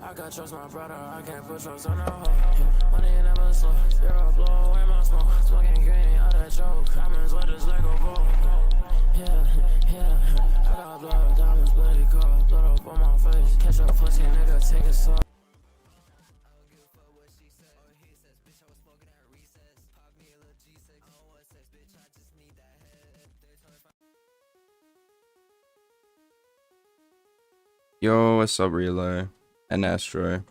I got trust my brother, I can't put trust on no hoe. Money never slow, zero blow away my smoke. Smoking green out that choke, diamonds with this Lego bowl. Yeah, I got blood, diamonds, bloody car, blood up on my face. Catch a pussy nigga, take it slow. Yo, what's up, Relay and Astro?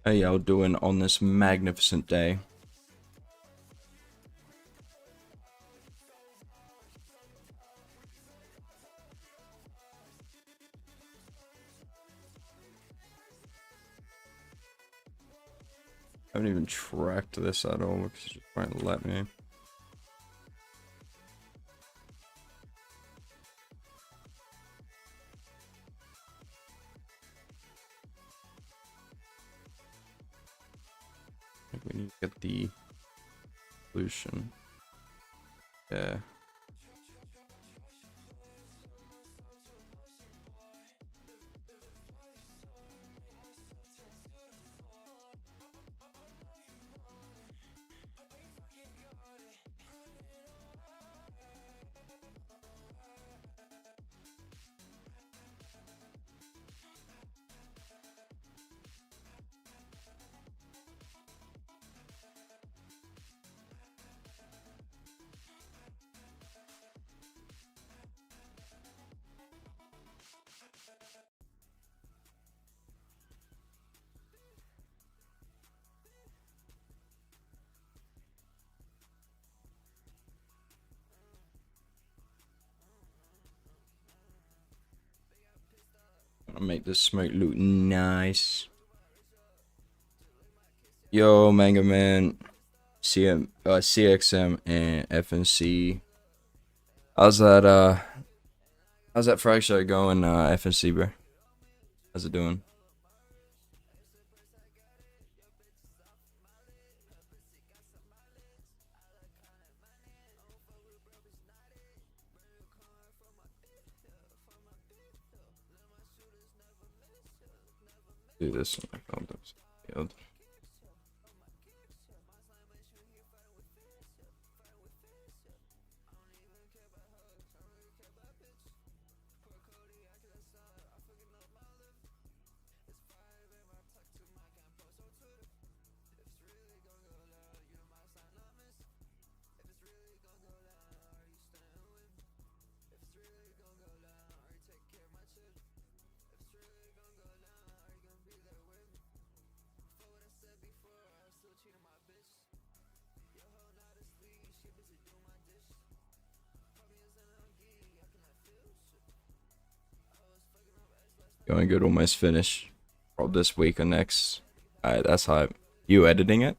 How y'all doing on this magnificent day? I haven't even tracked this at all because you won't let me. I think we need to get the solution. Yeah. I'll make this smoke look nice. Yo, Manga Man, CXM, and FNC. How's that frag show going, FNC, bro? How's it doing? Do this. I found this. Going good, almost finished. Probably this week or next. Alright, that's hype. You editing it?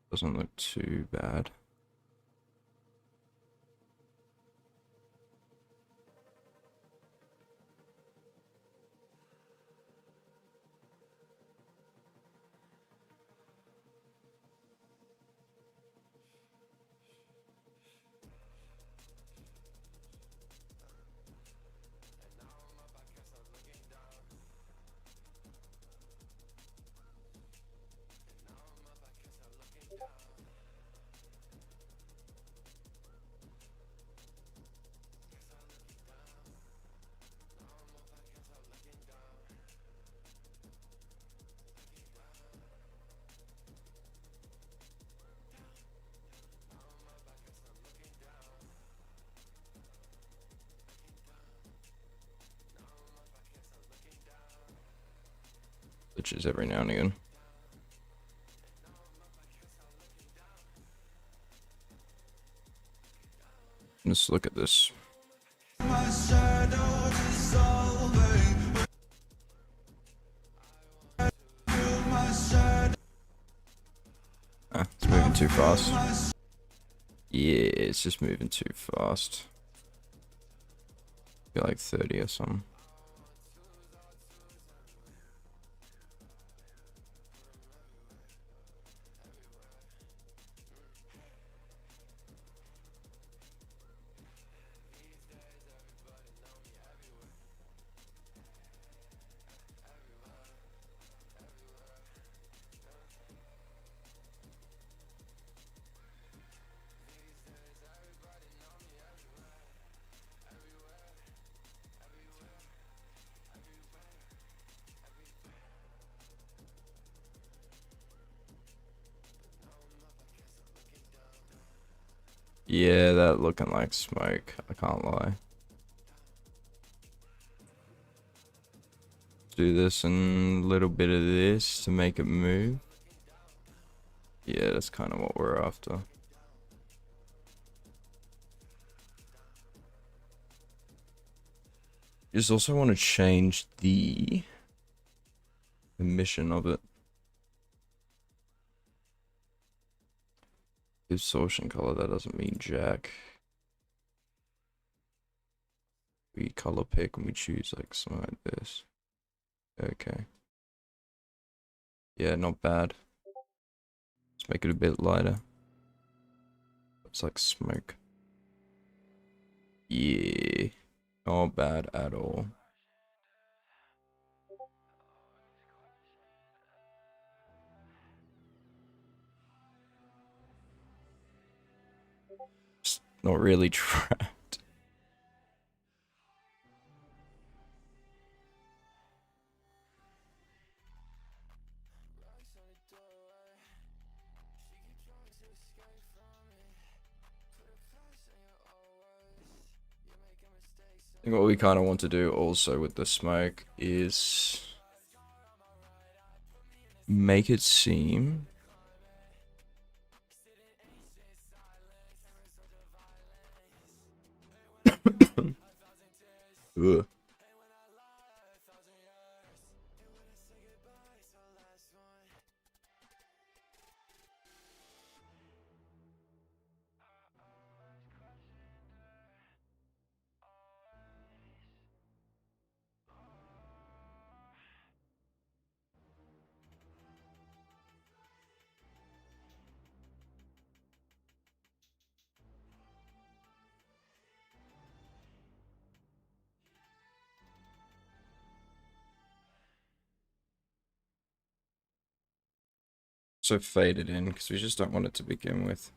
Doesn't look too bad. Glitches every now and again. Let's look at this. It's moving too fast. Yeah, it's just moving too fast. Be like 30 or something. Yeah, that looking like smoke. I can't lie. Do this and a little bit of this to make it move. Yeah, that's kind of what we're after. Just also want to change the emission of it. Distortion color, that doesn't mean jack. We color pick and we choose like something like this. Okay. Yeah, not bad. Let's make it a bit lighter. It's like smoke. Yeah. Not bad at all. Just not really trapped. I think what we kind of want to do also with the smoke is make it seem ugh. So fade it in because we just don't want it to begin with.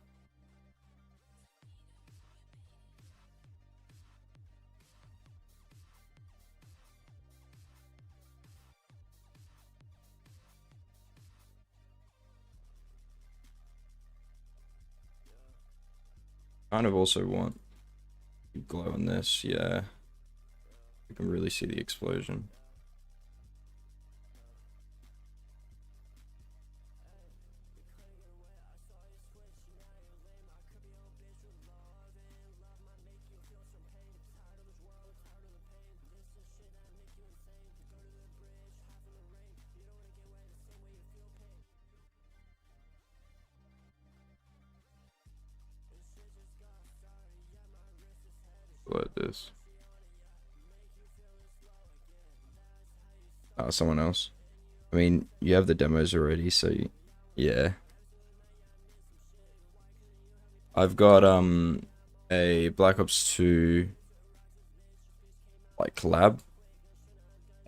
Kind of also want glow on this, yeah. You can really see the explosion. Like this. Someone else. I mean, you have the demos already, so yeah. I've got a Black Ops 2 like collab,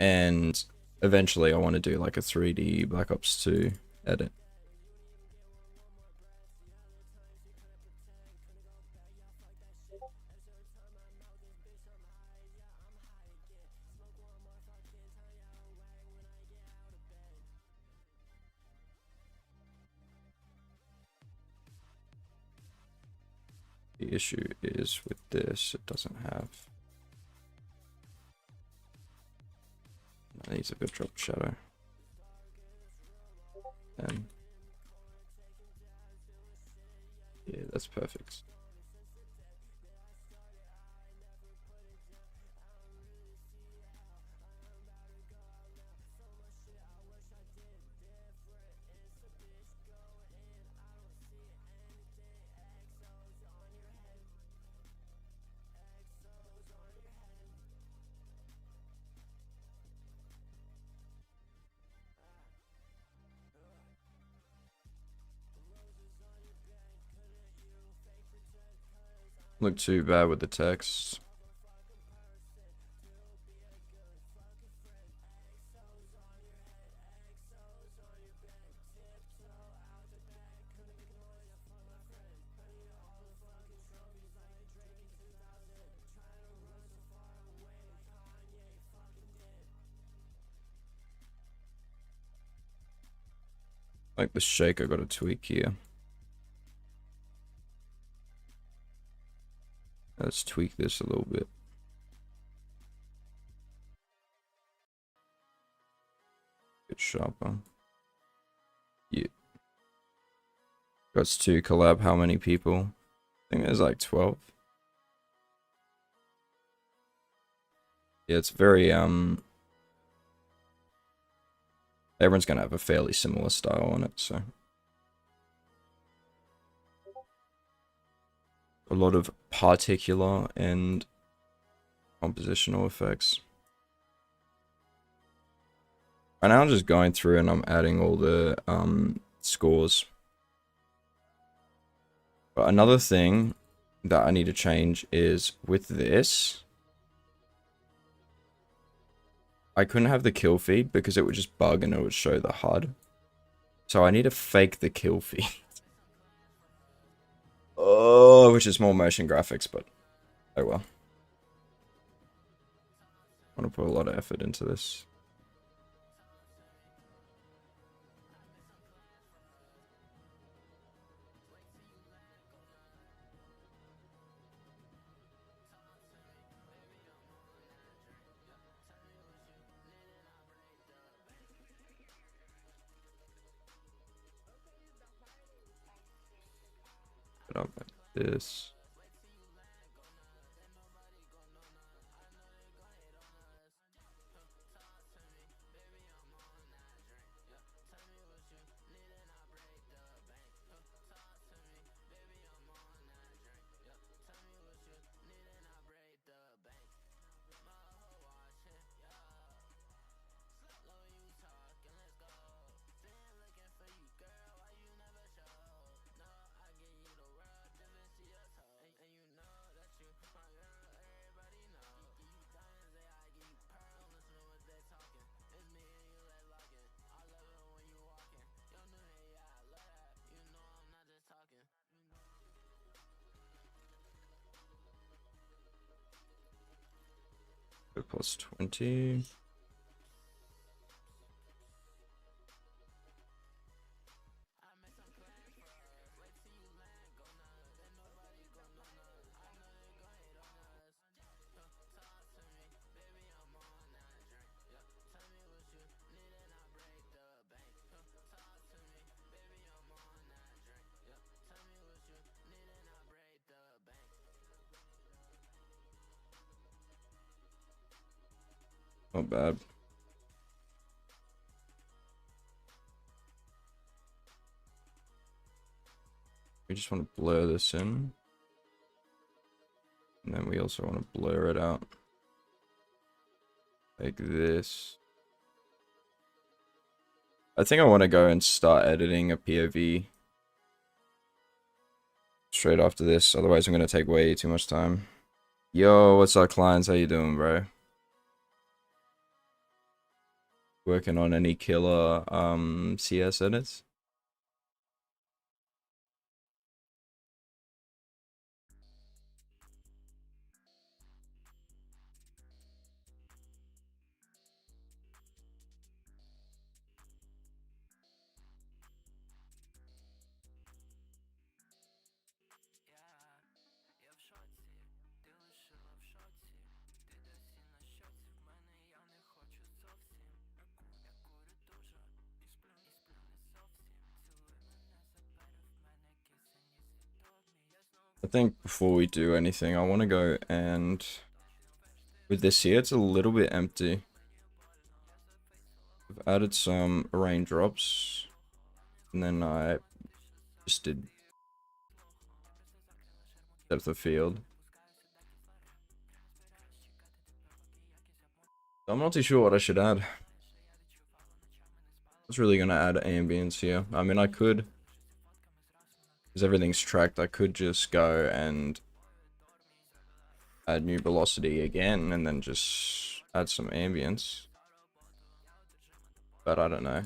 and eventually I want to do like a 3D Black Ops 2 edit. The issue is with this, it doesn't have. It needs a bit drop shadow. And yeah, that's perfect. Look too bad with the text. Like the shake, I got to tweak here. Let's tweak this a little bit. Bit sharper. Yeah. Got to collab how many people? I think there's like 12. Yeah, it's very everyone's gonna have a fairly similar style on it, so a lot of particular and compositional effects. Right now I'm just going through and I'm adding all the scores. But another thing that I need to change is with this, I couldn't have the kill feed because it would just bug and it would show the HUD. So I need to fake the kill feed. Oh, which is more motion graphics, but oh well. I want to put a lot of effort into this. Put up like this. plus 20. Not bad. We just want to blur this in. And then we also want to blur it out. Like this. I think I want to go and start editing a POV straight after this. Otherwise I'm going to take way too much time. Yo, what's up, clients? How you doing, bro? Working on any killer CS edits? I think before we do anything, I want to go and with this here, it's a little bit empty. I've added some raindrops, and then I just did depth of field. I'm not too sure what I should add. I was really gonna add ambience here. I mean, I could, because everything's tracked, I could just go and add new velocity again, and then just add some ambience. But I don't know.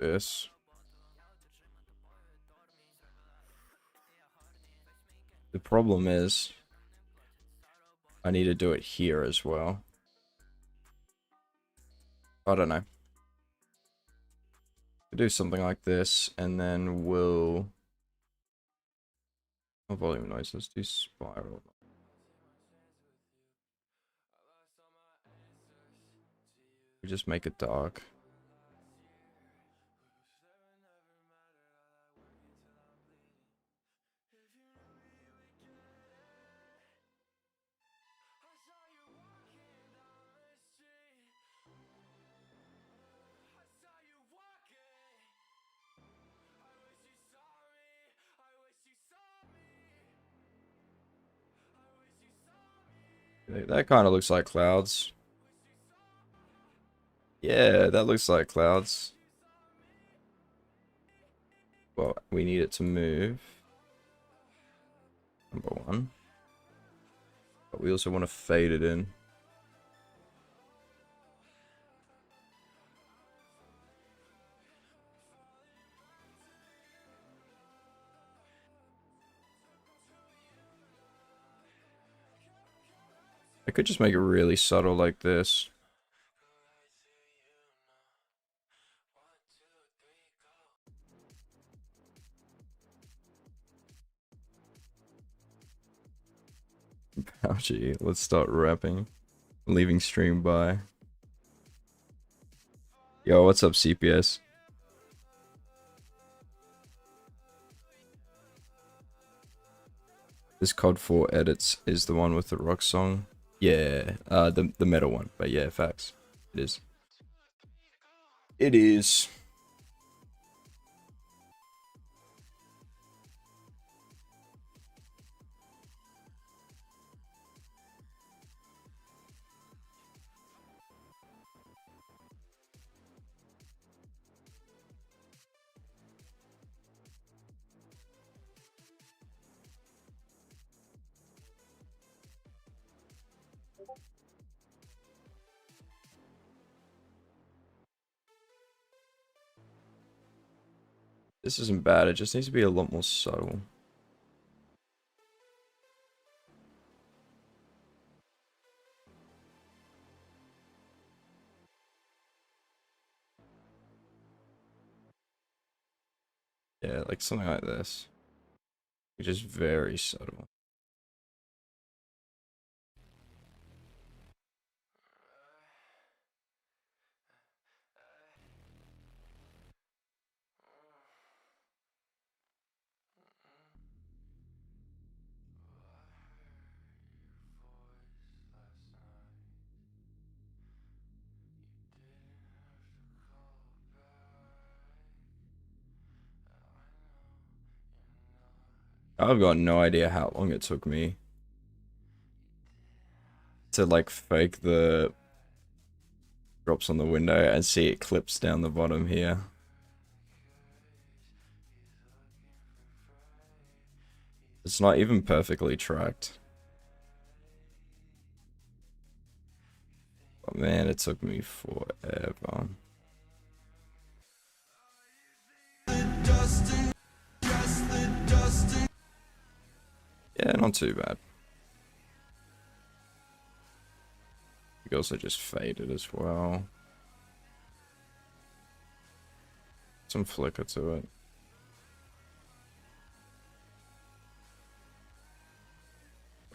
This. The problem is, I need to do it here as well. I don't know. We'll do something like this, and then we'll... Oh, volume noise, let's do spiral. We just make it dark. That kind of looks like clouds. Yeah, that looks like clouds. Well, we need it to move. Number one. But we also want to fade it in. I could just make it really subtle like this. Ouchie, let's start rapping. Leaving stream by. Yo, what's up, CPS? This COD 4 edits is the one with the rock song. Yeah, the metal one. But yeah, facts. It is. It is. This isn't bad, it just needs to be a lot more subtle. Yeah, like something like this. Which is very subtle. I've got no idea how long it took me to like fake the drops on the window and see it clips down the bottom here. It's not even perfectly tracked. But man, it took me forever. Yeah, not too bad. You also just faded as well. Some flicker to it.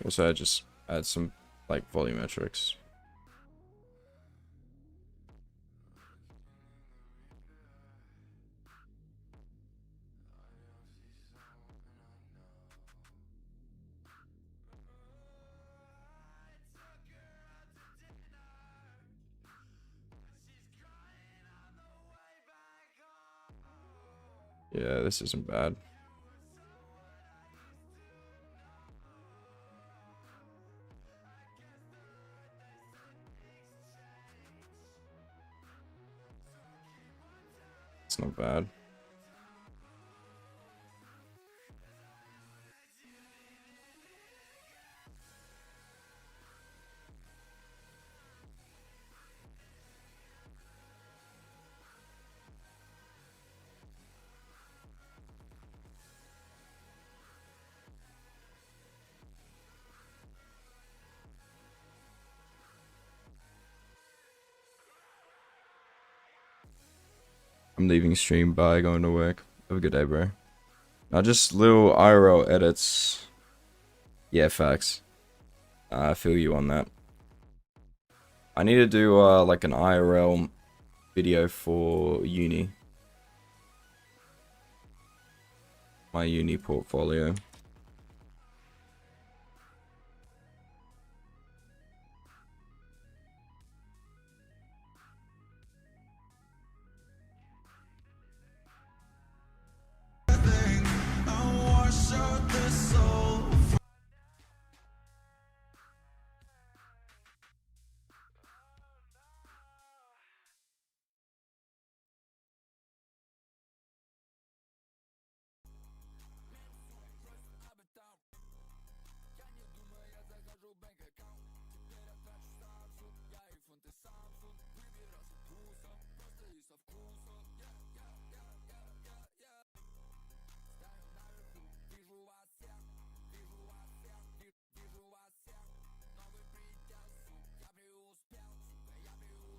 Also, I just add some like volumetrics. Yeah, this isn't bad. It's not bad. I'm leaving stream. Bye, going to work. Have a good day, bro. Now just little IRL edits. Yeah, facts. I feel you on that. I need to do like an IRL video for uni. My uni portfolio.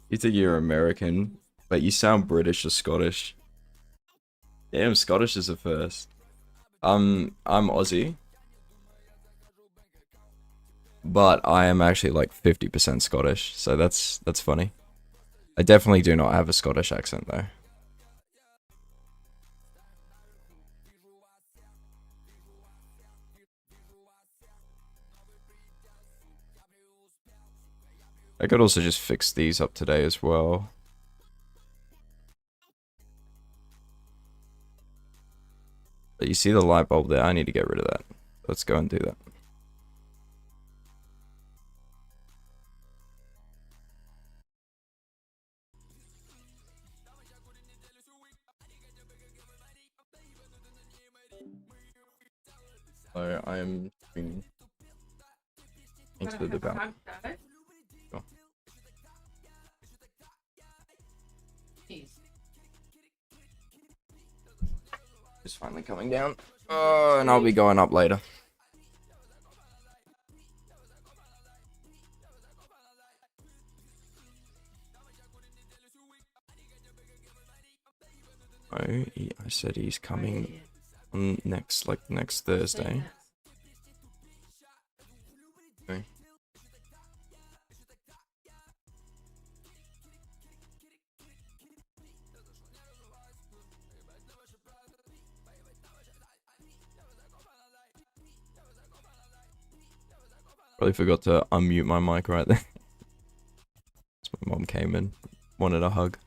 You think you're American, but you sound British or Scottish. Damn, Scottish is the first. I'm Aussie, but I am actually like 50% Scottish, so that's funny. I definitely do not have a Scottish accent though. I could also just fix these up today as well. But you see the light bulb there? I need to get rid of that. Let's go and do that. So I am into the development. Cool. finally coming down. Oh, and I'll be going up later. Oh, I said he's coming on next Thursday. Okay. Probably forgot to unmute my mic right there. My mom came in, wanted a hug.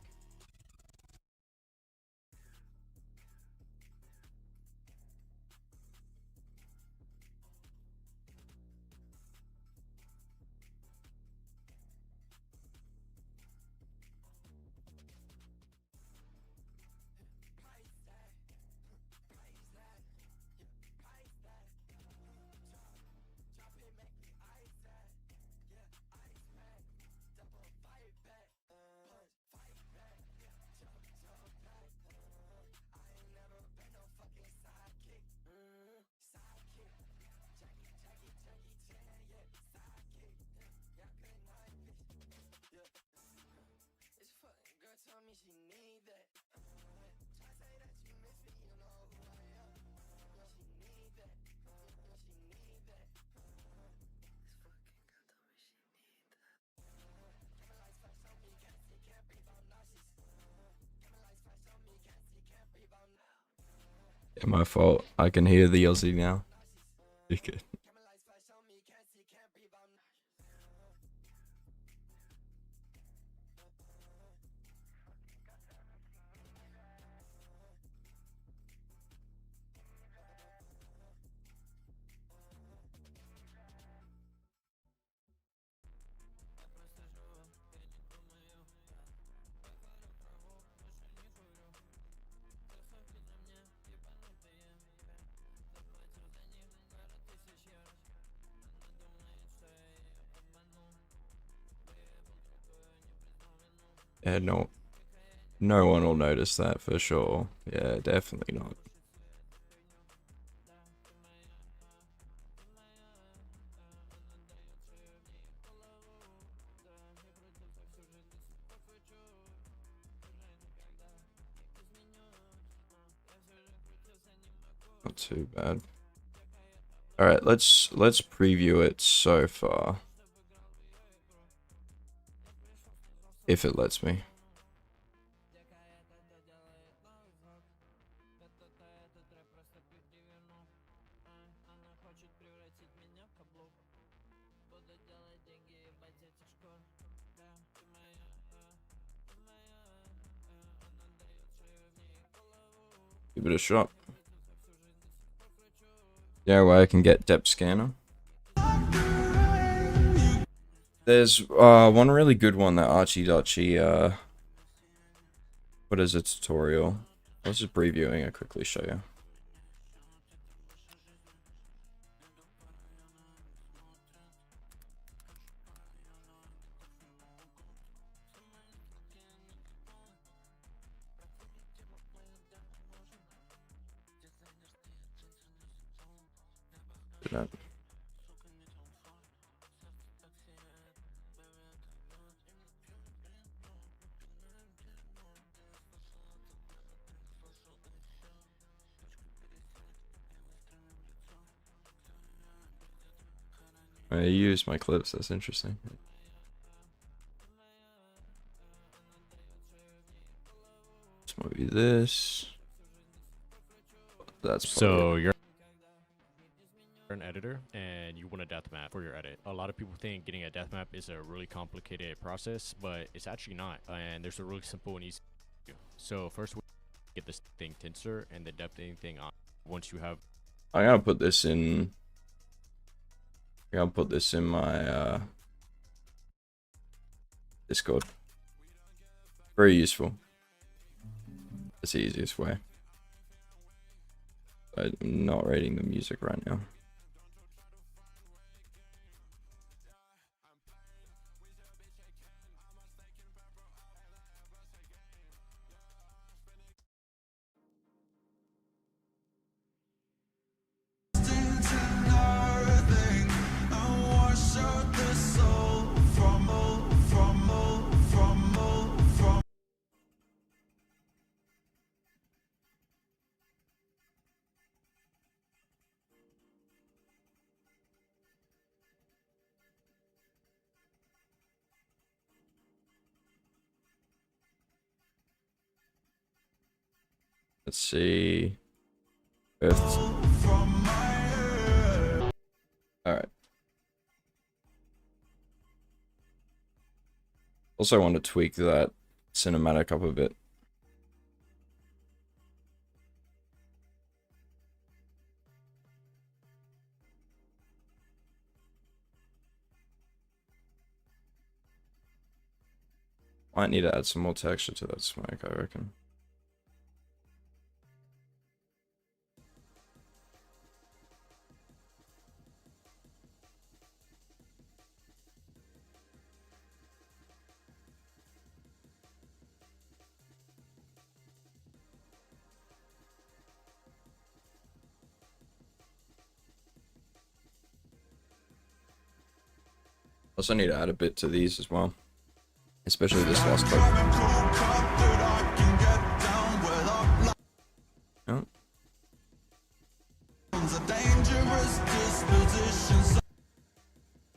Yeah, my fault. I can hear the Aussie now. You good? Yeah, no one will notice that for sure. Yeah, definitely not. Not too bad. All right, let's preview it so far, if it lets me. Give it a shot. Yeah, where I can get depth scanner. There's one really good one that Archie what is a tutorial? I was just previewing it, quickly show you. That. I use my clips, that's interesting. This might be this. That's so you're an editor and you want a death map for your edit. A lot of people think getting a death map is a really complicated process, but it's actually not. And there's a really simple and easy to do. So first we get this thing tensor and the depthing thing on. Once you have, I'm gonna put this in my Discord. Very useful. It's the easiest way. I'm not rating the music right now. Let's see. Earth. Alright. Also want to tweak that cinematic up a bit. Might need to add some more texture to that smoke, I reckon. Also need to add a bit to these as well. Especially this last clip. Oh.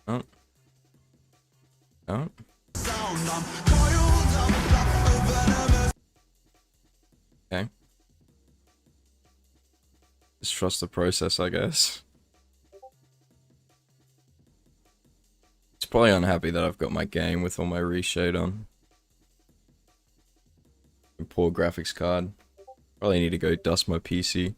Oh. Oh. Okay. Just trust the process, I guess. It's probably unhappy that I've got my game with all my reshade on. And poor graphics card. Probably need to go dust my PC.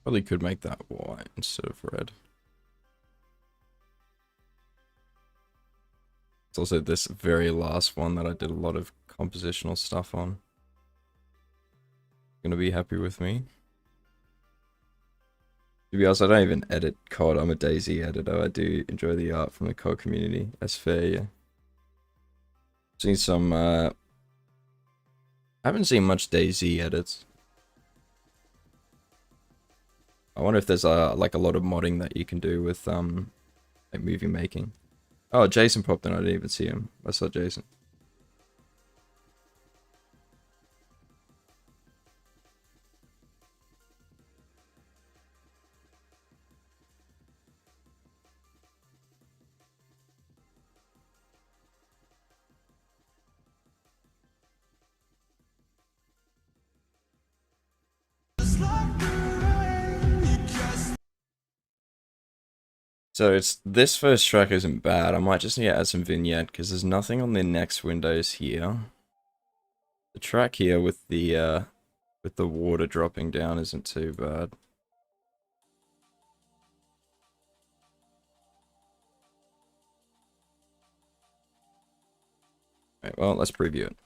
Probably could make that white instead of red. It's also this very last one that I did a lot of compositional stuff on. Gonna be happy with me. To be honest, I don't even edit COD. I'm a DayZ editor. I do enjoy the art from the COD community. That's fair, yeah. Seen some, I haven't seen much DayZ edits. I wonder if there's like a lot of modding that you can do with like movie making. Oh, Jason popped in. I didn't even see him. I saw Jason. So it's this first track isn't bad. I might just need to add some vignette because there's nothing on the next windows here. The track here with the water dropping down isn't too bad. Right, well, let's preview it.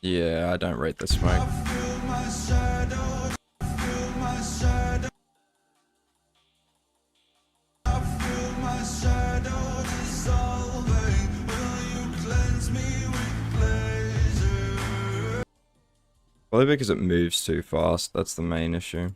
Yeah, I don't rate the smoke. Probably because it moves too fast, that's the main issue.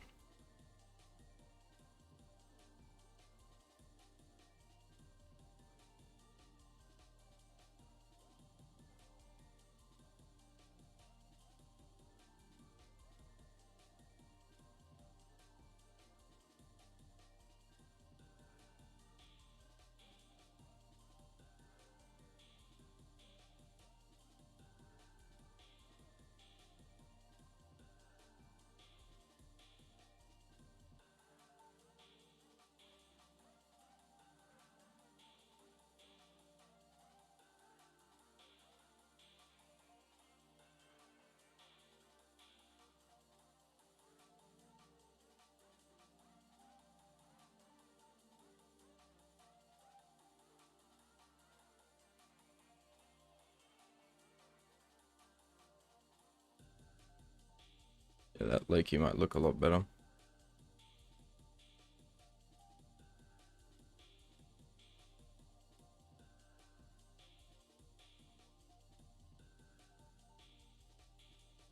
Yeah, that leaky might look a lot better.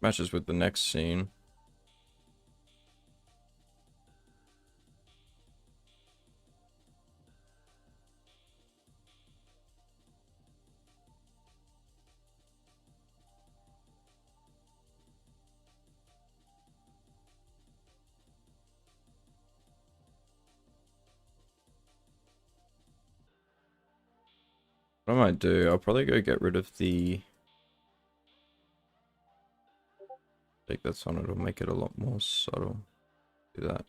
Matches with the next scene. What I might do, I'll probably go get rid of the... Take that's on it, it'll make it a lot more subtle. Do that.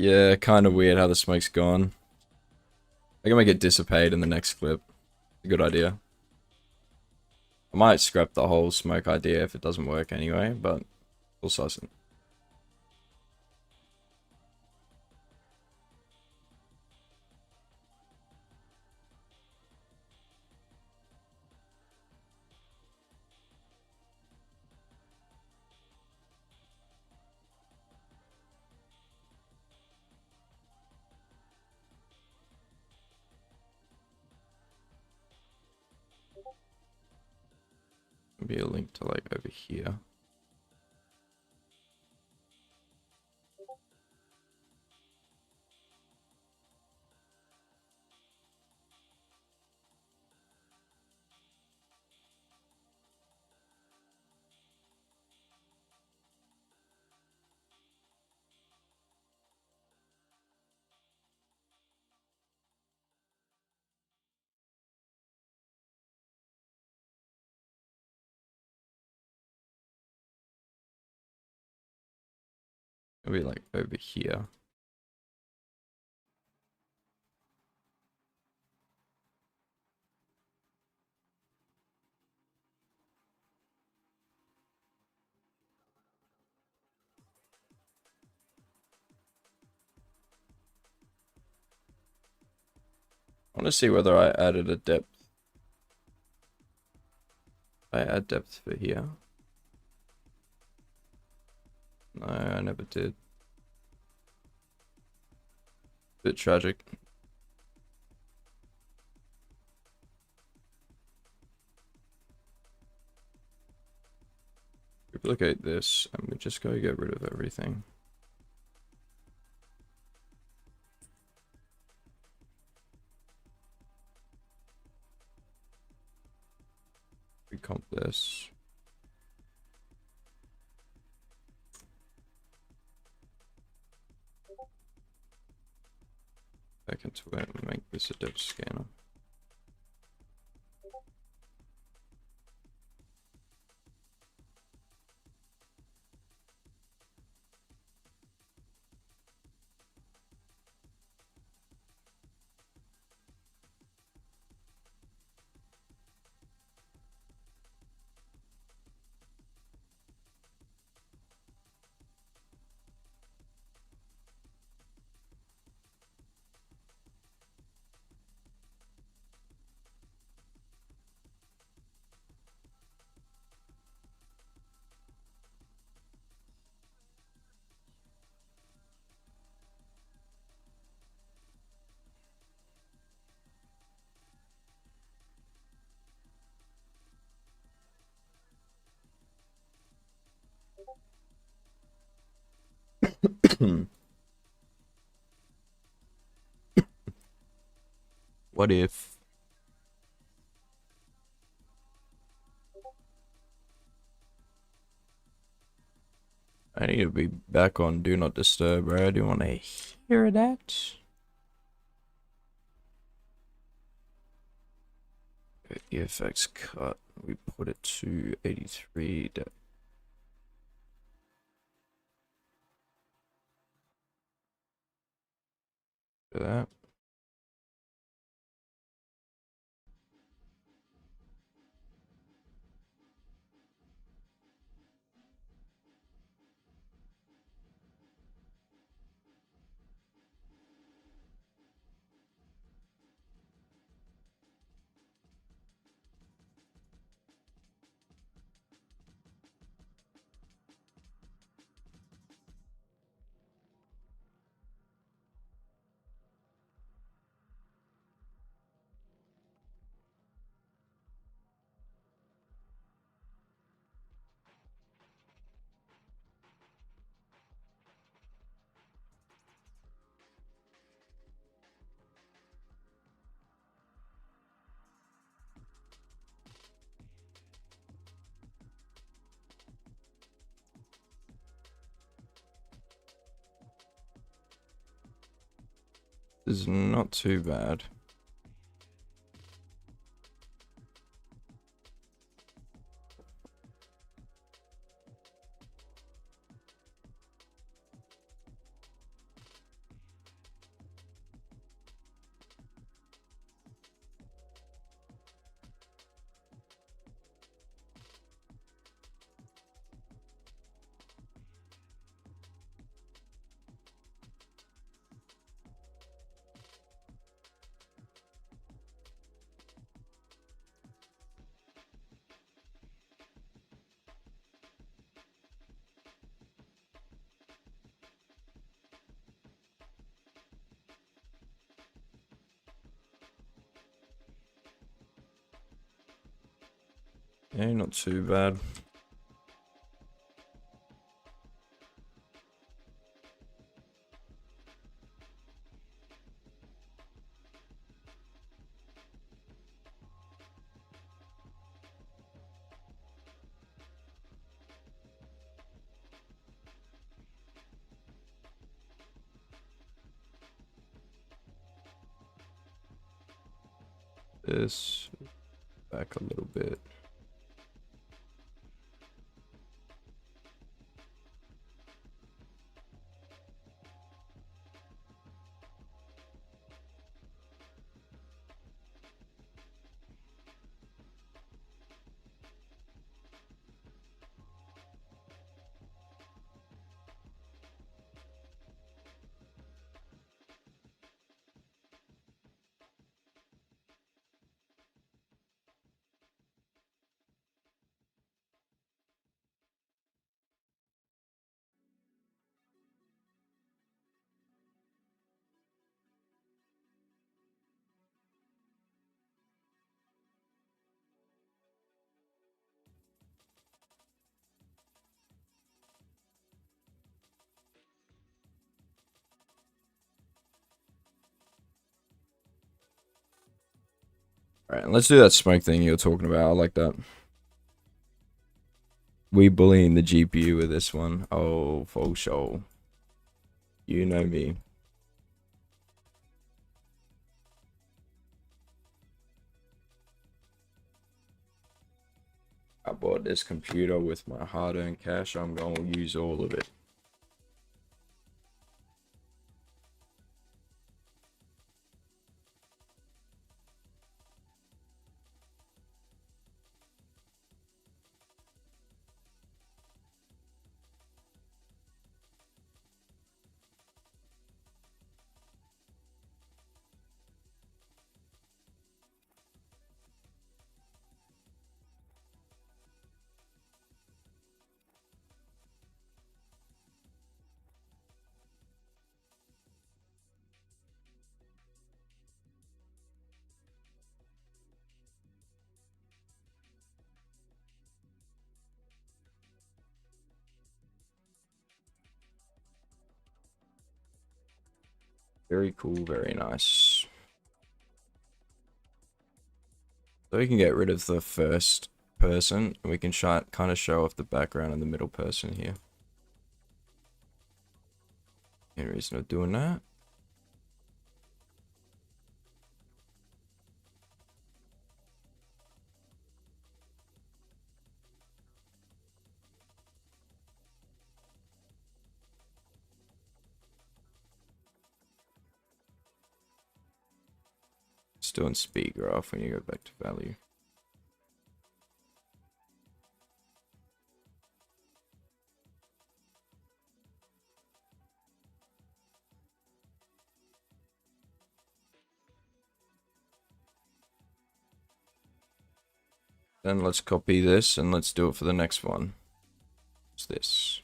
Yeah, kind of weird how the smoke's gone. I can make it dissipate in the next clip. A good idea. I might scrap the whole smoke idea if it doesn't work anyway, but we'll suss it. Be a link to like over here. It'll be like over here. I want to see whether I added a depth. I add depth for here. No, I never did. Bit tragic. Duplicate this, and we just go get rid of everything. Recomp this. Back into it and make this a depth scanner. What if? I need to be back on Do Not Disturb, bro. I do want to hear that. EFX cut. We put it to 83. for that. This is not too bad. Yeah, not too bad. This back a little bit. Alright, let's do that smoke thing you were talking about. I like that. We bullying the GPU with this one. Oh, for sure. You know me. I bought this computer with my hard-earned cash. I'm gonna use all of it. Very cool, very nice. So we can get rid of the first person, and we can kind of show off the background and the middle person here. Any reason of doing that? Still in speed graph when you go back to value. Then let's copy this and let's do it for the next one. What's this?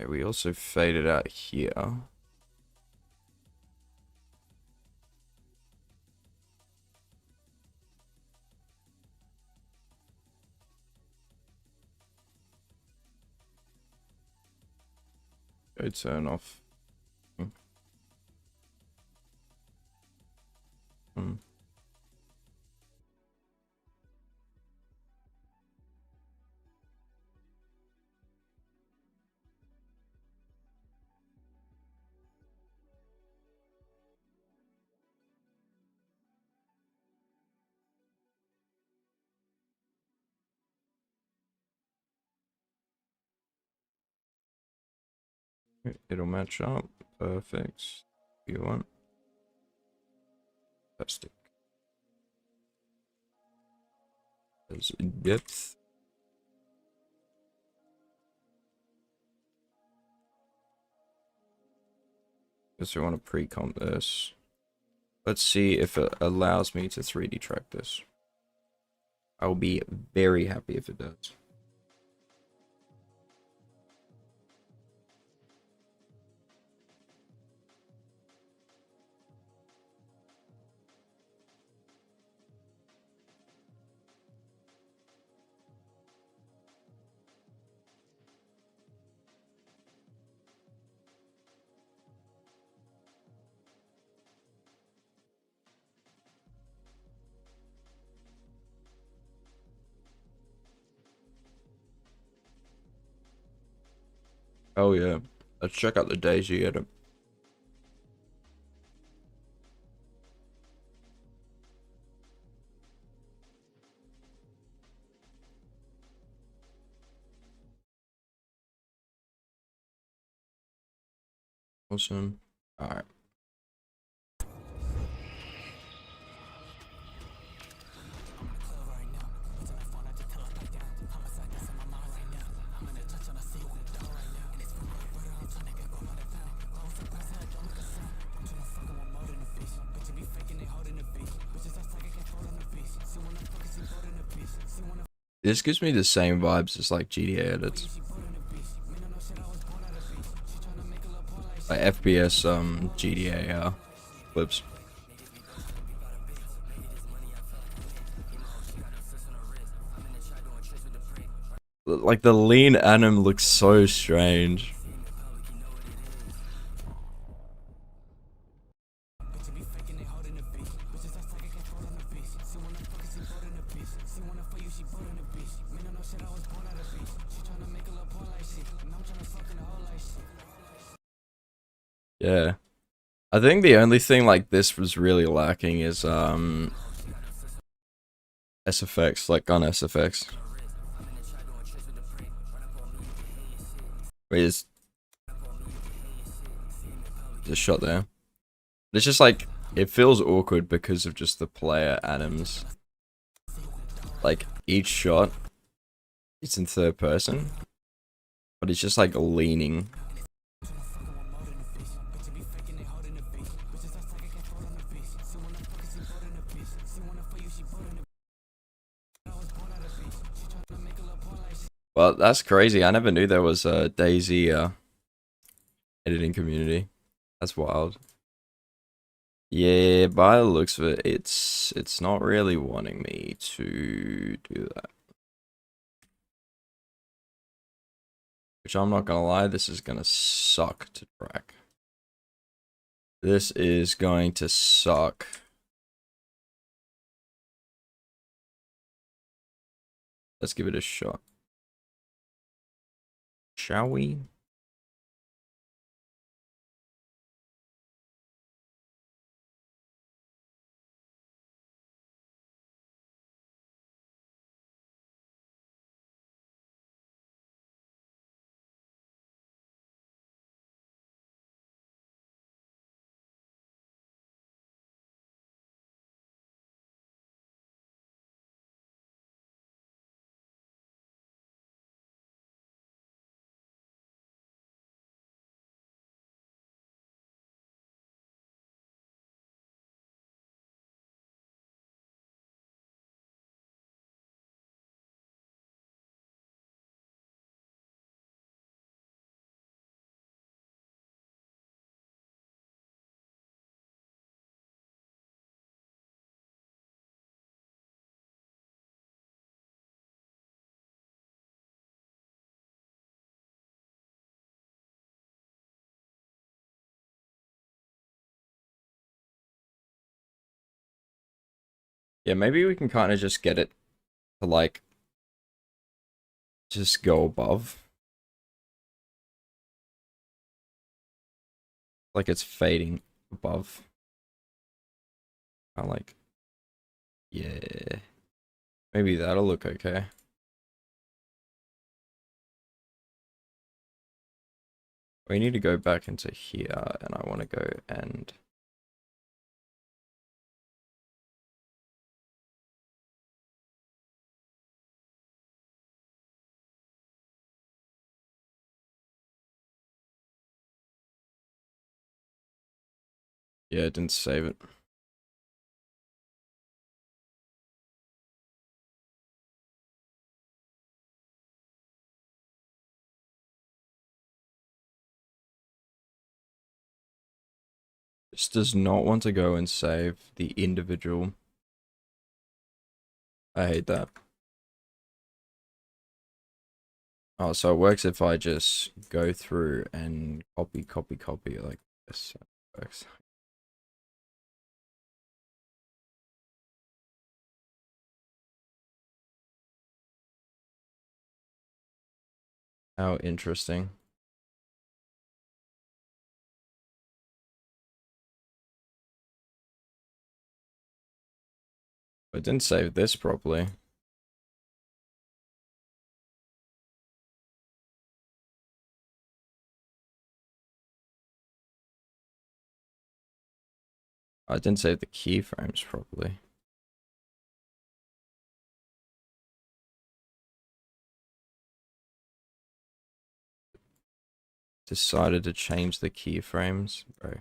Okay, we also faded out here. Go turn off. It'll match up. Perfect. You want? Fantastic. There's depth. Guess we want to pre-comp this. Let's see if it allows me to 3D track this. I will be very happy if it does. Oh yeah. Let's check out the Daisy edit. Awesome. Alright. This gives me the same vibes as like GTA edits. Like FPS GTA clips. Like the lean anim looks so strange. Yeah. I think the only thing like this was really lacking is SFX, like gun SFX. Wait, there's a shot there. It's just like it feels awkward because of just the player anims. Like each shot, it's in third person, but it's just like leaning. Well, that's crazy. I never knew there was a Daisy editing community. That's wild. Yeah, by the looks of it, it's not really wanting me to do that. Which I'm not gonna lie, this is gonna suck to track. This is going to suck. Let's give it a shot. Shall we? Yeah, maybe we can kind of just get it to like just go above. Like it's fading above. I like, yeah. Maybe that'll look okay. We need to go back into here, and I want to go and yeah, it didn't save it. This does not want to go and save the individual. I hate that. Oh, so it works if I just go through and copy, copy, copy like this. It works. How interesting. I didn't save this properly. I didn't save the keyframes properly. Decided to change the keyframes, bro.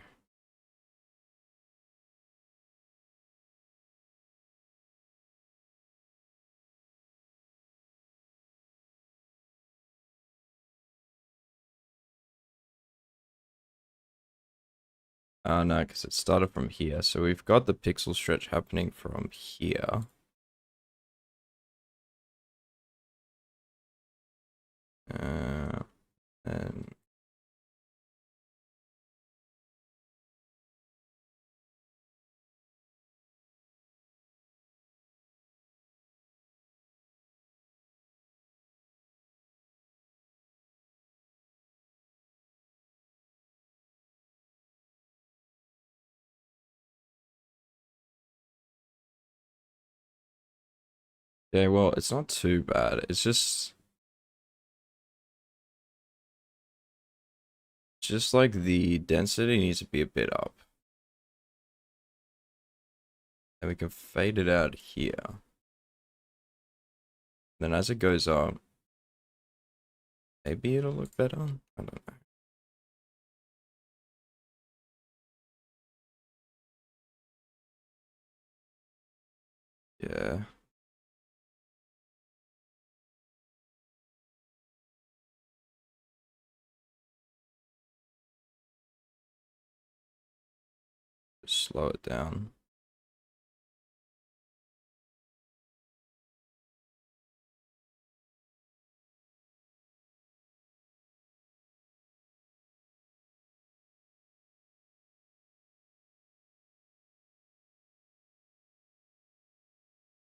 Oh no, because it started from here. So we've got the pixel stretch happening from here. And yeah, well, it's not too bad. It's just like the density needs to be a bit up. And we can fade it out here. Then as it goes up, maybe it'll look better. I don't know. Yeah. Just slow it down.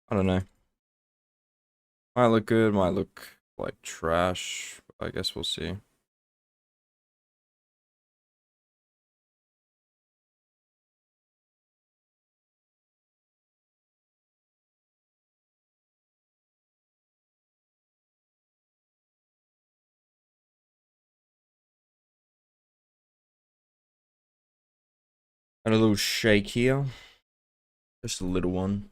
I don't know. Might look good, might look like trash. I guess we'll see. And a little shake here. Just a little one.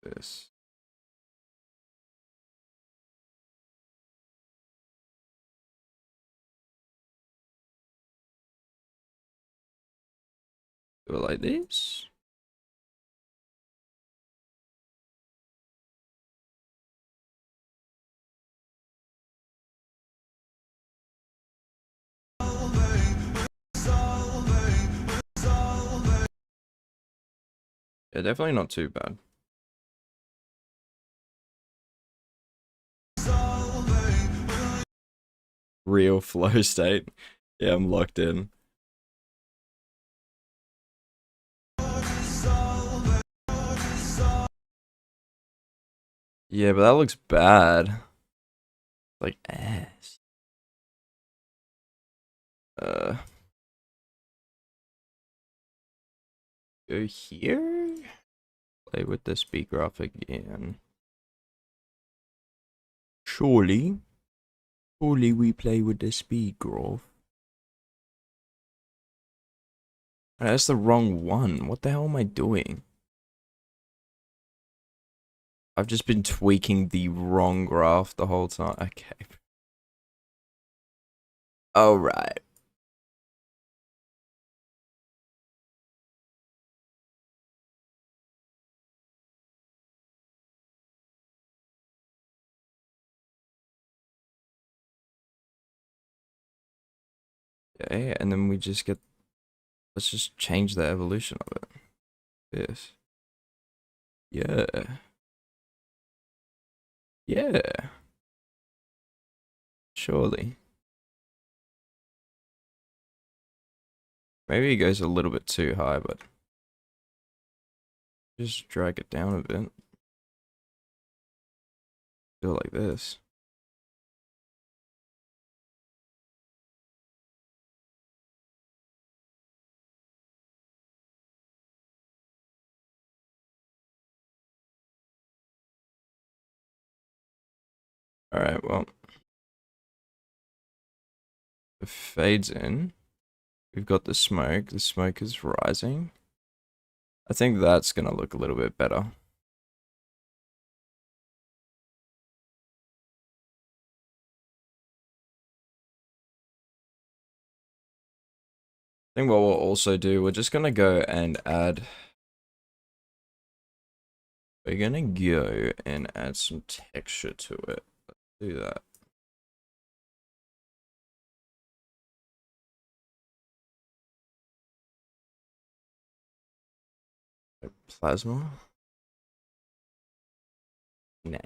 This. Do it like this. Yeah, definitely not too bad. Real flow state. Yeah, I'm locked in. Yeah, but that looks bad. Like ass. Go here? Play with the speed graph again. Surely we play with the speed graph. That's the wrong one. What the hell am I doing? I've just been tweaking the wrong graph the whole time. Okay. Alright. Okay, and then we just get... Let's just change the evolution of it. This. Yeah. Yeah. Surely. Maybe it goes a little bit too high, but... Just drag it down a bit. Do it like this. Alright, well. It fades in. We've got the smoke. The smoke is rising. I think that's gonna look a little bit better. I think what we'll also do, we're just gonna go and add... We're gonna go and add some texture to it. Let's do that. Plasma? Nah.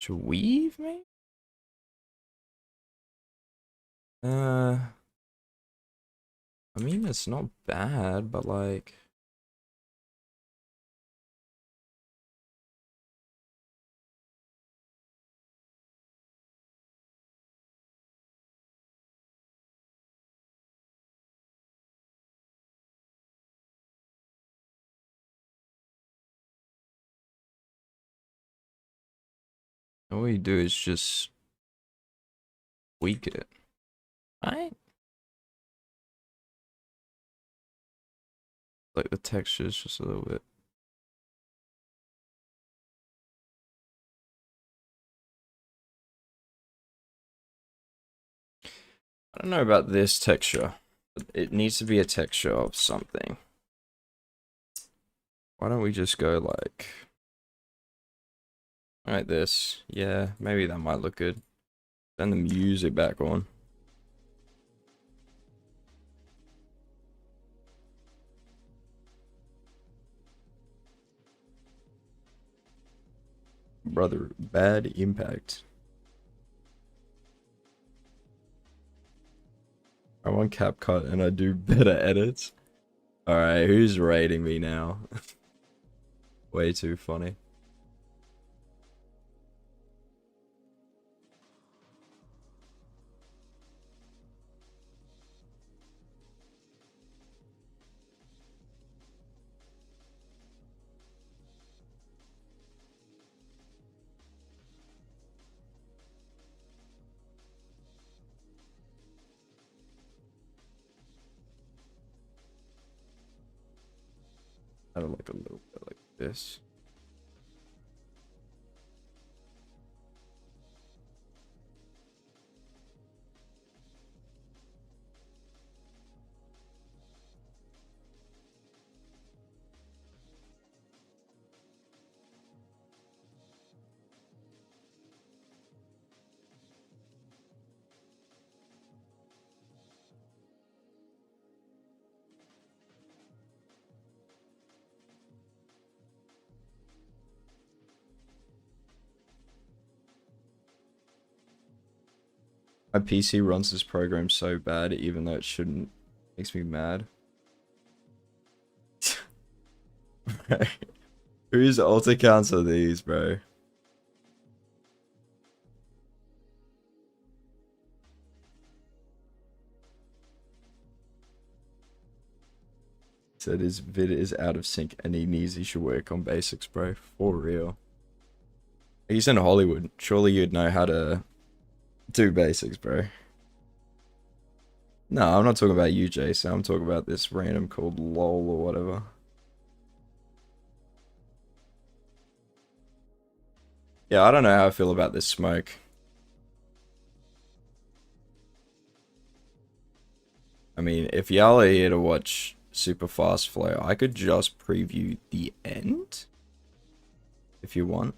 To weave, maybe? I mean, it's not bad, but like... All we do is just tweak it. Right? Like the texture is just a little bit. I don't know about this texture, but it needs to be a texture of something. Why don't we just go like this? Yeah, maybe that might look good. Turn the music back on. Brother, bad impact. I want CapCut and I do better edits. Alright, who's rating me now? Way too funny. I don't like a little bit like this. My PC runs this program so bad, even though it shouldn't. Makes me mad. Whose alt accounts are these, bro? Said his vid is out of sync and he should work on basics, bro. For real. He's in Hollywood. Surely you'd know how to do basics, bro. No, I'm not talking about you, Jason. I'm talking about this random called LOL or whatever. Yeah, I don't know how I feel about this smoke. I mean, if y'all are here to watch super fast flow, I could just preview the end if you want.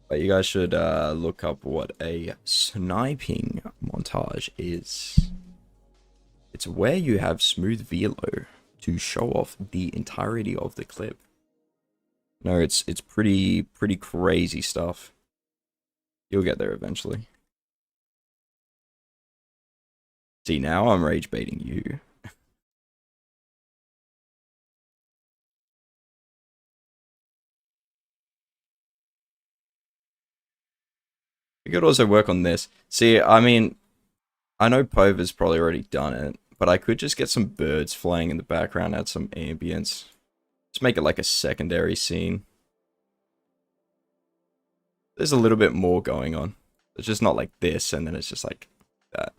But you guys should look up what a sniping montage is. It's where you have smooth velo to show off the entirety of the clip. No, it's pretty crazy stuff. You'll get there eventually. See, now I'm rage baiting you. We could also work on this. See, I mean, I know Pover's probably already done it, but I could just get some birds flying in the background, add some ambience. Just make it like a secondary scene. There's a little bit more going on. It's just not like this, and then it's just like that.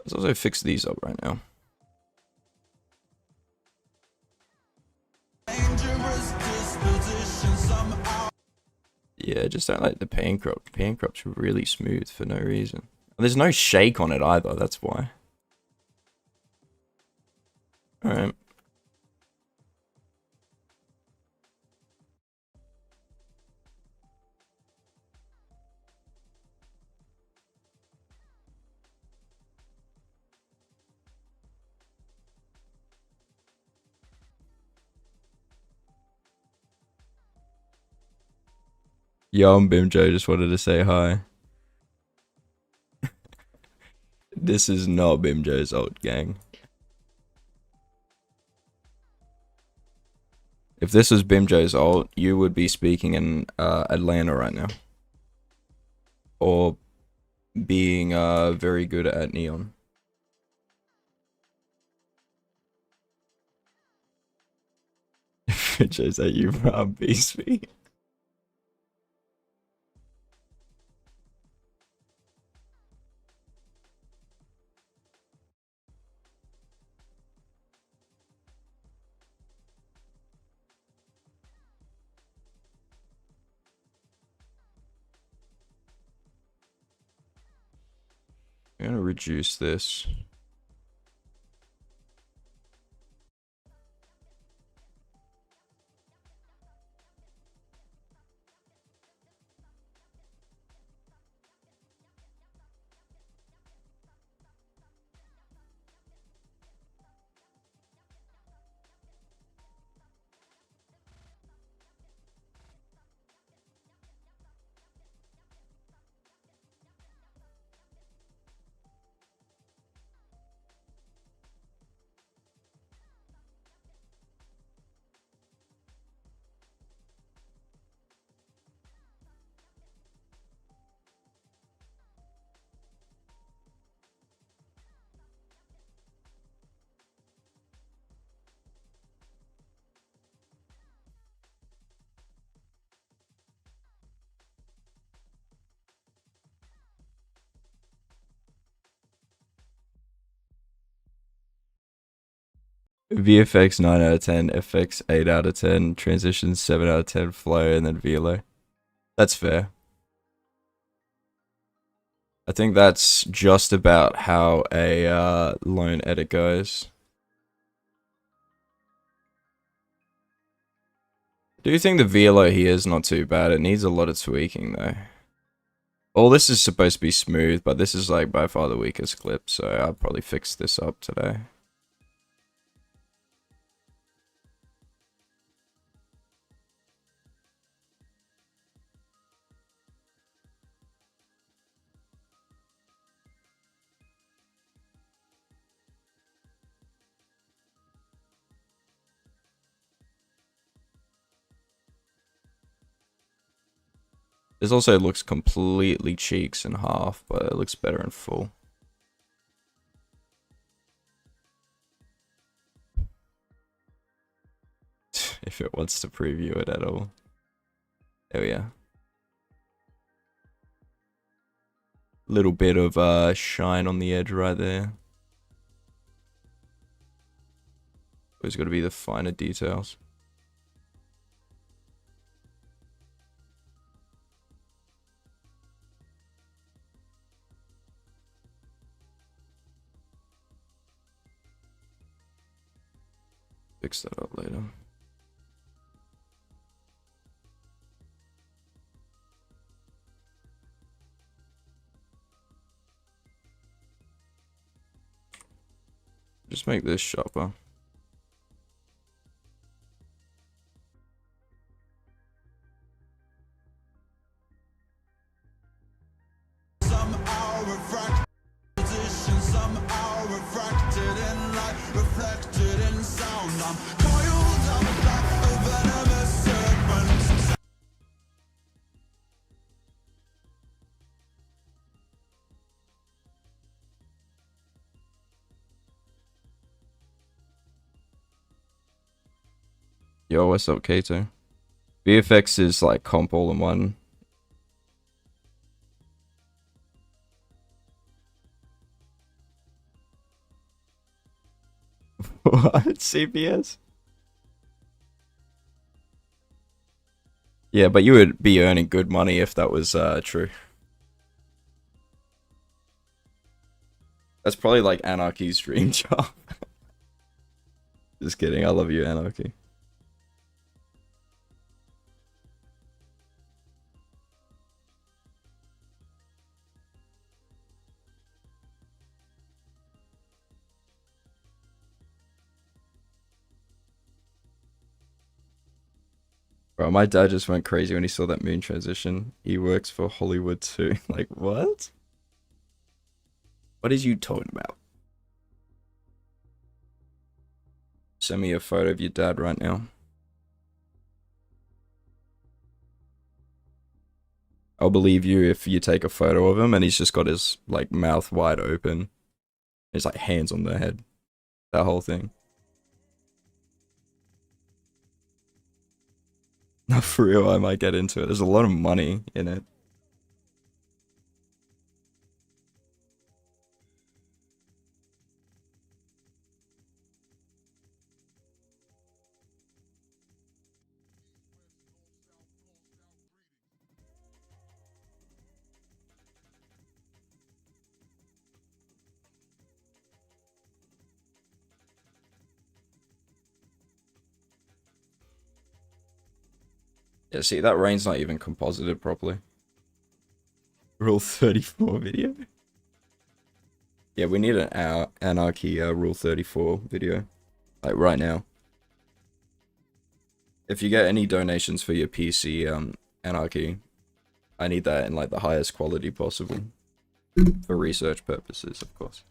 Let's also fix these up right now. Yeah, just don't like the pan crop. Pan crop's really smooth for no reason. There's no shake on it either, that's why. Alright. Yo, I'm Bimjo, just wanted to say hi. This is not Bimjo's old gang. If this was Bimjo's alt, you would be speaking in Atlanta right now. Or being very good at Neon. Bimjo's at you, bro. Beast me. I'm gonna reduce this. VFX 9 out of 10, FX 8 out of 10, transitions 7 out of 10, flow, and then VLO. That's fair. I think that's just about how a lone edit goes. Do you think the VLO here is not too bad? It needs a lot of tweaking though. All this is supposed to be smooth, but this is like by far the weakest clip, so I'll probably fix this up today. This also looks completely cheeks in half, but it looks better in full. If it wants to preview it at all. There we are. Little bit of shine on the edge right there. Always got to be the finer details. Fix that up later. Just make this sharper. Somehow refracted position, somehow refracted in light, reflected in sound. I'm coiled up like a venomous serpent. Yo, what's up, Kato? VFX is like comp all in one. What? CPS? Yeah, but you would be earning good money if that was true. That's probably like Anarchy's dream job. Just kidding, I love you, Anarchy. Bro, my dad just went crazy when he saw that moon transition. He works for Hollywood too. Like, what? What is you talking about? Send me a photo of your dad right now. I'll believe you if you take a photo of him and he's just got his, like, mouth wide open. His, like, hands on the head. That whole thing. No, for real, I might get into it. There's a lot of money in it. Yeah, see, that rain's not even composited properly. Rule 34 video? Yeah, we need an Anarchy Rule 34 video. Like, right now. If you get any donations for your PC, Anarchy, I need that in, like, the highest quality possible. For research purposes, of course.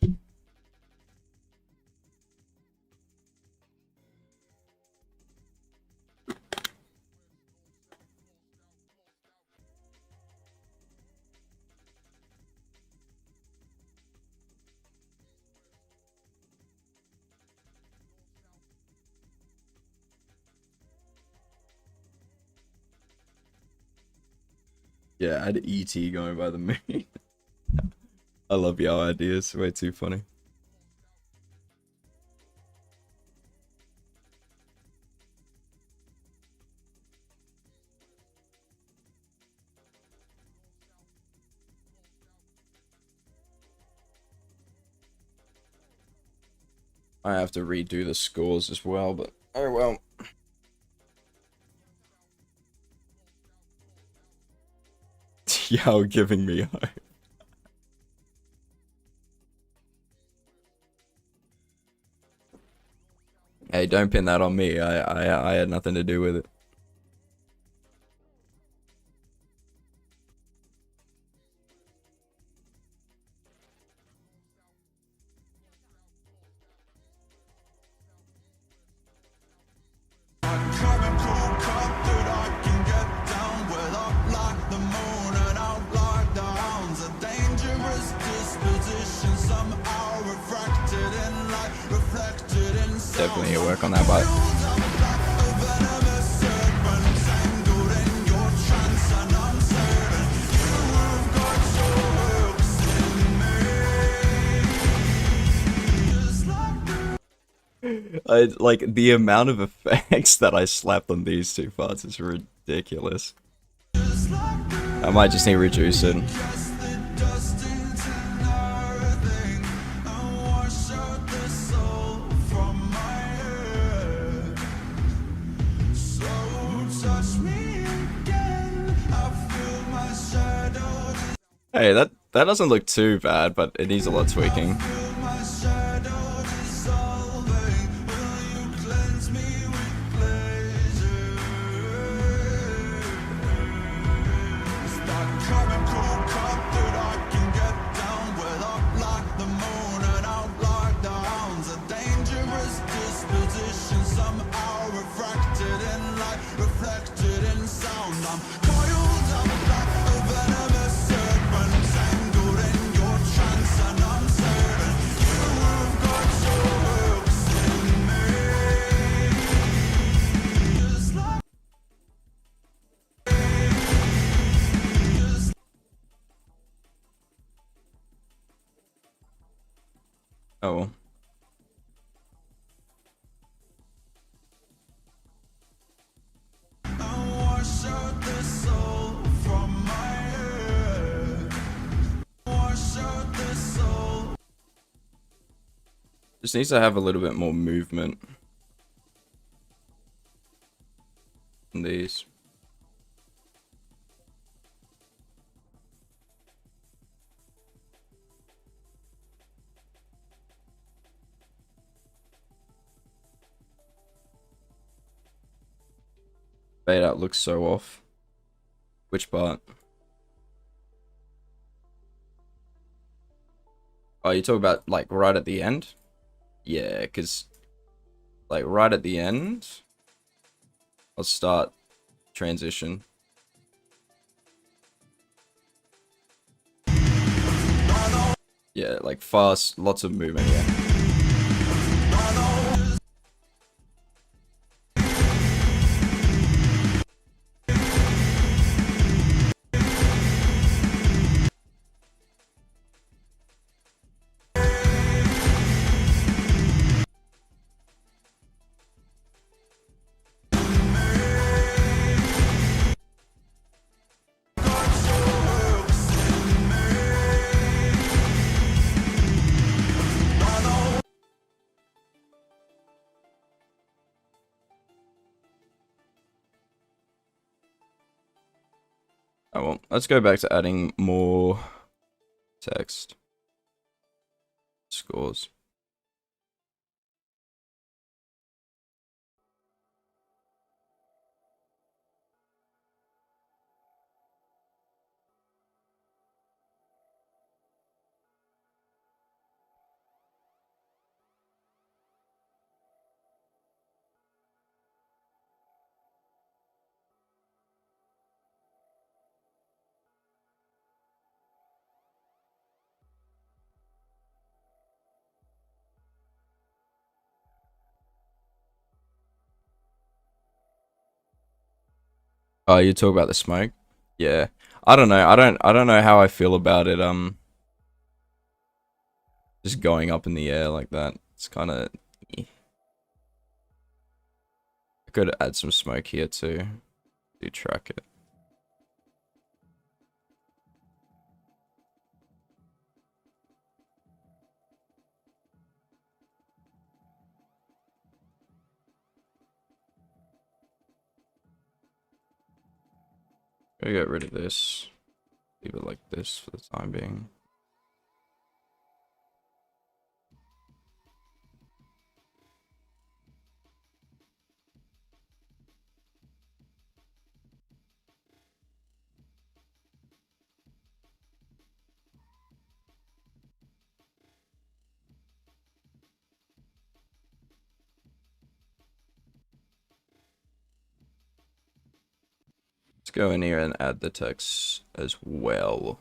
Yeah, I had ET going by the moon. I love y'all ideas, way too funny. I have to redo the scores as well, but oh well. Xiao giving me hope. Hey, don't pin that on me. I had nothing to do with it. Coming cool cut that I can get down with, up like the moon and out like the hounds. A dangerous disposition, somehow refracted in light, reflected in sound. Definitely need to work on that bike. A venomous serpent tangled in your trance and uncertain. You have got your hooks in me. Just like Like the amount of effects that I slapped on these two parts is ridiculous. I might just need to reduce it. Hey, that doesn't look too bad, but it needs a lot of tweaking. Oh well. Just needs to have a little bit more movement in these. Fade out looks so off. Which part? Oh, you talk about like right at the end? Yeah, because like right at the end, I'll start transition. Yeah, like fast, lots of movement, yeah. Oh well, let's go back to adding more text. Scores. Oh, you talk about the smoke? Yeah. I don't know. I don't know how I feel about it just going up in the air like that. It's kind of I could add some smoke here too. Do track it. Gotta get rid of this. Leave it like this for the time being. Let's go in here and add the text as well.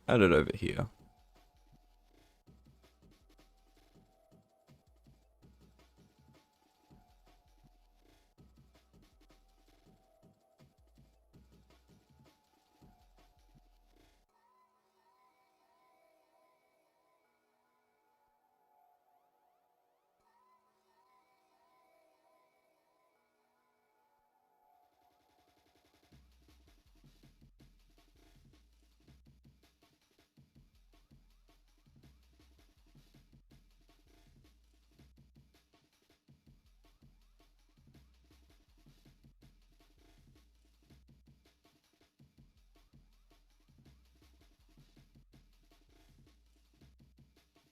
Add it over here.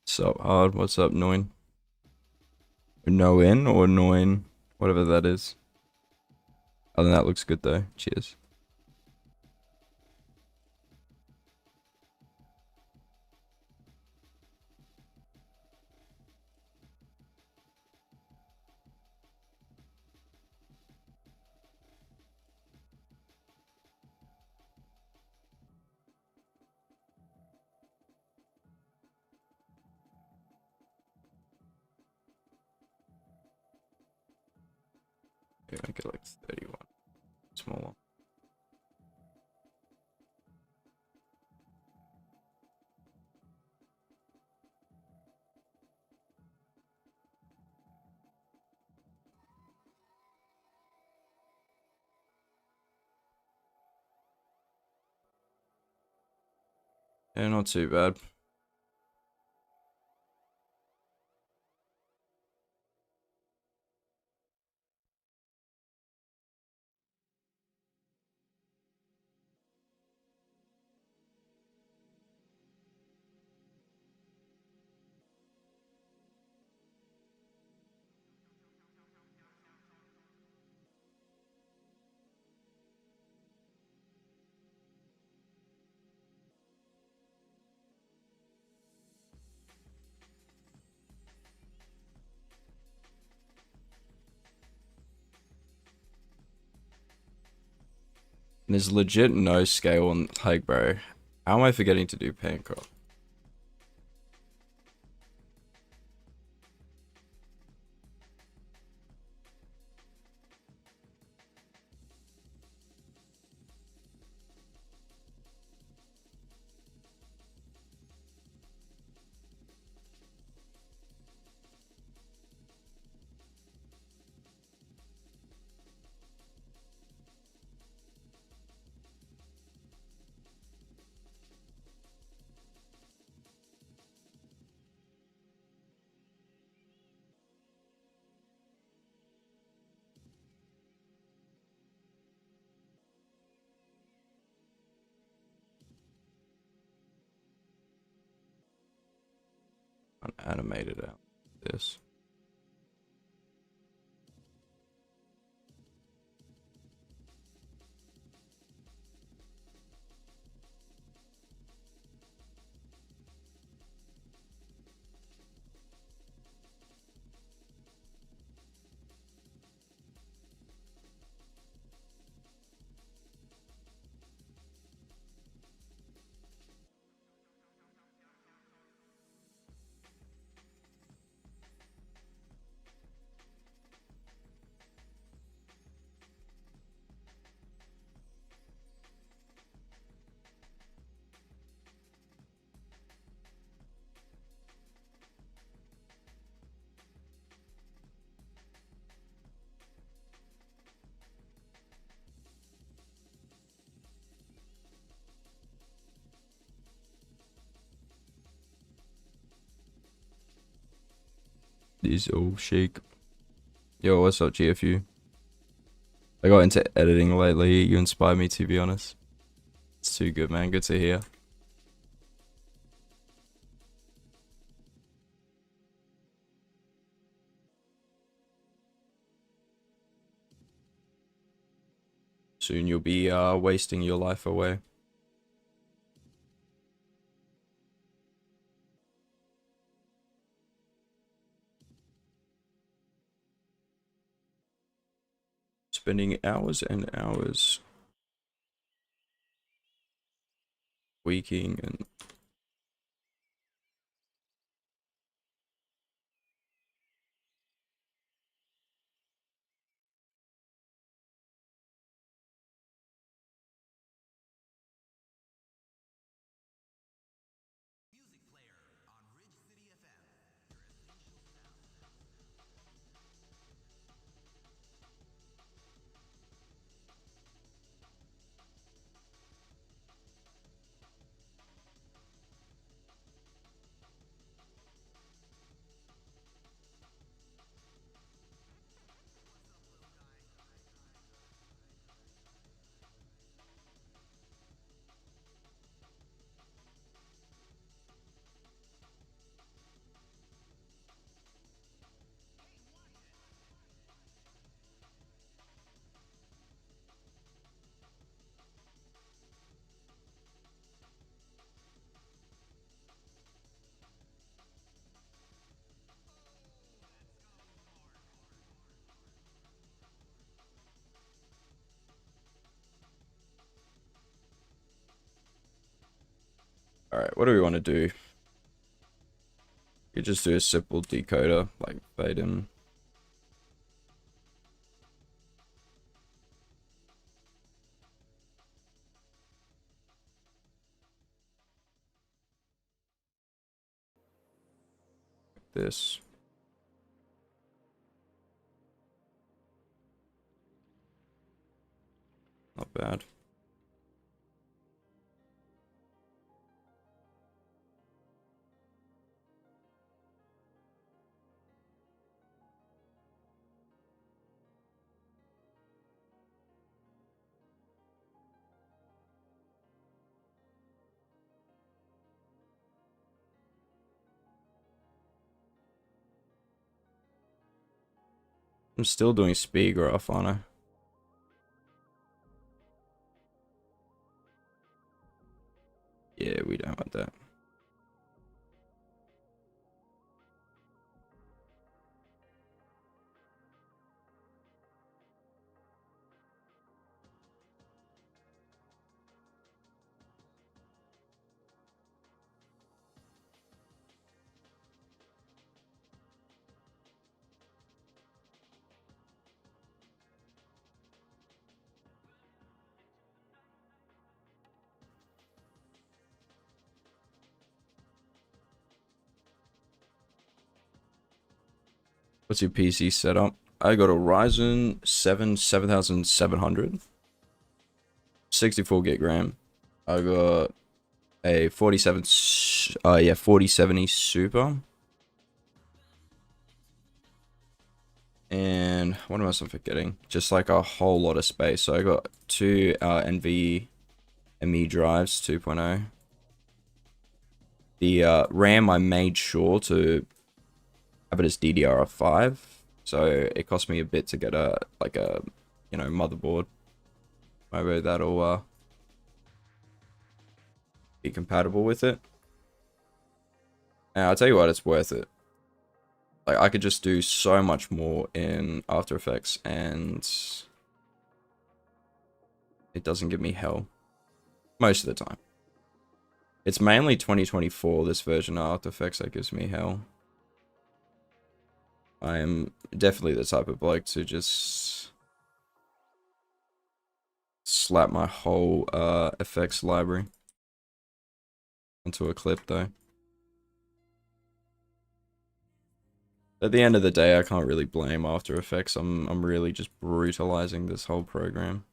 Sup, hard? What's up, Noin? No in or Noin? Whatever that is. Other than that, looks good though. Cheers. Okay, make it like 31. Smaller. Yeah, not too bad. And there's legit no scale on, like, bro. How am I forgetting to do Pancop? Animated out. This. This old shake. Yo, what's up, GFU? I got into editing lately. You inspired me, to be honest. It's too good, man. Good to hear. Soon you'll be wasting your life away. Spending hours and hours tweaking and alright, what do we want to do? You just do a simple decoder, like fade in. Like this. Not bad. I'm still doing speed graph, aren't I? Yeah, we don't want that. What's your PC setup? I got a Ryzen 7 7700, 64 gig RAM. I got a 4070 Super. And what am I forgetting? Just like a whole lot of space. So I got two NVMe drives 2.0. The RAM I made sure to have it as DDR5. So it cost me a bit to get a motherboard. Maybe that'll be compatible with it. And I'll tell you what, it's worth it. Like, I could just do so much more in After Effects, and it doesn't give me hell. Most of the time. It's mainly 2024, this version of After Effects, that gives me hell. I am definitely the type of bloke to just slap my whole effects library onto a clip, though. At the end of the day, I can't really blame After Effects. I'm really just brutalizing this whole program.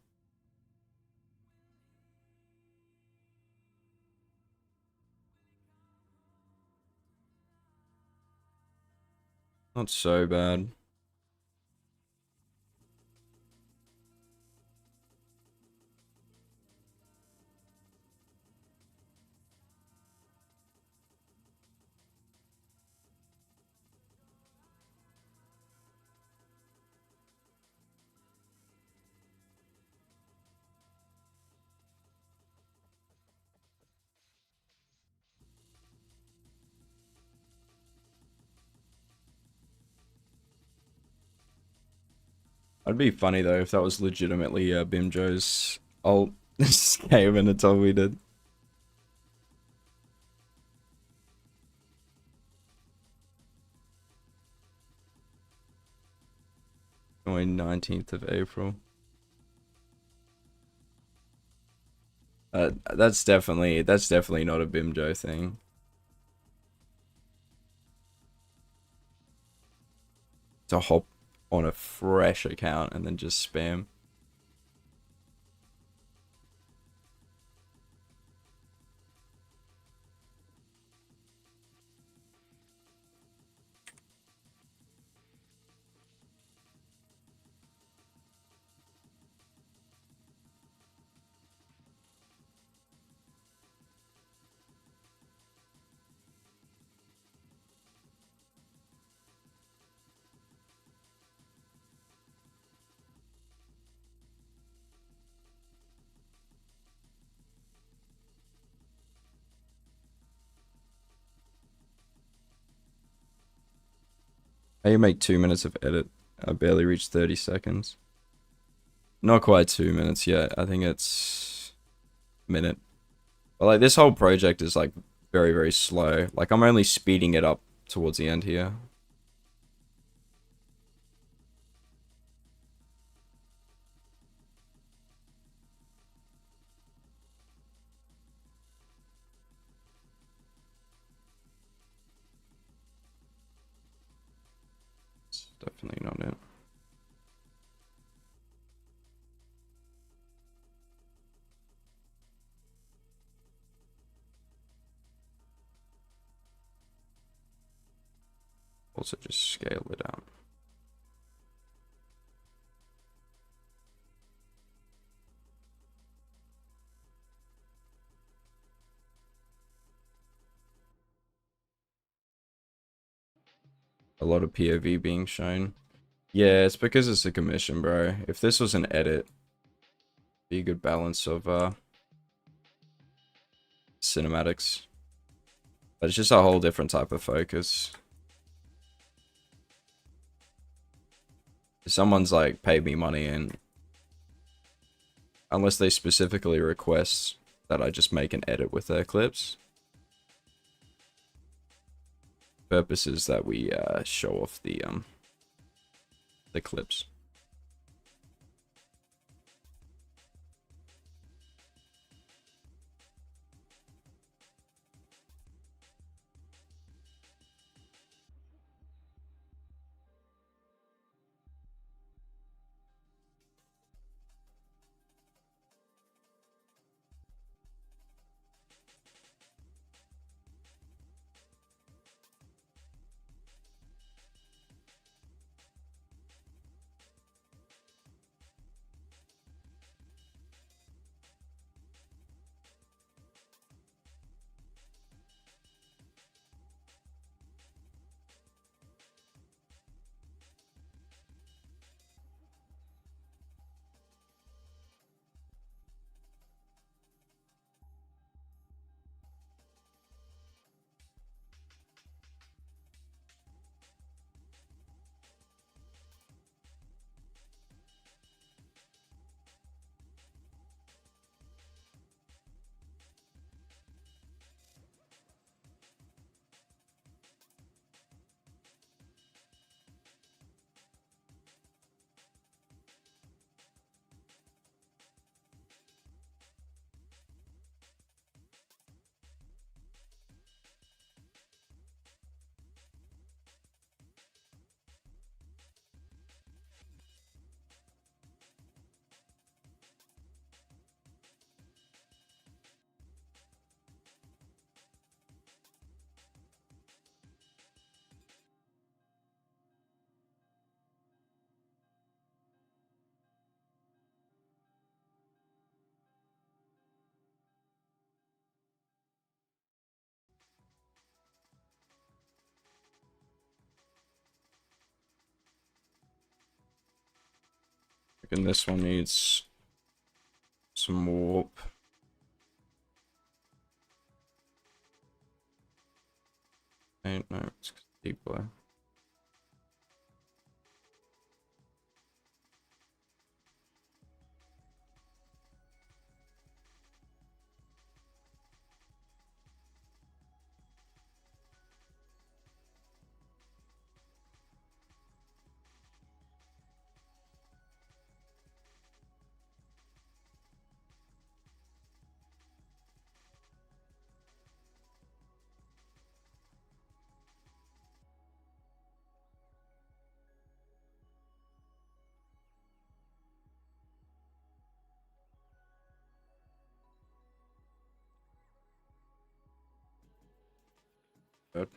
Not so bad. It'd be funny though if that was legitimately Bimjo's ult. Just came in and told me did. Going 19th of April. That's definitely not a Bimjo thing. To hop on a fresh account and then just spam. How you make 2 minutes of edit? I barely reached 30 seconds. Not quite 2 minutes yet. I think it's a minute. But like this whole project is like very, very slow. Like I'm only speeding it up towards the end here. It's definitely not it. Also just scale it out. A lot of POV being shown. Yeah, it's because it's a commission, bro. If this was an edit, be a good balance of cinematics. But it's just a whole different type of focus. If someone's like paid me money and unless they specifically request that I just make an edit with their clips, purpose is that we show off the clips. reckon this one needs some warp. Ain't no, it's deeper. Good.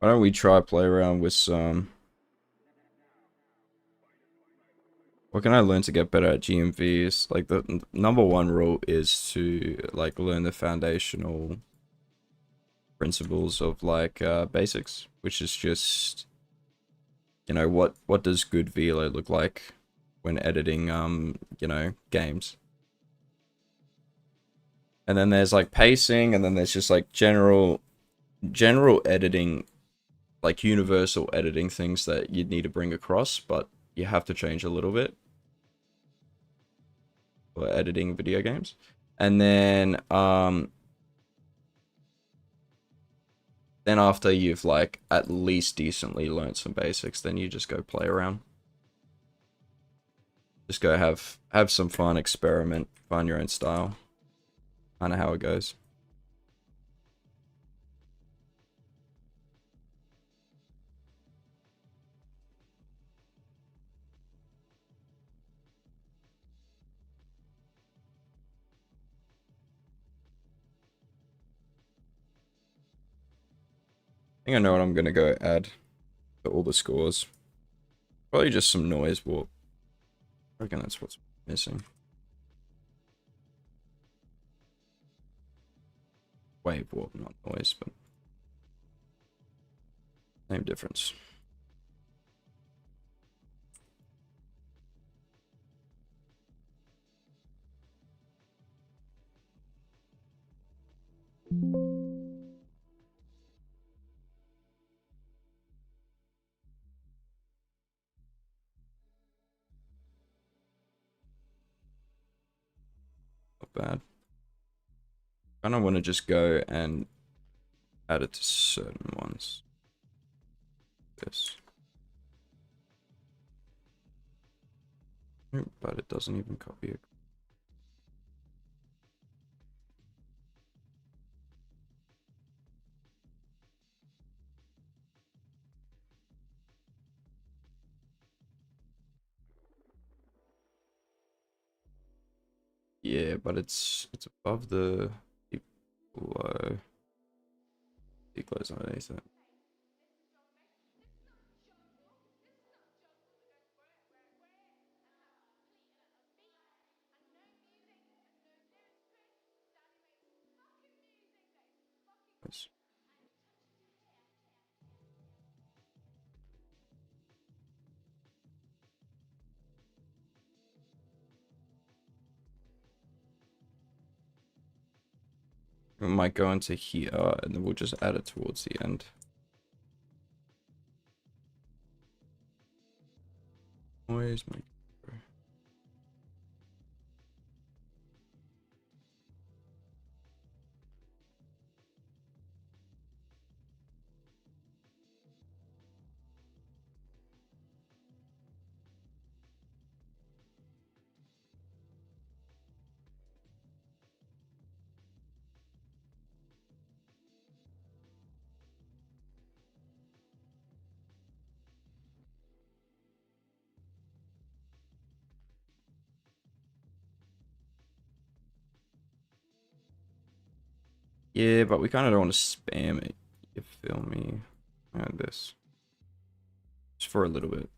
Why don't we try play around with some... What can I learn to get better at GMVs? Like, the number one rule is to, like, learn the foundational principles of, like, basics. Which is just, you know, what does good VLO look like when editing, you know, games? And then there's, like, pacing, and then there's just, like, general editing, like, universal editing things that you'd need to bring across, but you have to change a little bit for editing video games. And then after you've, like, at least decently learned some basics, then you just go play around. Just go have some fun, experiment, find your own style. Kind of how it goes. I think I know what I'm gonna go add to all the scores. Probably just some noise warp. I reckon that's what's missing. Wave warp, not noise, but same difference. Not bad. I don't want to just go and add it to certain ones. This. But it doesn't even copy it. Yeah, but it's above the below. Close underneath it. Nice. We might go into here and then we'll just add it towards the end. Where's my... Yeah, but we kind of don't want to spam it. You feel me? Add this. Just for a little bit.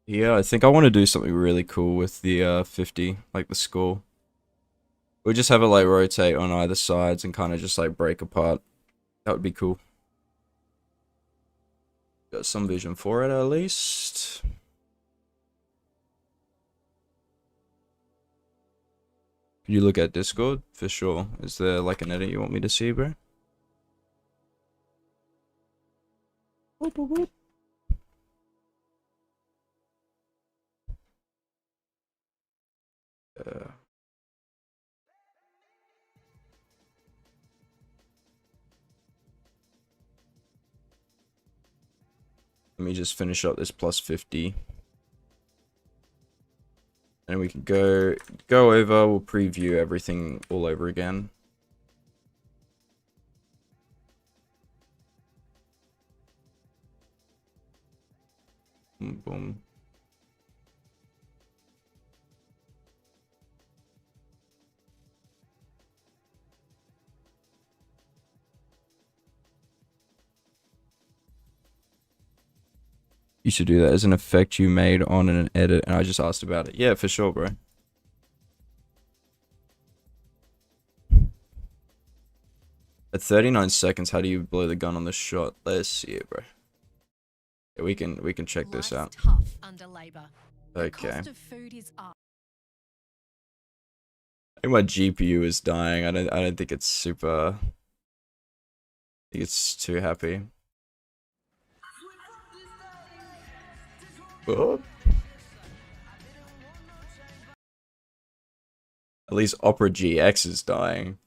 Yeah, I think I want to do something really cool with the 50, like the score. We'll just have it like rotate on either sides and kind of just like break apart. That would be cool. Got some vision for it at least. Can you look at Discord? For sure. Is there like an edit you want me to see, bro? Whoop, whoop, whoop. Let me just finish up this plus 50. And we can go over, we'll preview everything all over again. Boom, boom. You should do that as an effect you made on an edit, and I just asked about it. Yeah, for sure, bro. At 39 seconds, how do you blow the gun on the shot? Let's see it, bro. Yeah, we can check this out. Tough under labor. Okay. The cost of food is up. I think my GPU is dying. I don't think it's super. I think it's too happy. Oh. At least Opera GX is dying.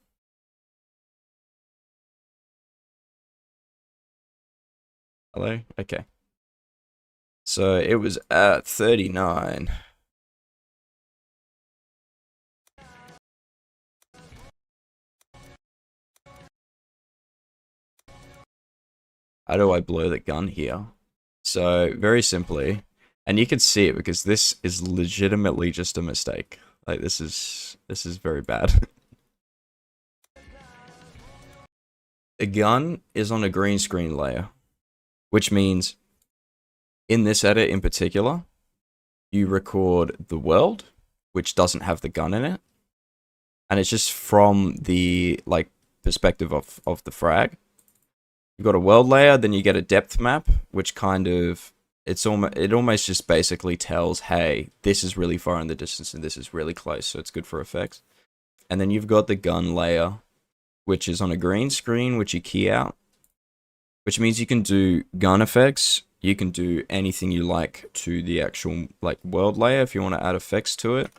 Hello? Okay. So it was at 39. How do I blow the gun here? So very simply, and you can see it because this is legitimately just a mistake. Like this is very bad. The gun is on a green screen layer, which means in this edit in particular, you record the world, which doesn't have the gun in it, and it's just from the like perspective of the frag. You've got a world layer, then you get a depth map, which kind of it almost just basically tells, hey, this is really far in the distance and this is really close, so it's good for effects. And then you've got the gun layer, which is on a green screen, which you key out, which means you can do gun effects. You can do anything you like to the actual like world layer if you want to add effects to it.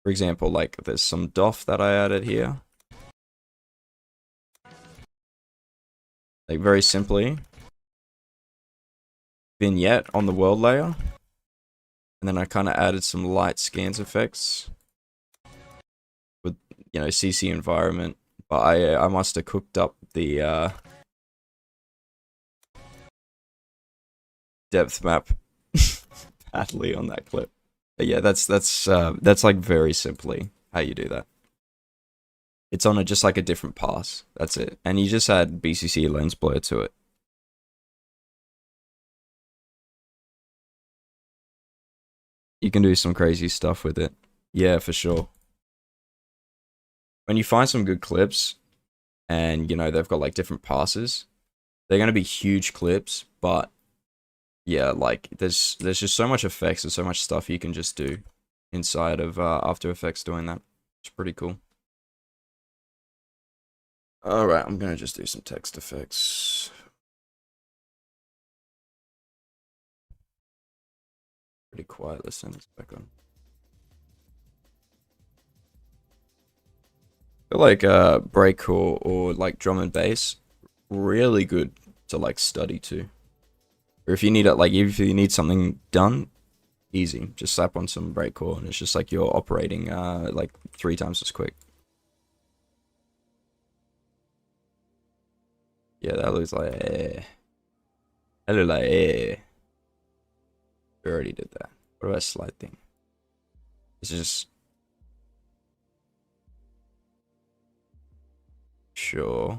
For example, like there's some doff that I added here. Like very simply, vignette on the world layer. And then I kind of added some light scans effects with, you know, CC environment. But I must have cooked up the depth map badly on that clip. But yeah, that's like very simply how you do that. It's on just like a different pass. That's it. And you just add BCC lens blur to it. You can do some crazy stuff with it. Yeah, for sure. When you find some good clips and, you know, they've got like different passes, they're going to be huge clips, but yeah, like there's just so much effects and so much stuff you can just do inside of After Effects doing that. It's pretty cool. Alright, I'm going to just do some text effects. Pretty quiet, let's turn this back on. I feel like breakcore or like drum and bass, really good to like study to. Or if you need it, like if you need something done, easy. Just slap on some breakcore and it's just like you're operating like 3 times as quick. Yeah, that looks like that looks like we already did that. What about slide thing? It's just sure.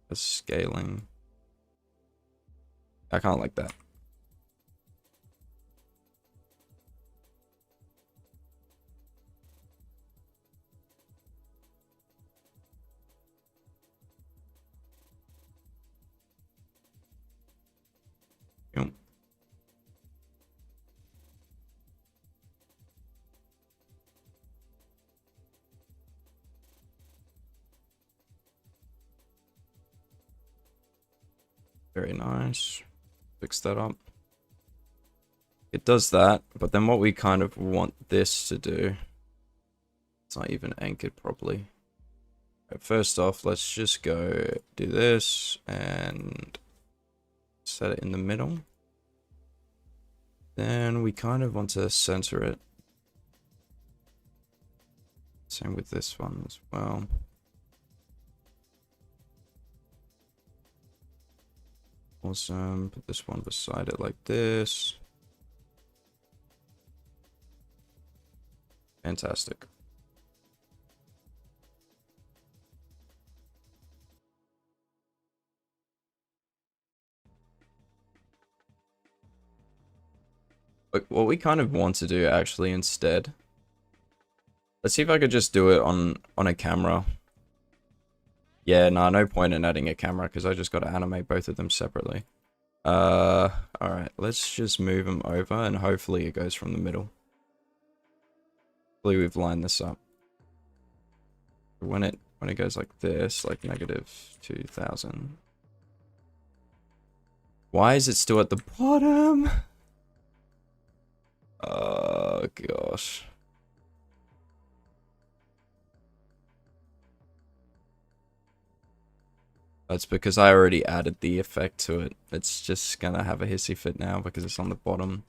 The scaling. I can't like that. Yep. Very nice. Fix that up. It does that, but then what we kind of want this to do, it's not even anchored properly. Right, first off, let's just go do this and set it in the middle. Then we kind of want to center it. Same with this one as well. Awesome. Put this one beside it like this. Fantastic. But what we kind of want to do actually instead, let's see if I could just do it on a camera. Yeah, no point in adding a camera because I just got to animate both of them separately. Alright, let's just move them over and hopefully it goes from the middle. Hopefully we've lined this up. When it goes like this, like -2000. Why is it still at the bottom? Oh gosh. That's because I already added the effect to it. It's just gonna have a hissy fit now because it's on the bottom.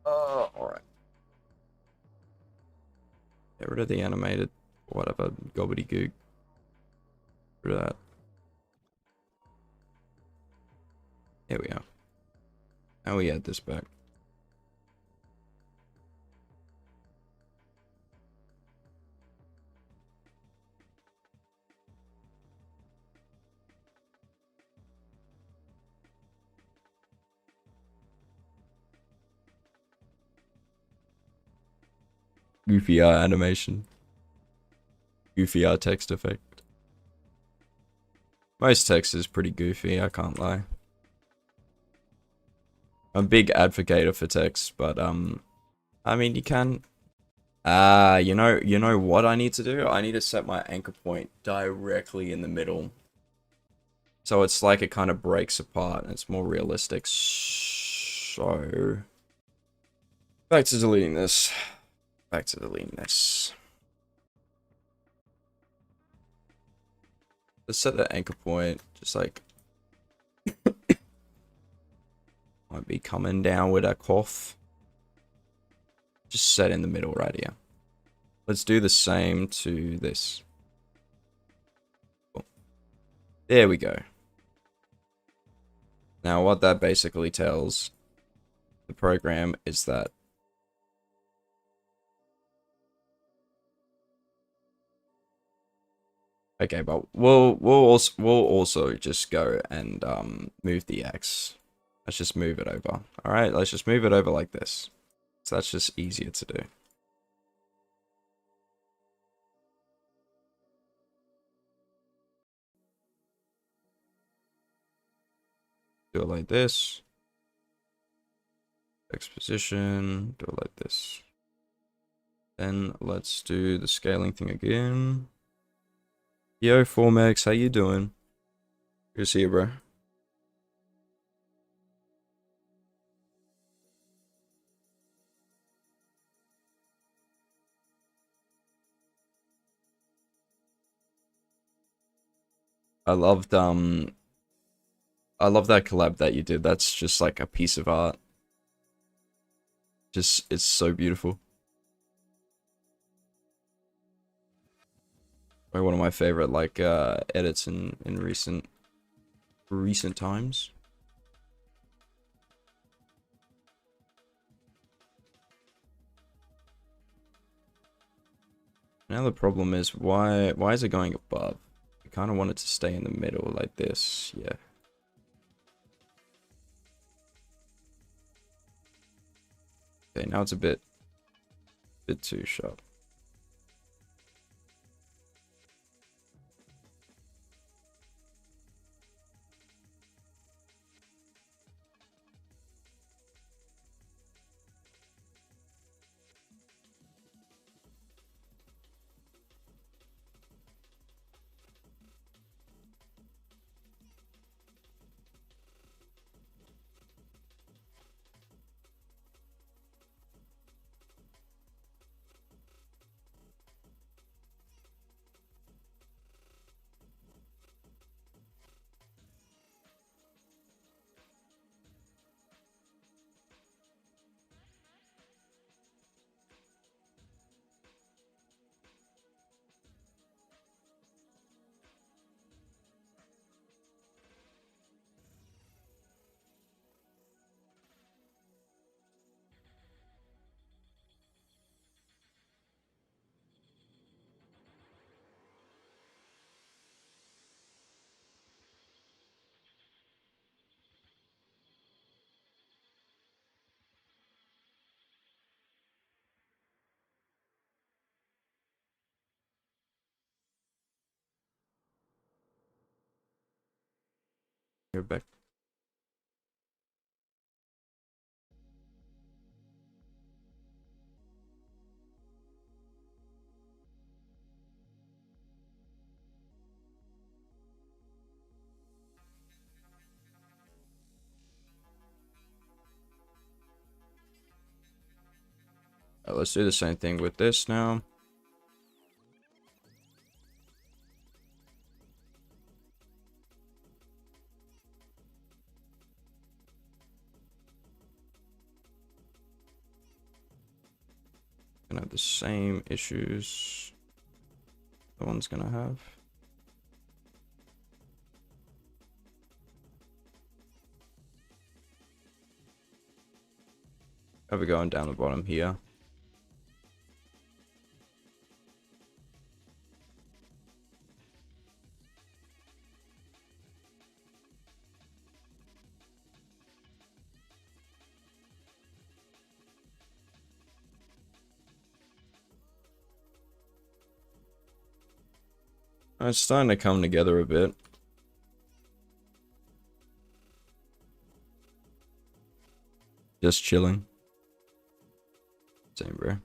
Oh, alright. Get rid of the animated, whatever, gobbledygook. Get rid of that. Here we are. Now we add this back. Goofy eye animation. Goofy eye text effect. Most text is pretty goofy, I can't lie. I'm a big advocate for text, but I mean, you can. You know what I need to do? I need to set my anchor point directly in the middle. So it's like it kind of breaks apart and it's more realistic. So, back to deleting this. Back to deleting this. Let's set the anchor point, just like, might be coming down with a cough. Just set in the middle right here. Let's do the same to this. Cool. There we go. Now what that basically tells the program is that okay, but we'll also just go and move the X. Let's just move it over. Alright, let's just move it over like this. So that's just easier to do. Do it like this. X position, do it like this. Then let's do the scaling thing again. Yo, Formex, how you doing? Good to see you, bro. I loved I love that collab that you did. That's just like a piece of art. Just it's so beautiful. Like one of my favorite like edits in recent times. Now the problem is why is it going above? I kind of want it to stay in the middle like this. Yeah. Okay, now it's a bit too sharp. Go back. Let's do the same thing with this now. Gonna have the same issues the one's gonna have. Have it going down the bottom here. It's starting to come together a bit. Just chilling. Same, bro.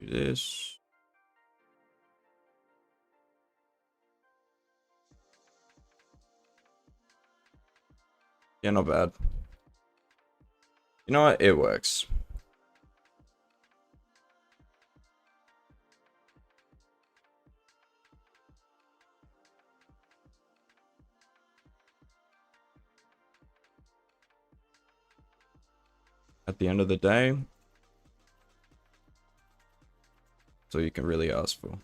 Do this. Yeah, not bad. You know what? It works. At the end of the day, that's all you can really ask for.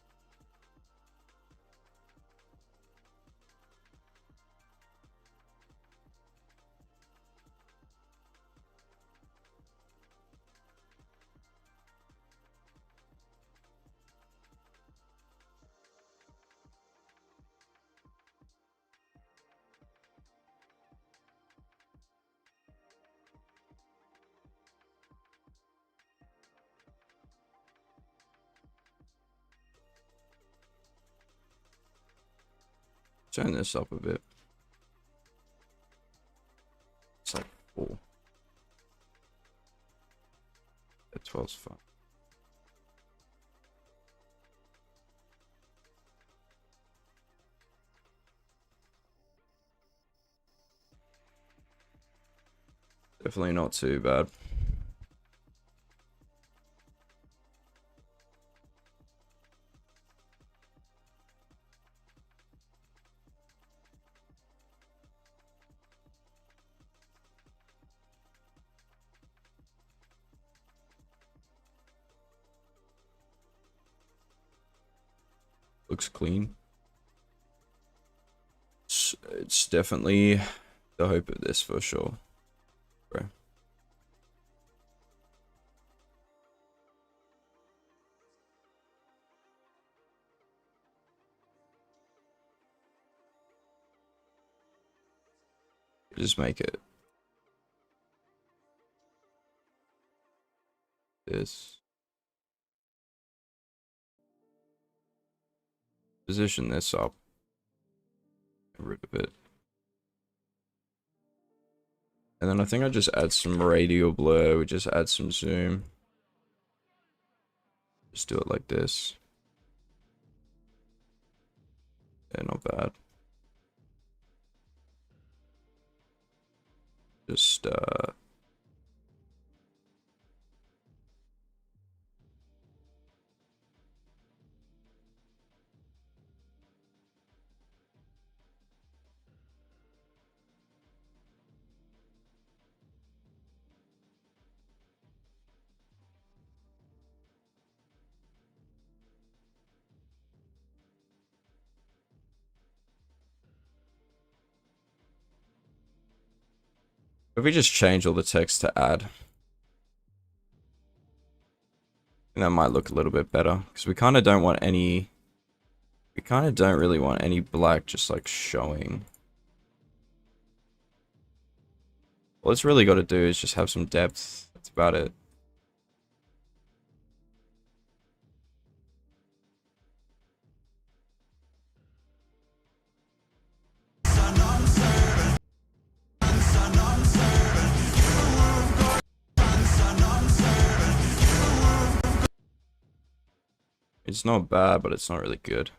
Turn this up a bit. It's like 4. At 12's fine. Definitely not too bad. Looks clean. It's definitely the hope of this for sure, bro. Just make it this. Position this up. Get rid of it. And then I think I just add some radial blur. We just add some zoom. Just do it like this. Yeah, not bad. Just if we just change all the text to add, and that might look a little bit better because we kind of don't want any. We kind of don't really want any black just like showing. All it's really got to do is just have some depth. That's about it. It's not bad, but it's not really good.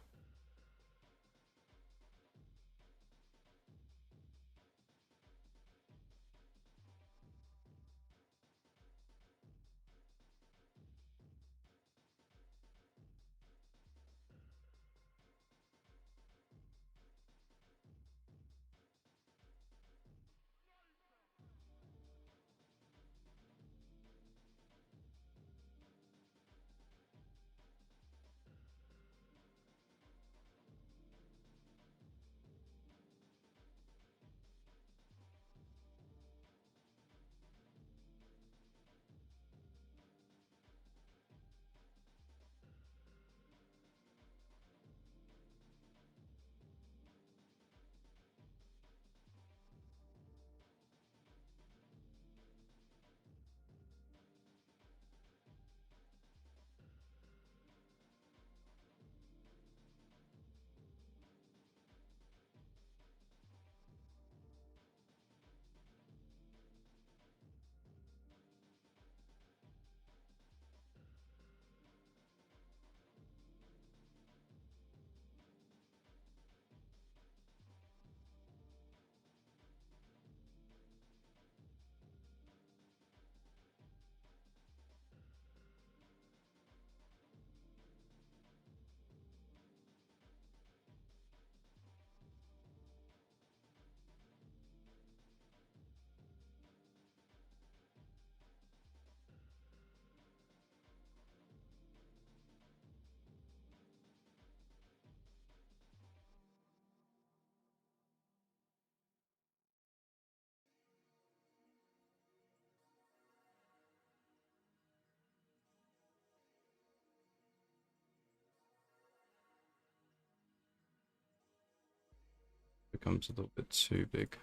becomes a little bit too big.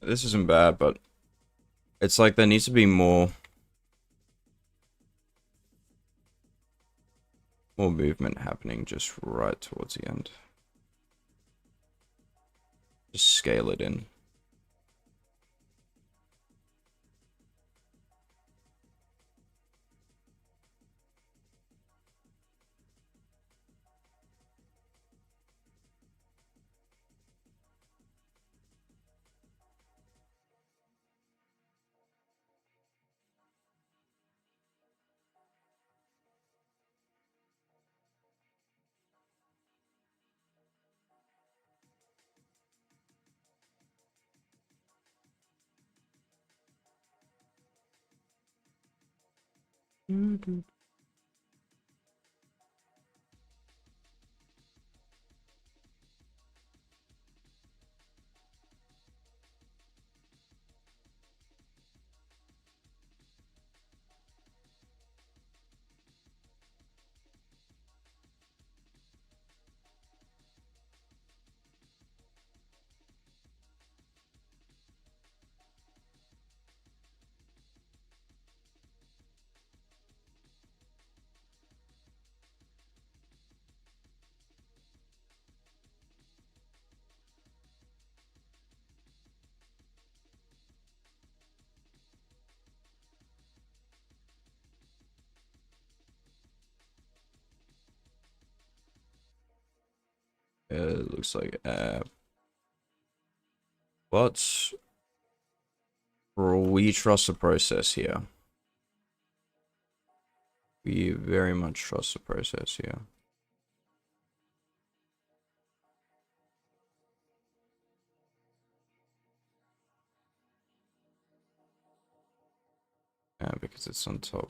This isn't bad, but it's like there needs to be more movement happening just right towards the end. Just scale it in. It looks like but we trust the process here. We very much trust the process here. Yeah, because it's on top.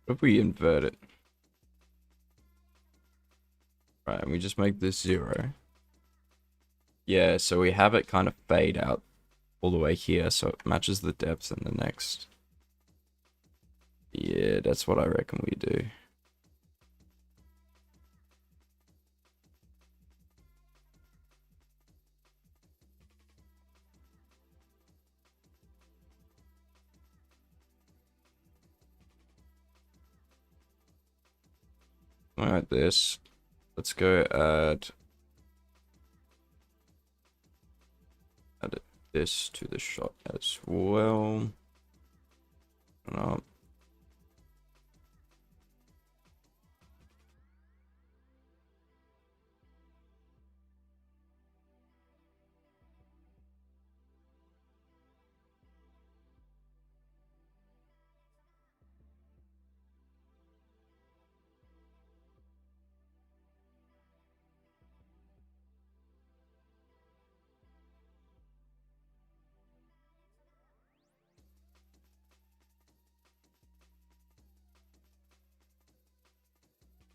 What if we invert it? Right, and we just make this 0. Yeah, so we have it kind of fade out all the way here, so it matches the depth in the next. Yeah, that's what I reckon we do. Alright, this. Let's go add this to the shot as well. No.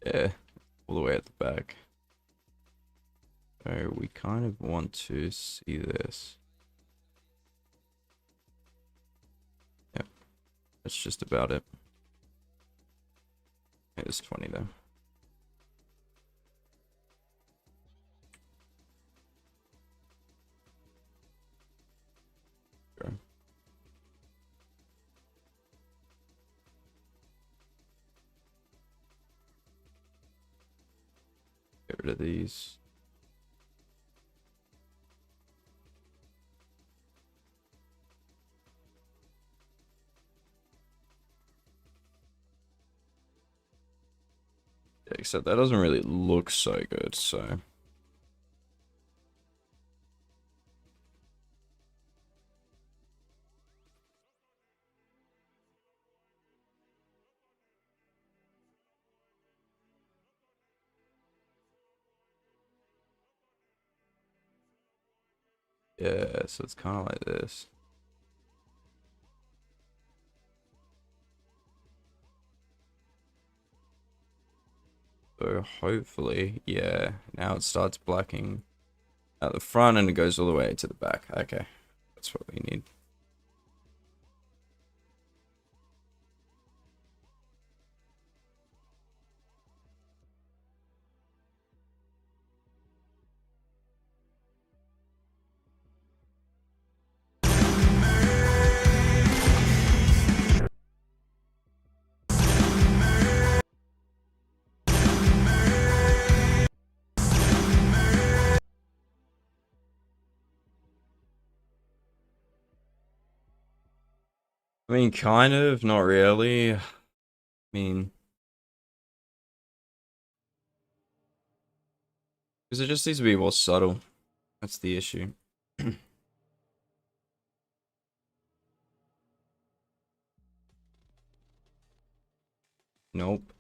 Yeah, all the way at the back. So we kind of want to see this. Yep, That's just about it. It's 20 though. Sure. Get rid of these. Yeah, except that doesn't really look so good, so. Yeah, so it's kind of like this. So hopefully, yeah, now it starts blacking at the front and it goes all the way to the back. Okay, that's what we need. I mean, kind of, not really. I mean, because it just needs to be more subtle. That's the issue. Nope.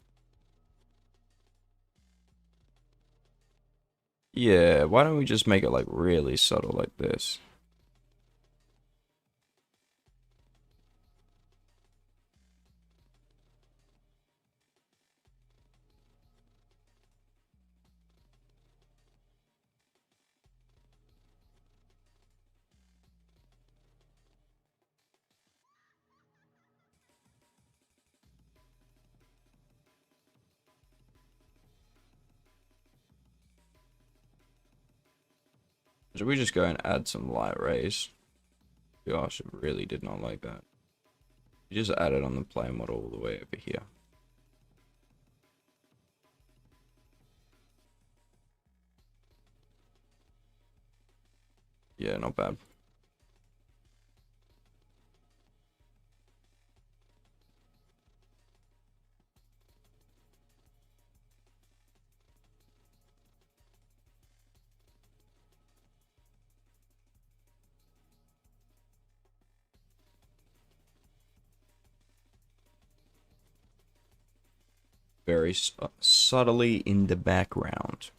Yeah, why don't we just make it like really subtle like this? Should we just go and add some light rays? Gosh, I really did not like that. You just add it on the play model all the way over here. Yeah, not bad. Very subtly in the background.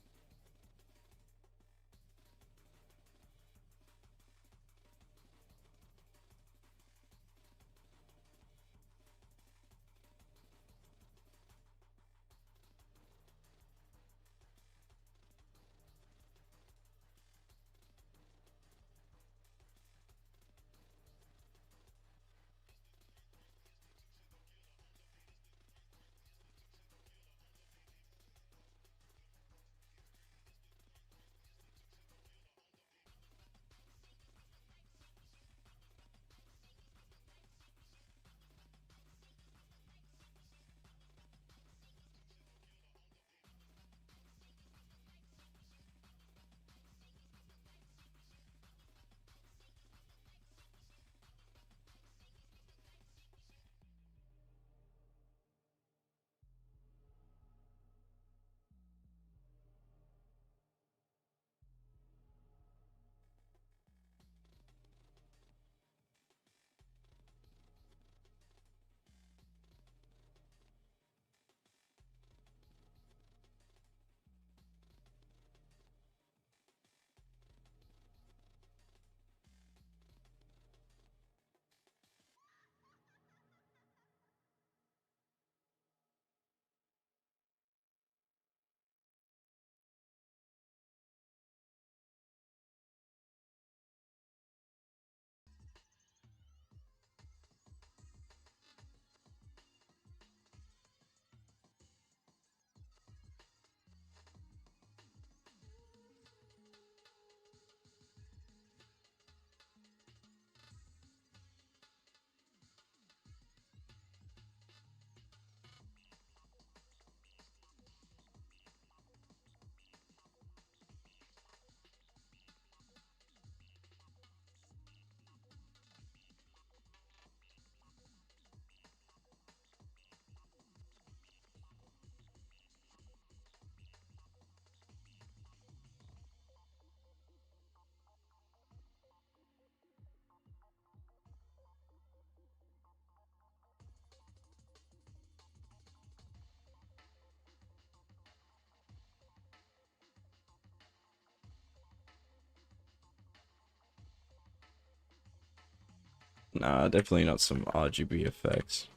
Nah, definitely not some RGB effects.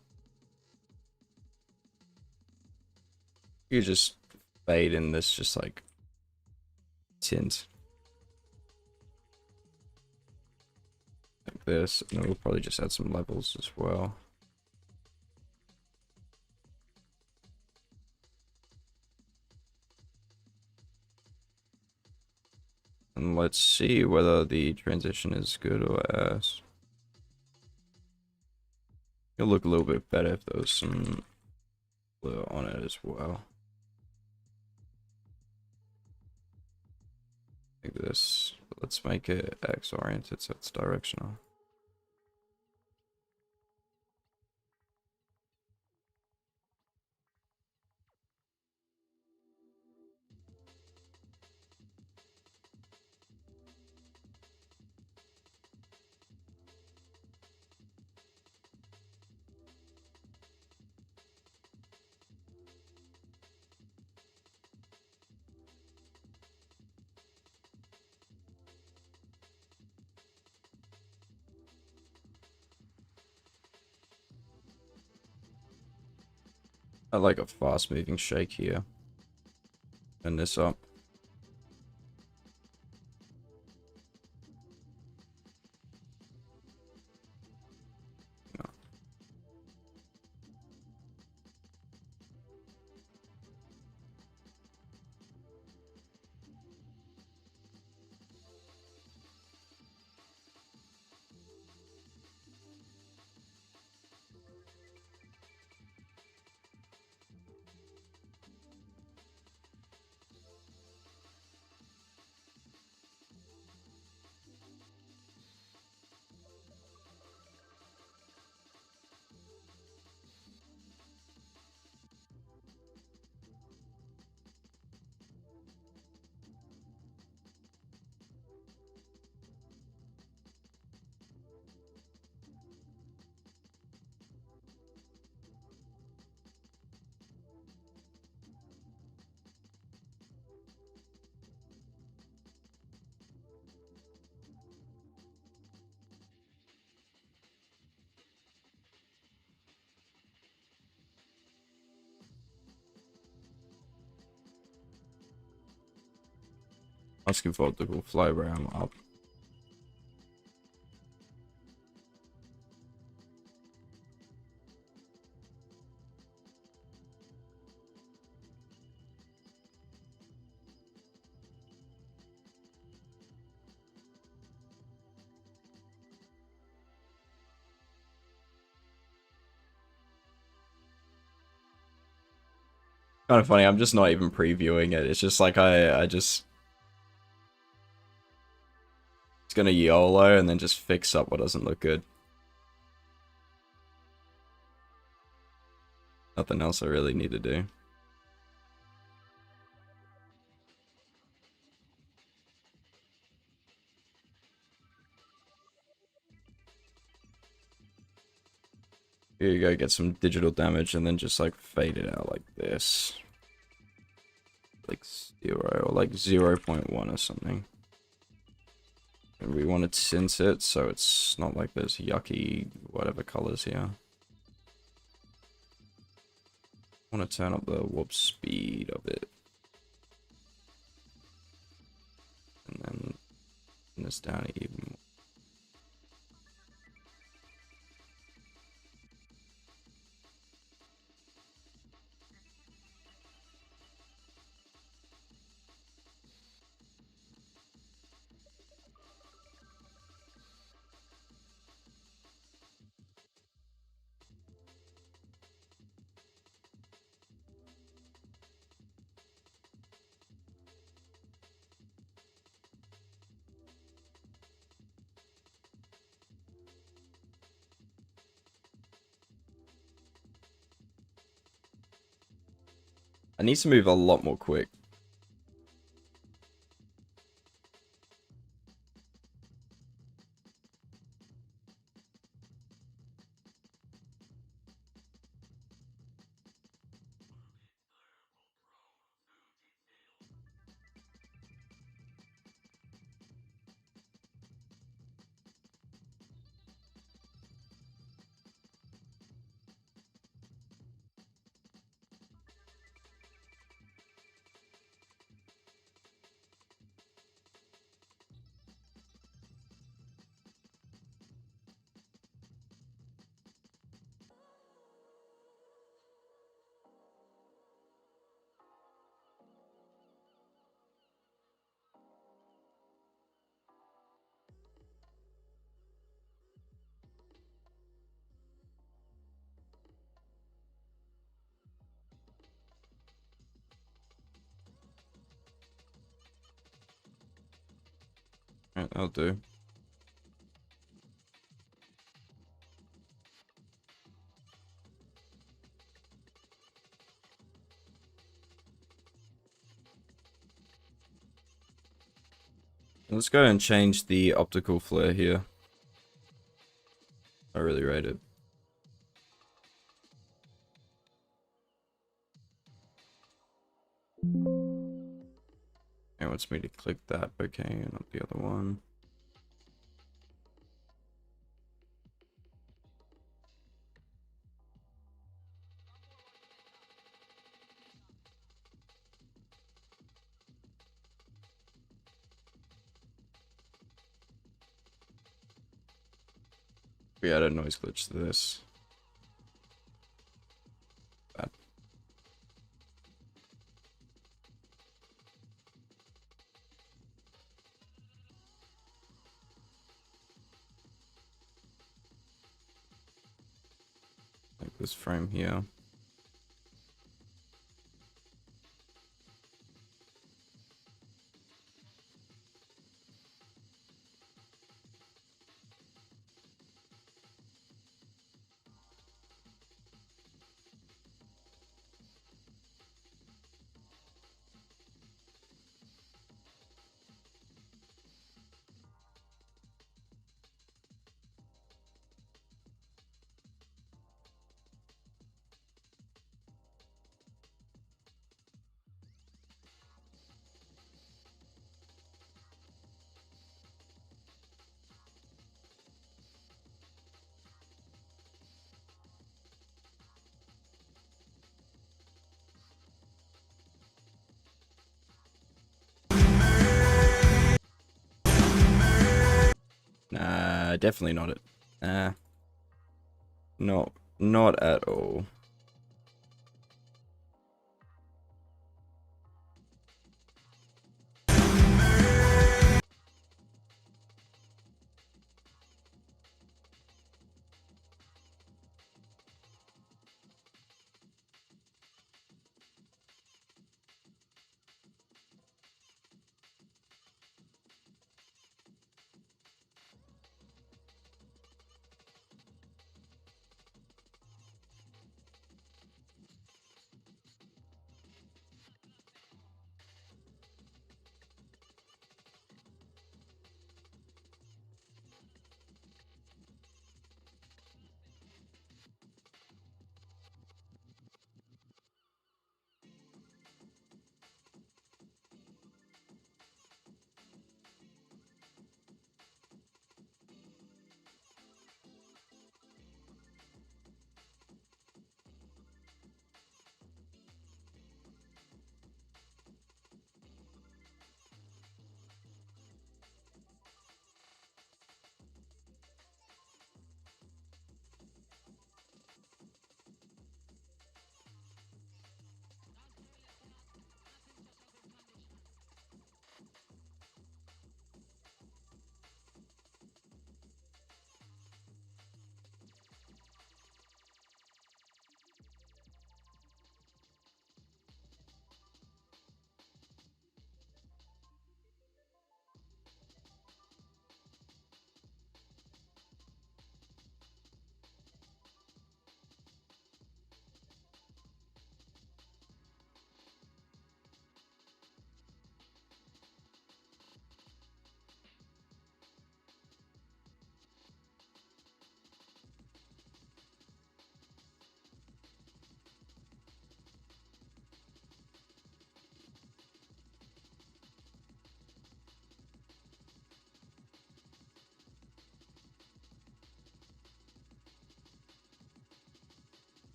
You just fade in this just like tint. Like this, and then we'll probably just add some levels as well. And let's see whether the transition is good or ass. It'll look a little bit better if there was some blur on it as well. Like this. Let's make it X oriented so it's directional. I like a fast moving shake here. Turn this up. Asking for optical fly ram up. Kind of funny, I'm just not even previewing it. It's just like I just it's gonna YOLO and then just fix up what doesn't look good. Nothing else I really need to do. Here you go, get some digital damage and then just like fade it out like this. Like 0 or like 0.1 or something. And we want to tint it so it's not like there's yucky whatever colors here. I want to turn up the warp speed of it. And then turn this down even more. I need to move a lot more quick. Alright, that'll do. Let's go and change the optical flare here. I really rate it. It wants me to click that, okay, not the other one. We add a noise glitch to this. Bad. Like this frame here. Nah, definitely not it. Nah. Not at all.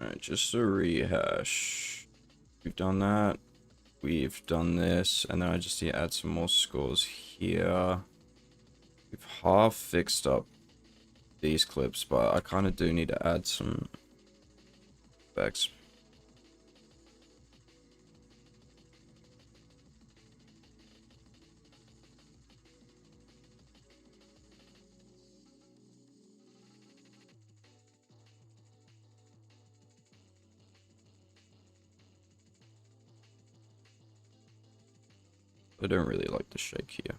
Alright, just a rehash. We've done that. We've done this. And then I just need to add some more scores here. We've half fixed up these clips, but I kind of do need to add some effects. I don't really like the shake here.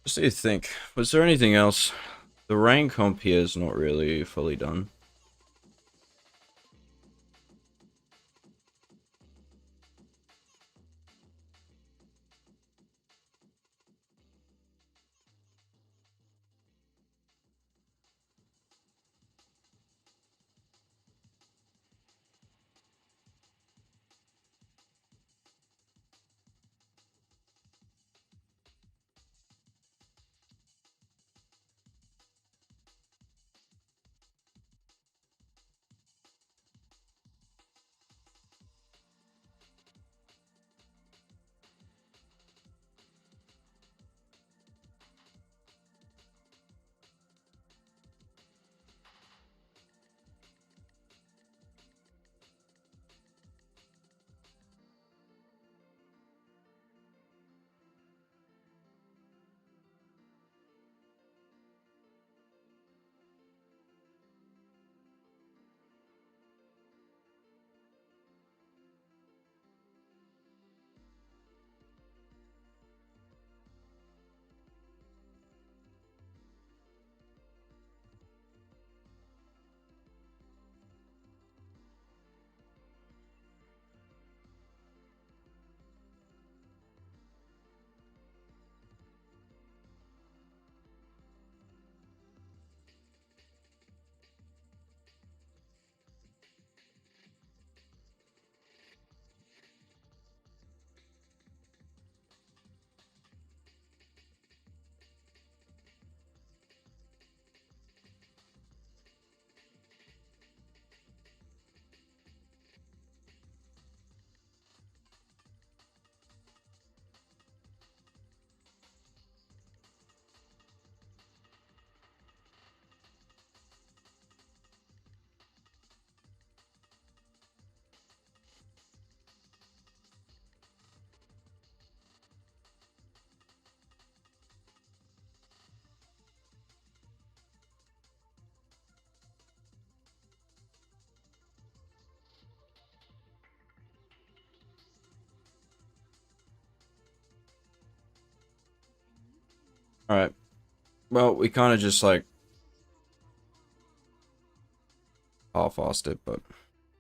Just need to think, was there anything else? The rain comp here is not really fully done. Alright. Well, we kind of just like half-assed it, but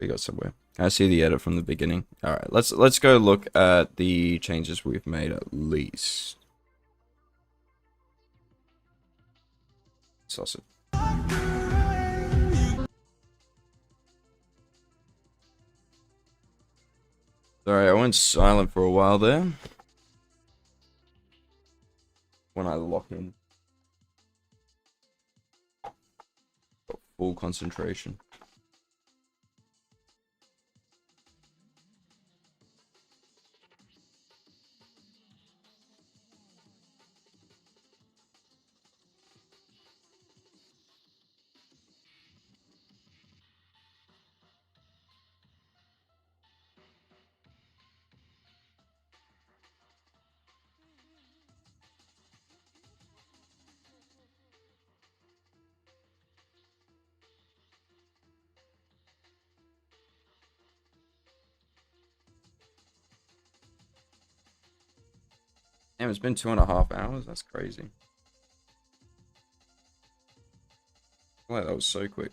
we got somewhere. I see the edit from the beginning. Alright, let's go look at the changes we've made at least. Sausage. Sorry, I went silent for a while there. When I lock in. Full concentration. Damn, it's been 2.5 hours? That's crazy. Wow, that was so quick.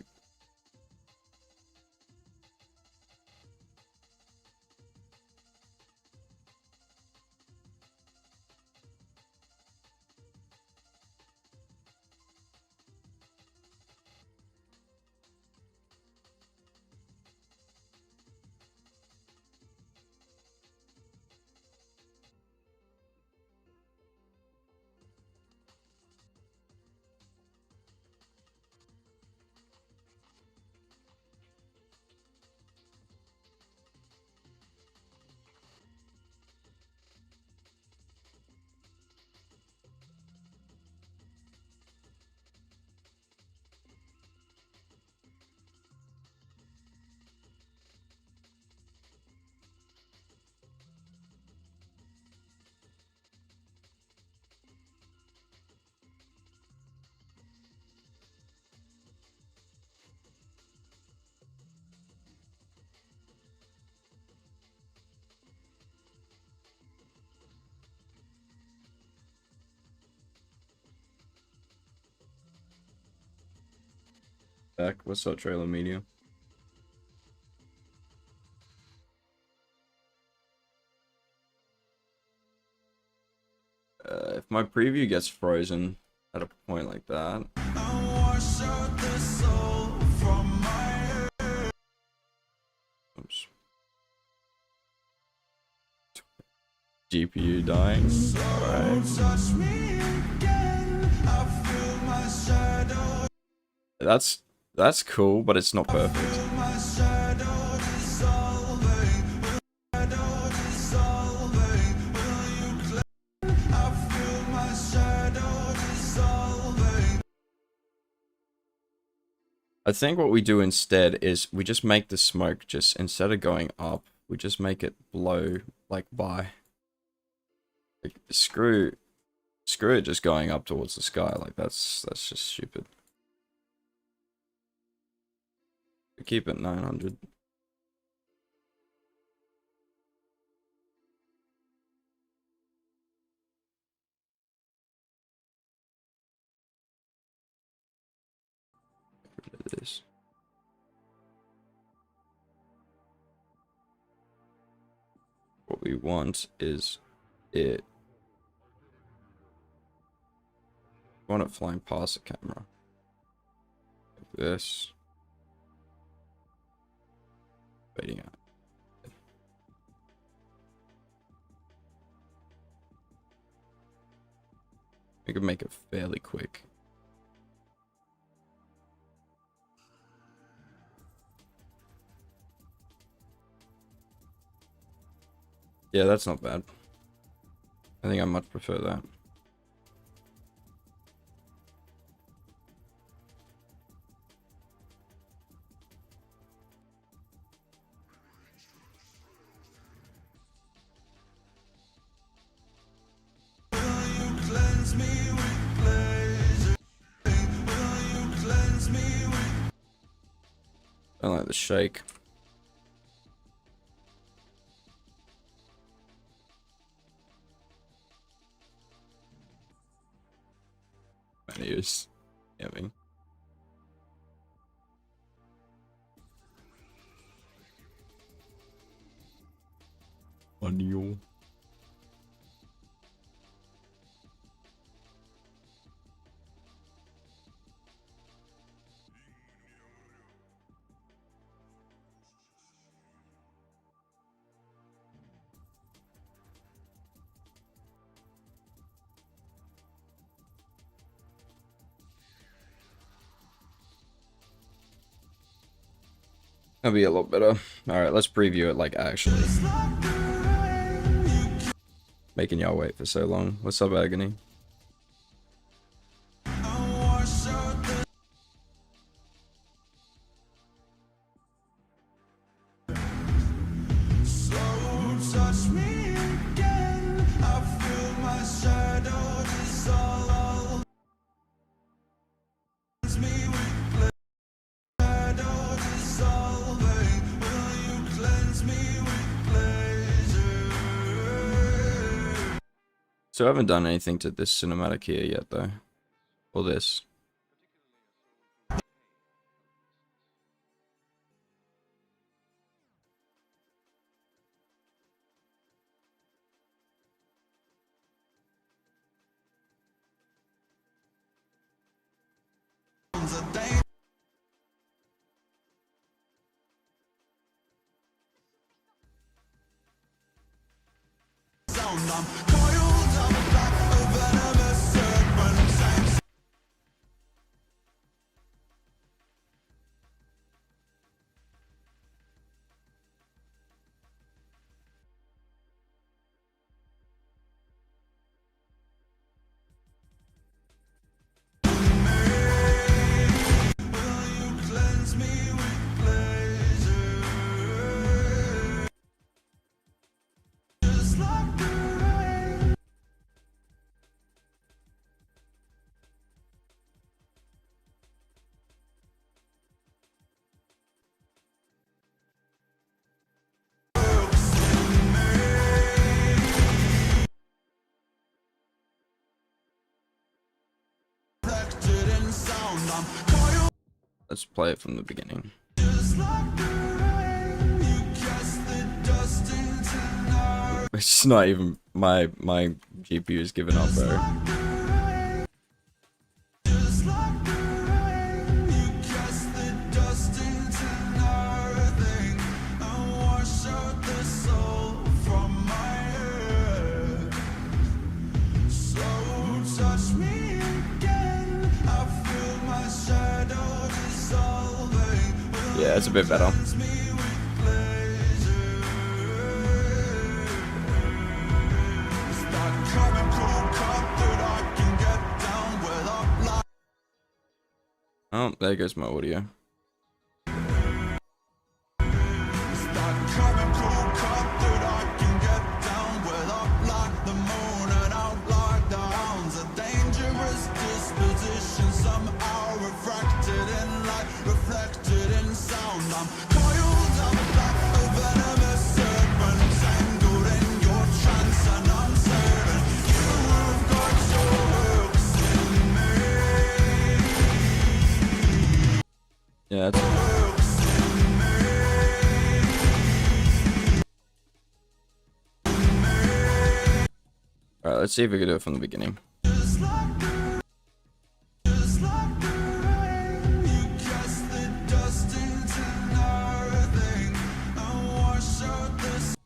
Back. What's up, Trailer Media? If my preview gets frozen at a point like that, oops. GPU dying. Alright. That's cool, but it's not perfect. I think what we do instead is we just make the smoke just, instead of going up, we just make it blow like by. Like, screw it just going up towards the sky. Like that's just stupid. We keep it 900. Get rid of this. What we want is it. We want it flying past the camera. Like this. Fading out. We could make it fairly quick. Yeah, that's not bad. I think I much prefer that. I don't like the shake. My ears. Yeah, I mean. On you. That'll be a lot better. Alright, let's preview it like actually. Making y'all wait for so long. What's up, Agony? So I haven't done anything to this cinematic here yet, though. Or this. I'm coiled up like a venomous serpent. Same will you cleanse me with pleasure? Just like the rain. Reflected in sound. I'm coiled Let's play it from the beginning. just like the rain. You cast the dust into night. It's not even my GPU is giving up, bro. Just like the rain, you cast the dust into nothing and wash out the soul from my head. So touch me again, I feel my shadow dissolving. Yeah, it's a bit better. Cleanse me with pleasure. It's that chemical cut that I can get down without lying. Oh, there goes my audio. It's that chemical cut that I can get down without like the moon and out like the hounds. A dangerous disposition, somehow refracted in light, reflected in sound. I'm coiled up like a venomous serpent, tangled in your trance, and I'm certain you have got your hooks in me. Yeah, it's Hooks in me. alright. Let's see if we can do it from the beginning. Just like the rain, you cast the dust into nothing and wash out the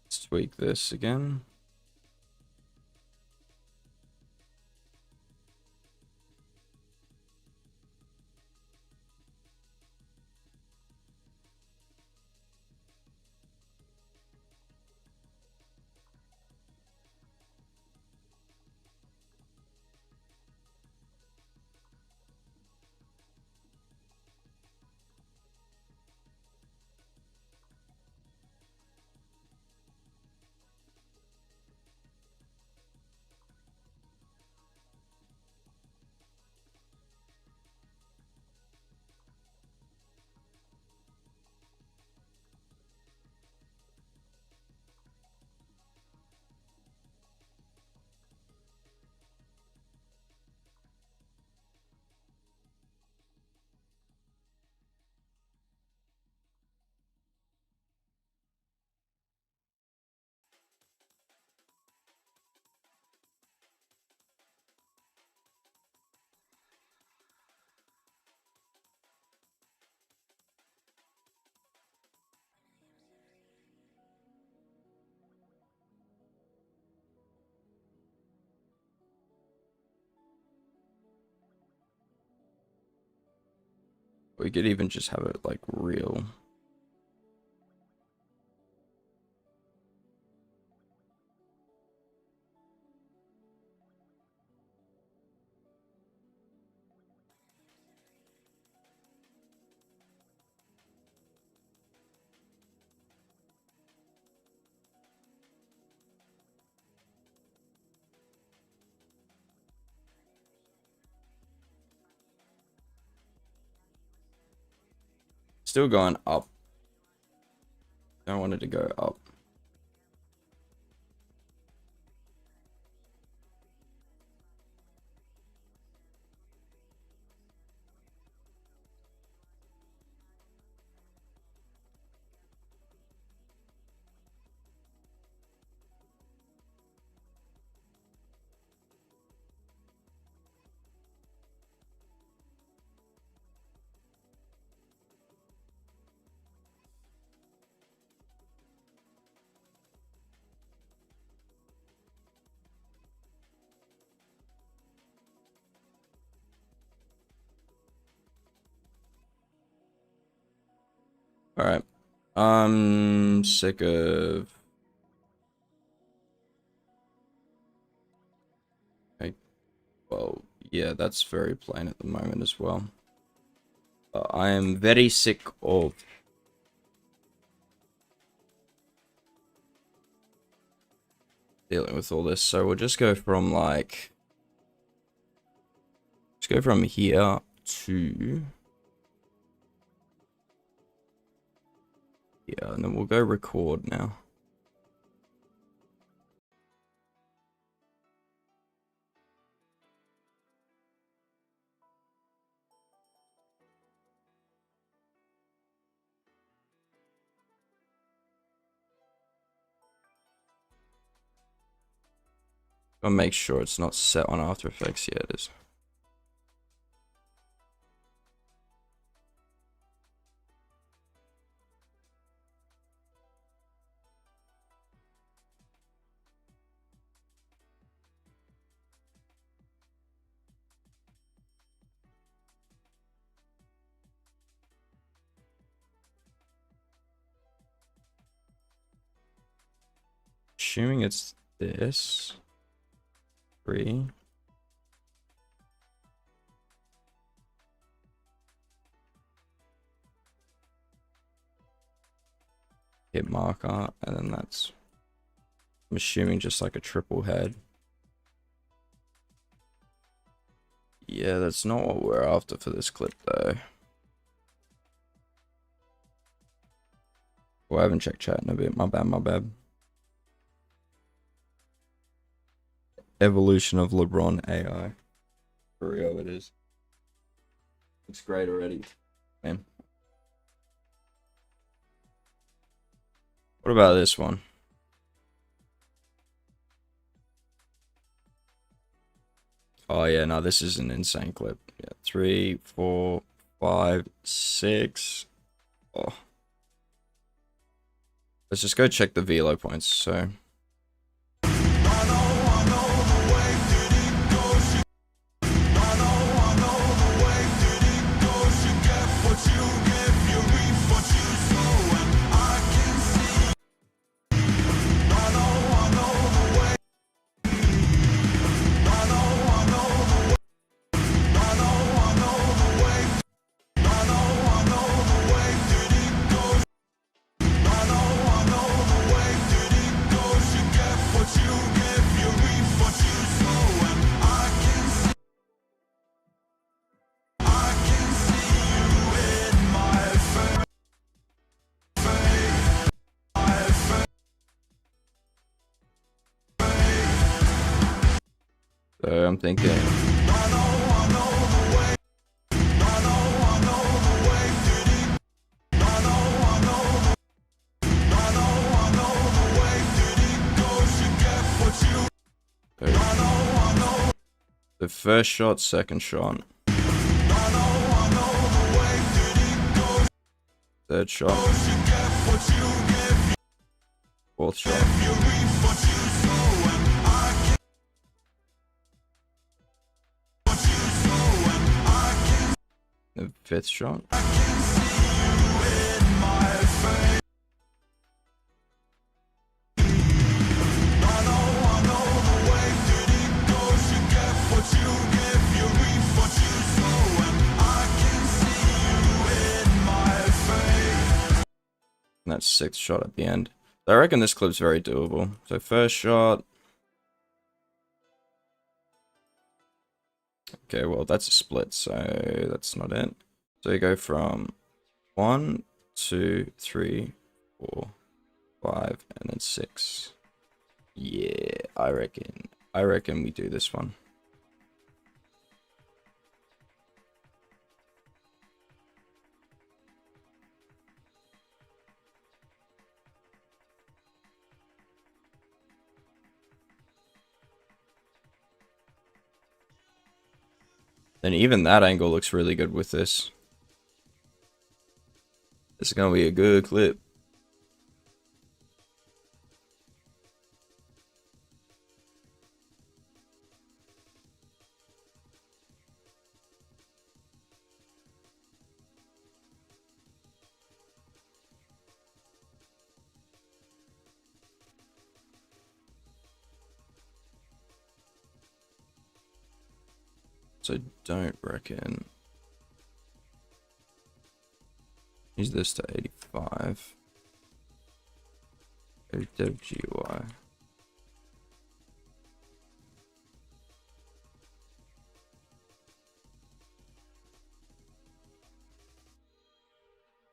Let's tweak this again. We could even just have it like real. still going up. Don't want it to go up. Alright. I'm sick of... Well, yeah, that's very plain at the moment as well. I am very sick of... dealing with all this, so we'll just go from like... Let's go from here to... yeah, and then we'll go record now. I'll make sure it's not set on After Effects. Yeah, it is. Assuming it's this. 3. Hit marker, and then that's... I'm assuming just like a triple head. Yeah, that's not what we're after for this clip though. Well, I haven't checked chat in a bit. My bad. Evolution of LeBron AI. For real, it is. Looks great already, man. What about this one? Oh yeah, no, this is an insane clip. Yeah, 3, 4, 5, 6. Oh. Let's just go check the velo points, so... So I'm thinking... the first shot, second shot. Third shot. Fourth shot. The fifth shot. And that's sixth shot at the end. So I reckon this clip's very doable. So first shot. Okay, well that's a split, so that's not it. So you go from 1, 2, 3, 4, 5, and then 6. Yeah, I reckon we do this one. And even that angle looks really good with this. This is gonna be a good clip. So don't reckon. Use this to 85. Go dev GUI.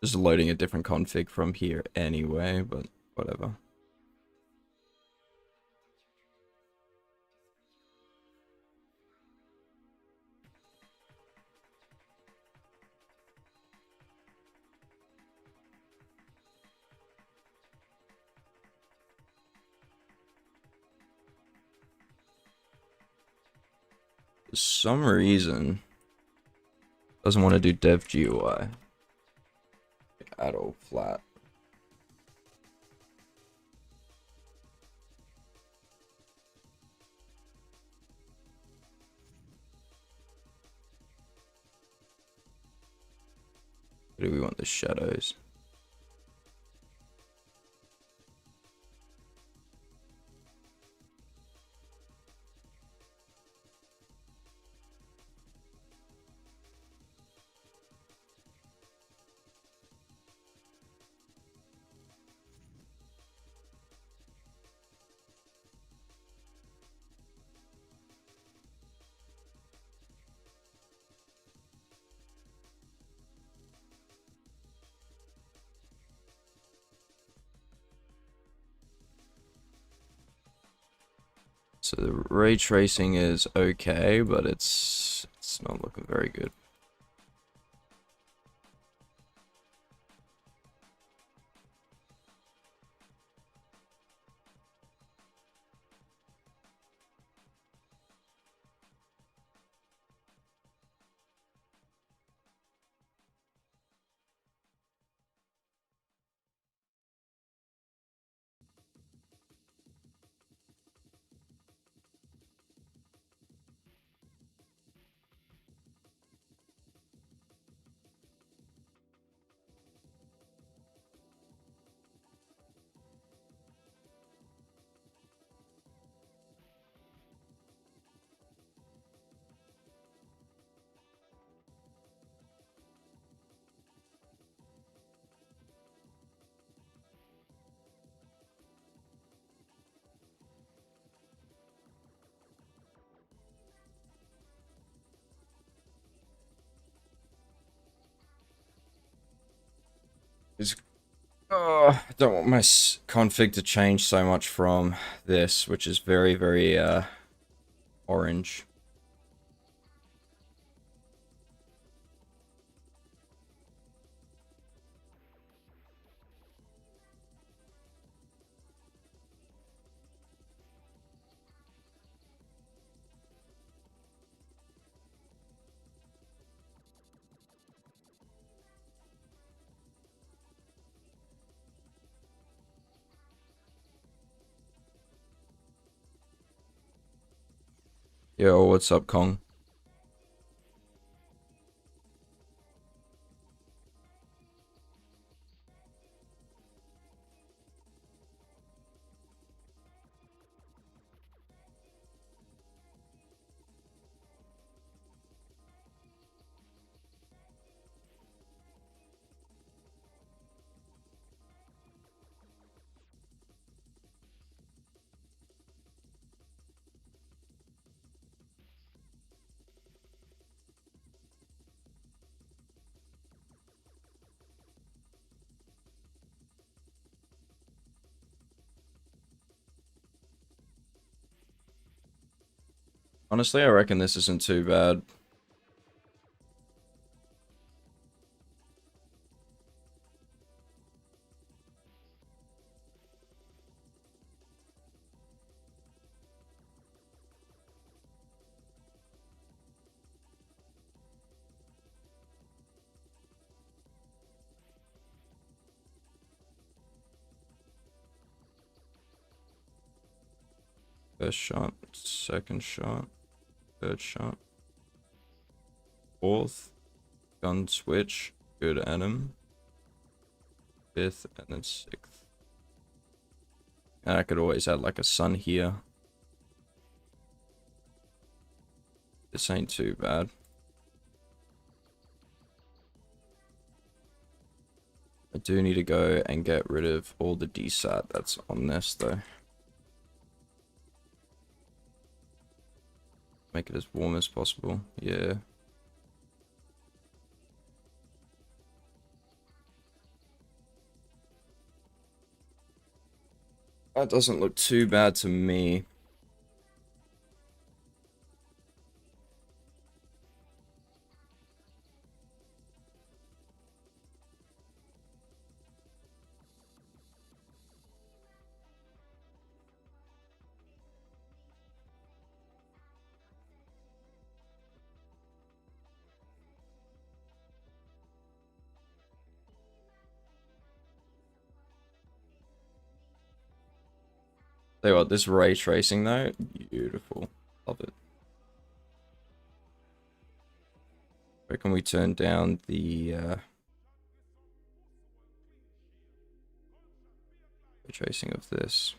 Just loading a different config from here anyway, but whatever. For some reason, doesn't want to do dev GUI at all flat. Where do we want the shadows? So the ray tracing is okay, but it's not looking very good. I don't want my config to change so much from this, which is very, very orange. Yo, what's up, Kong? Honestly, I reckon this isn't too bad. First shot, second shot, third shot, fourth, gun switch, good anim, fifth, and then sixth. And I could always add like a sun here. This ain't too bad. I do need to go and get rid of all the desat that's on this though. Make it as warm as possible. Yeah. That doesn't look too bad to me. Tell you what, this ray tracing though, beautiful. Love it. Where can we turn down the ray tracing of this?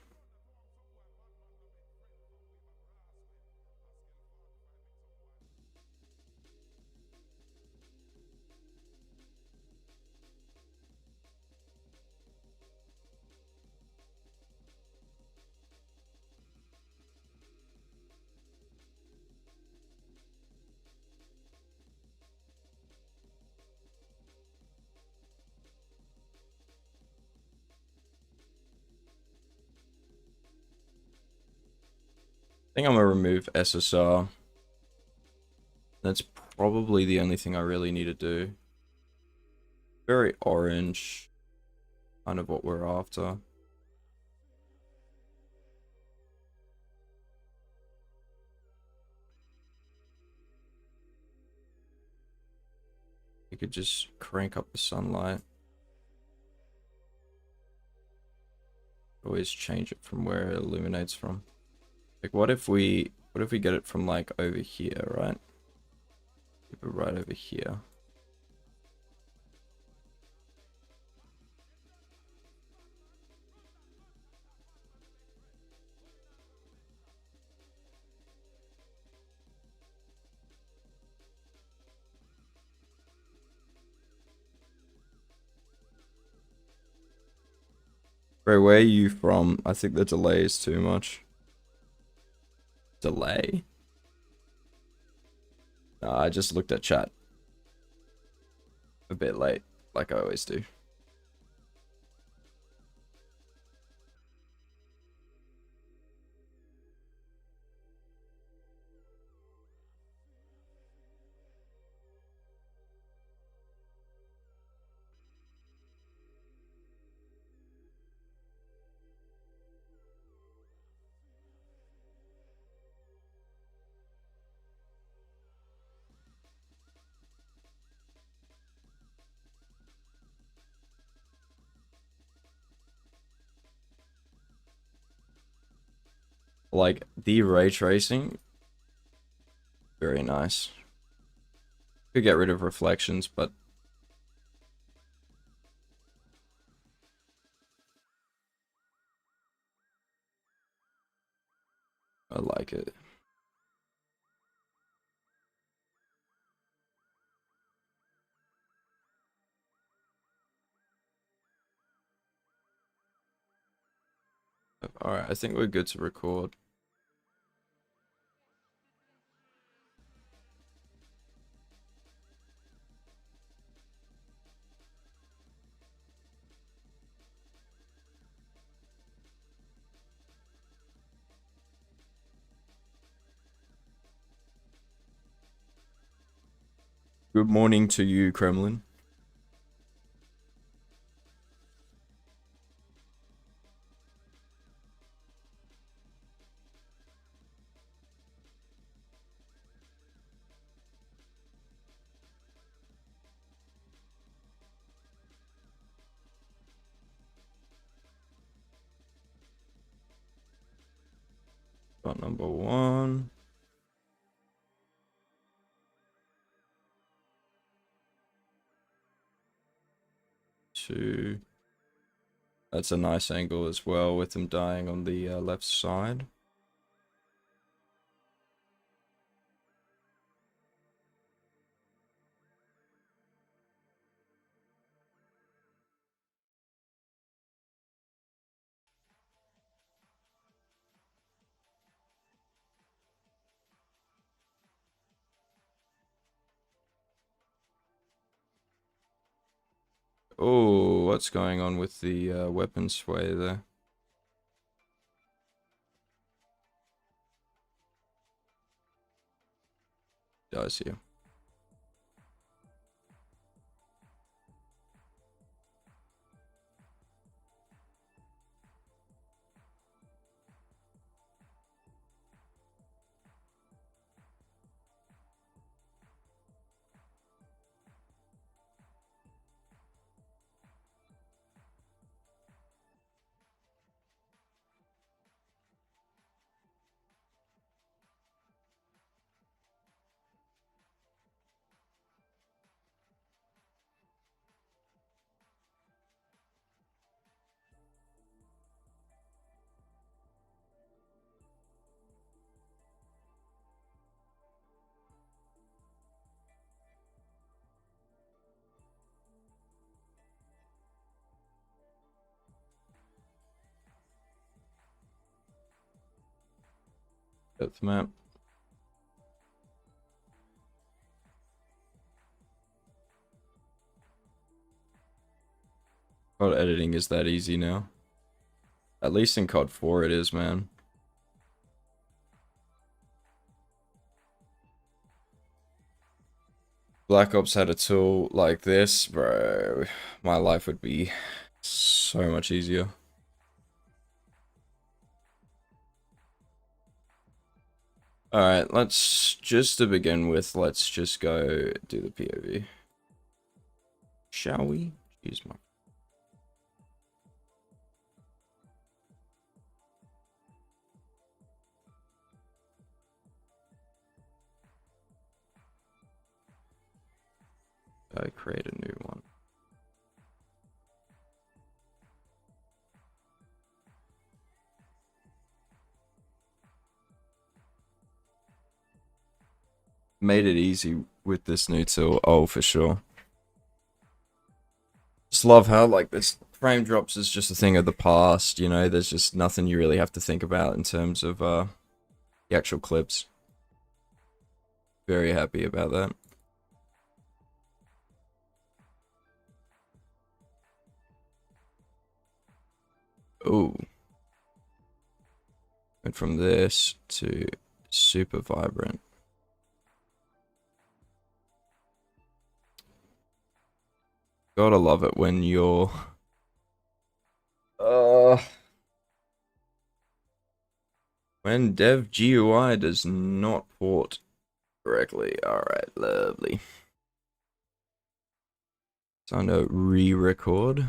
I think I'm gonna remove SSR. That's probably the only thing I really need to do. Very orange, kind of what we're after. You could just crank up the sunlight. Always change it from where it illuminates from. Like what if we get it from like over here, right? Keep it right over here. Bro, where are you from? I think the delay is too much. Delay? Nah, I just looked at chat. A bit late, like I always do. Like the ray tracing, very nice. Could get rid of reflections, but I like it. Alright, I think we're good to record. Good morning to you, Kremlin. Got number 1. 2. That's a nice angle as well with them dying on the left side. Oh, what's going on with the weapon sway there? Dies here. Depth map. COD editing is that easy now. At least in COD 4 it is, man. Black Ops had a tool like this, bro. My life would be so much easier. Alright, let's just to begin with, let's just go do the POV. Shall we? Jeez, my. I create a new one. Made it easy with this new tool. Oh, for sure. Just love how like this frame drops is just a thing of the past, you know, there's just nothing you really have to think about in terms of the actual clips. Very happy about that. Oh. Went from this to super vibrant. Gotta love it when you're when dev GUI does not port correctly. Alright, lovely. Time to re-record.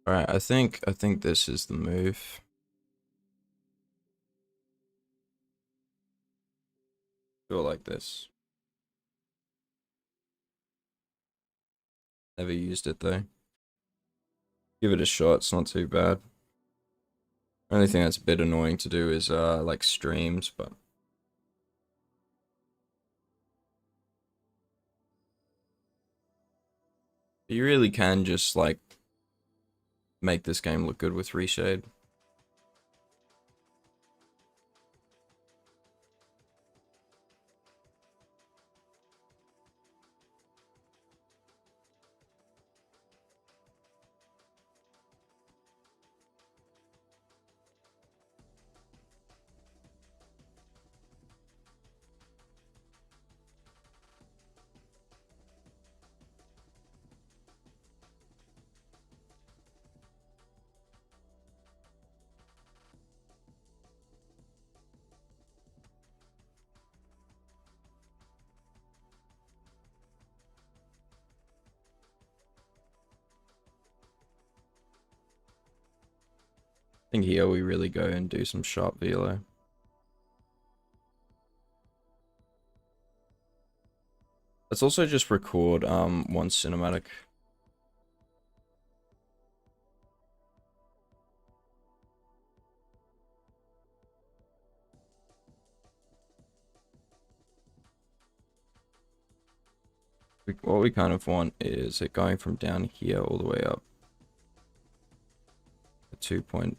Alright, I think this is the move. Do it like this. Never used it though. Give it a shot, it's not too bad. Only thing that's a bit annoying to do is like streams, but you really can just like make this game look good with reshade. I think here we really go and do some sharp velo. Let's also just record one cinematic. What we kind of want is it going from down here all the way up. A 2 point.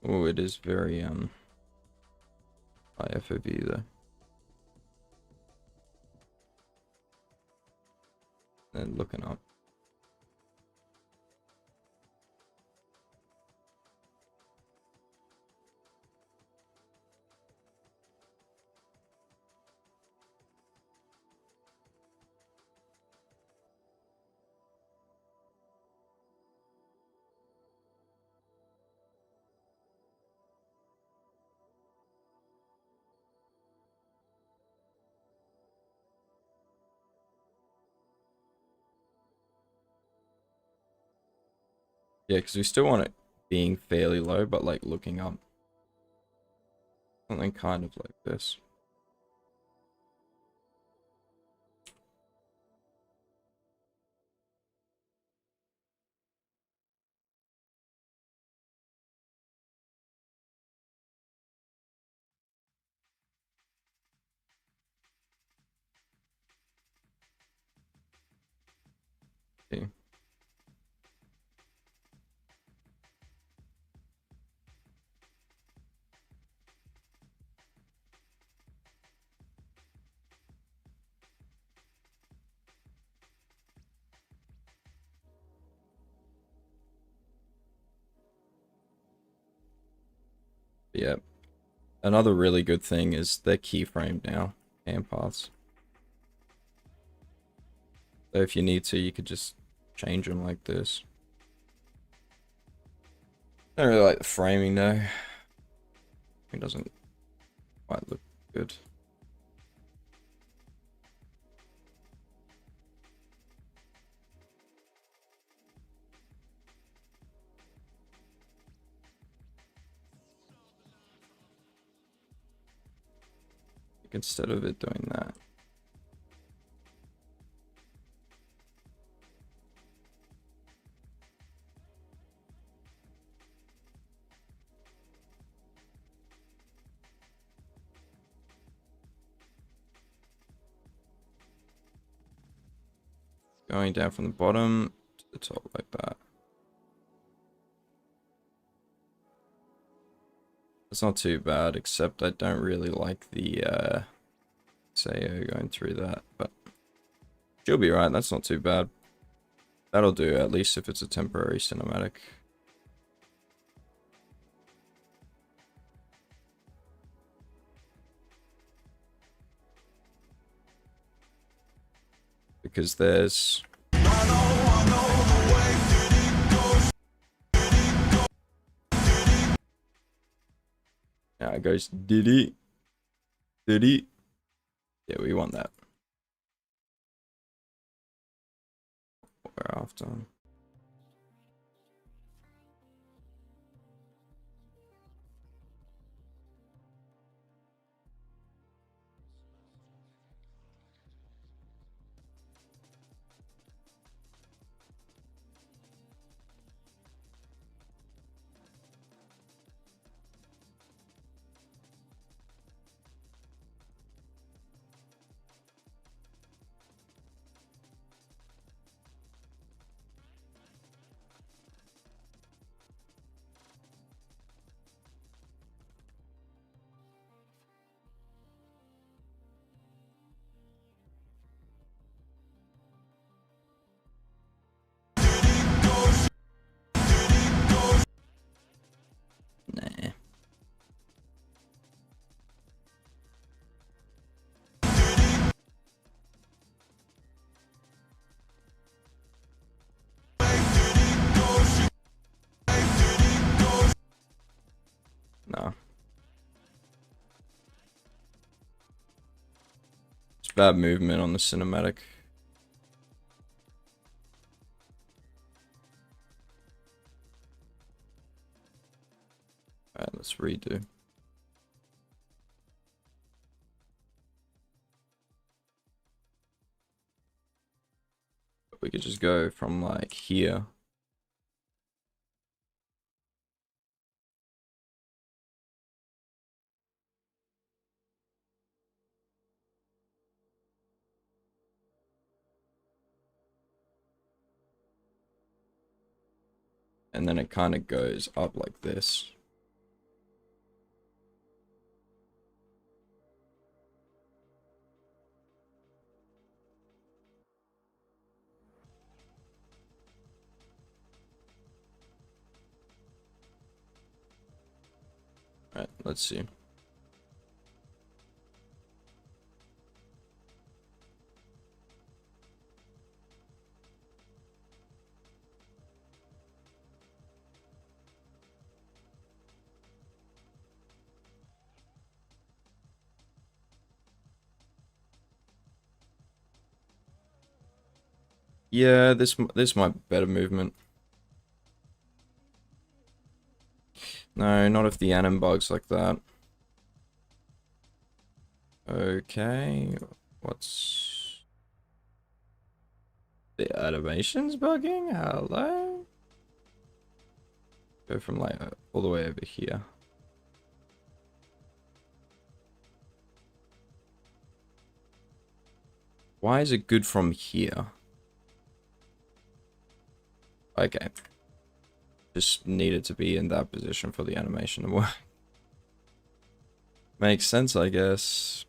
Oh, it is very high FOV though. And looking up. Yeah, because we still want it being fairly low, but like looking up. Something kind of like this. See. Yeah. Another really good thing is they're keyframed now, cam paths. So if you need to, you could just change them like this. I don't really like the framing though. It doesn't quite look good. Instead of it doing that. Going down from the bottom to the top like that. It's not too bad, except I don't really like the SAO going through that, but she'll be right, that's not too bad. That'll do, at least if it's a temporary cinematic. Because there's... I know the way to deep Now it goes diddy. Diddy. Yeah, we want that. We're after. Nah. No. It's bad movement on the cinematic. Alright, let's redo. We could just go from like here. And then it kind of goes up like this. Alright, let's see. Yeah, this might be better movement. No, not if the anim bugs like that. Okay, what's the animation's bugging? Hello? Go from like all the way over here. Why is it good from here? Okay. Just needed to be in that position for the animation to work. Makes sense, I guess.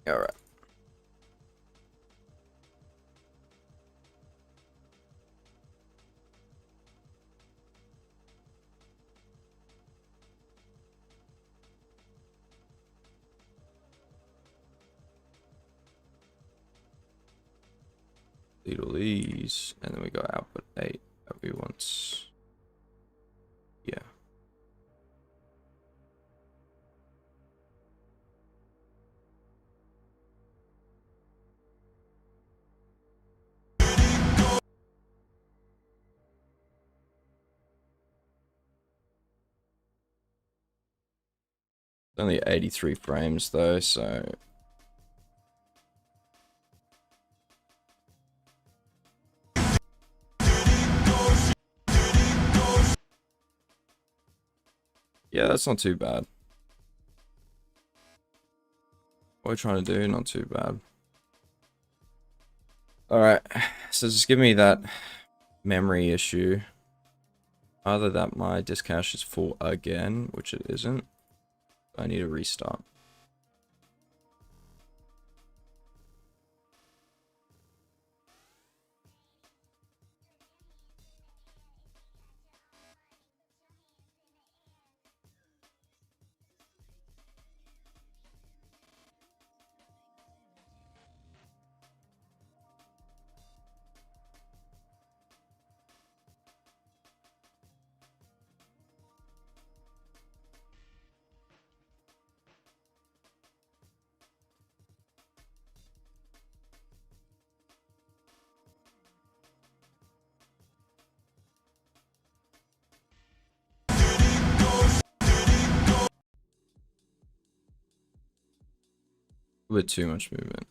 Alright. Delete all these, and then we go output 8 that we want. Yeah. Only 83 frames though, so yeah, that's not too bad. What are we trying to do? Not too bad. Alright, so just give me that memory issue. Either that my disk cache is full again, which it isn't. I need to restart. A bit too much movement.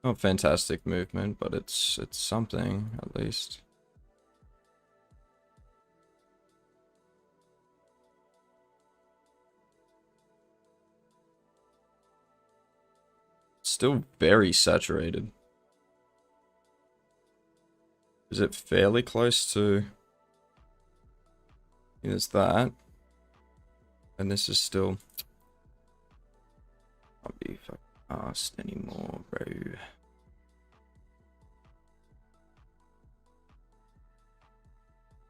Not fantastic movement, but it's something at least. Still very saturated. Is it fairly close to? There's that, and this is still. Can't be fucking asked anymore, bro. There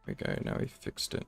we go. Now we fixed it.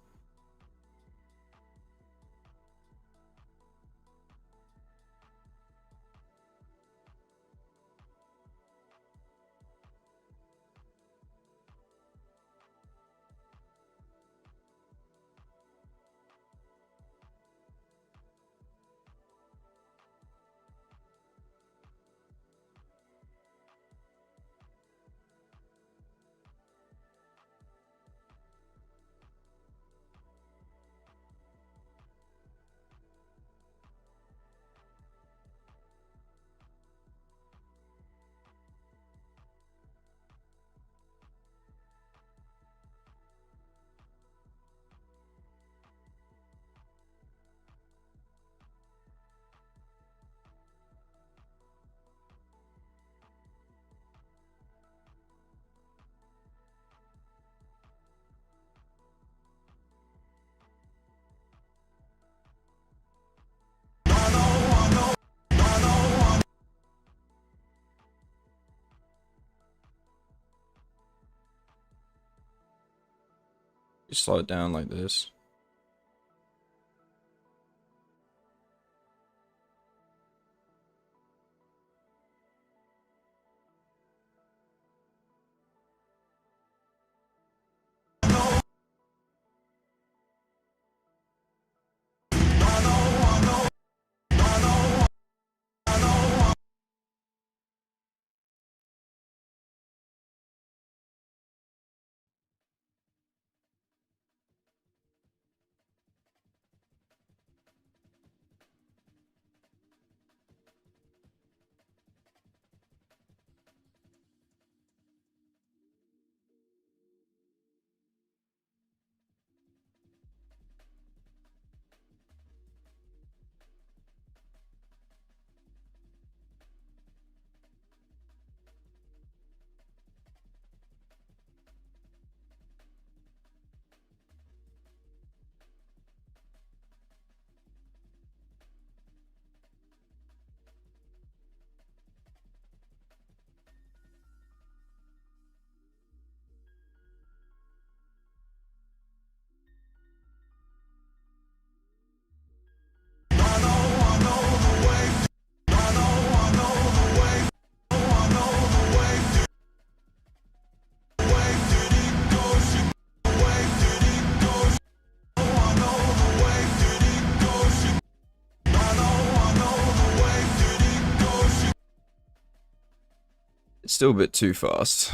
You slow it down like this. It's still a bit too fast.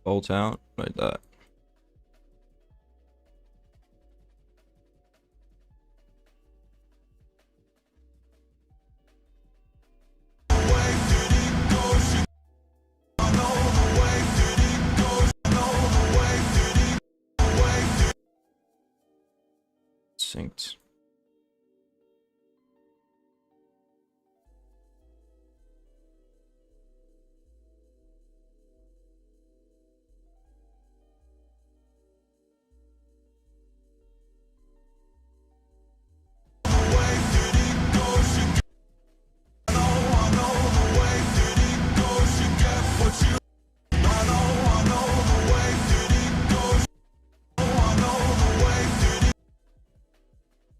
Bolt out like that. Synced.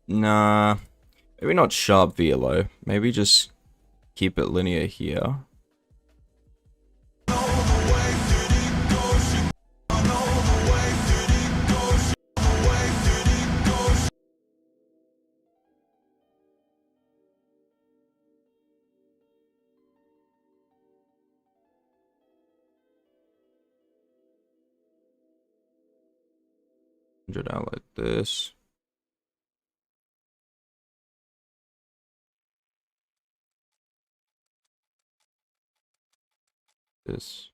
Nah, maybe not sharp velo. Maybe just keep it linear here. It out like this. This.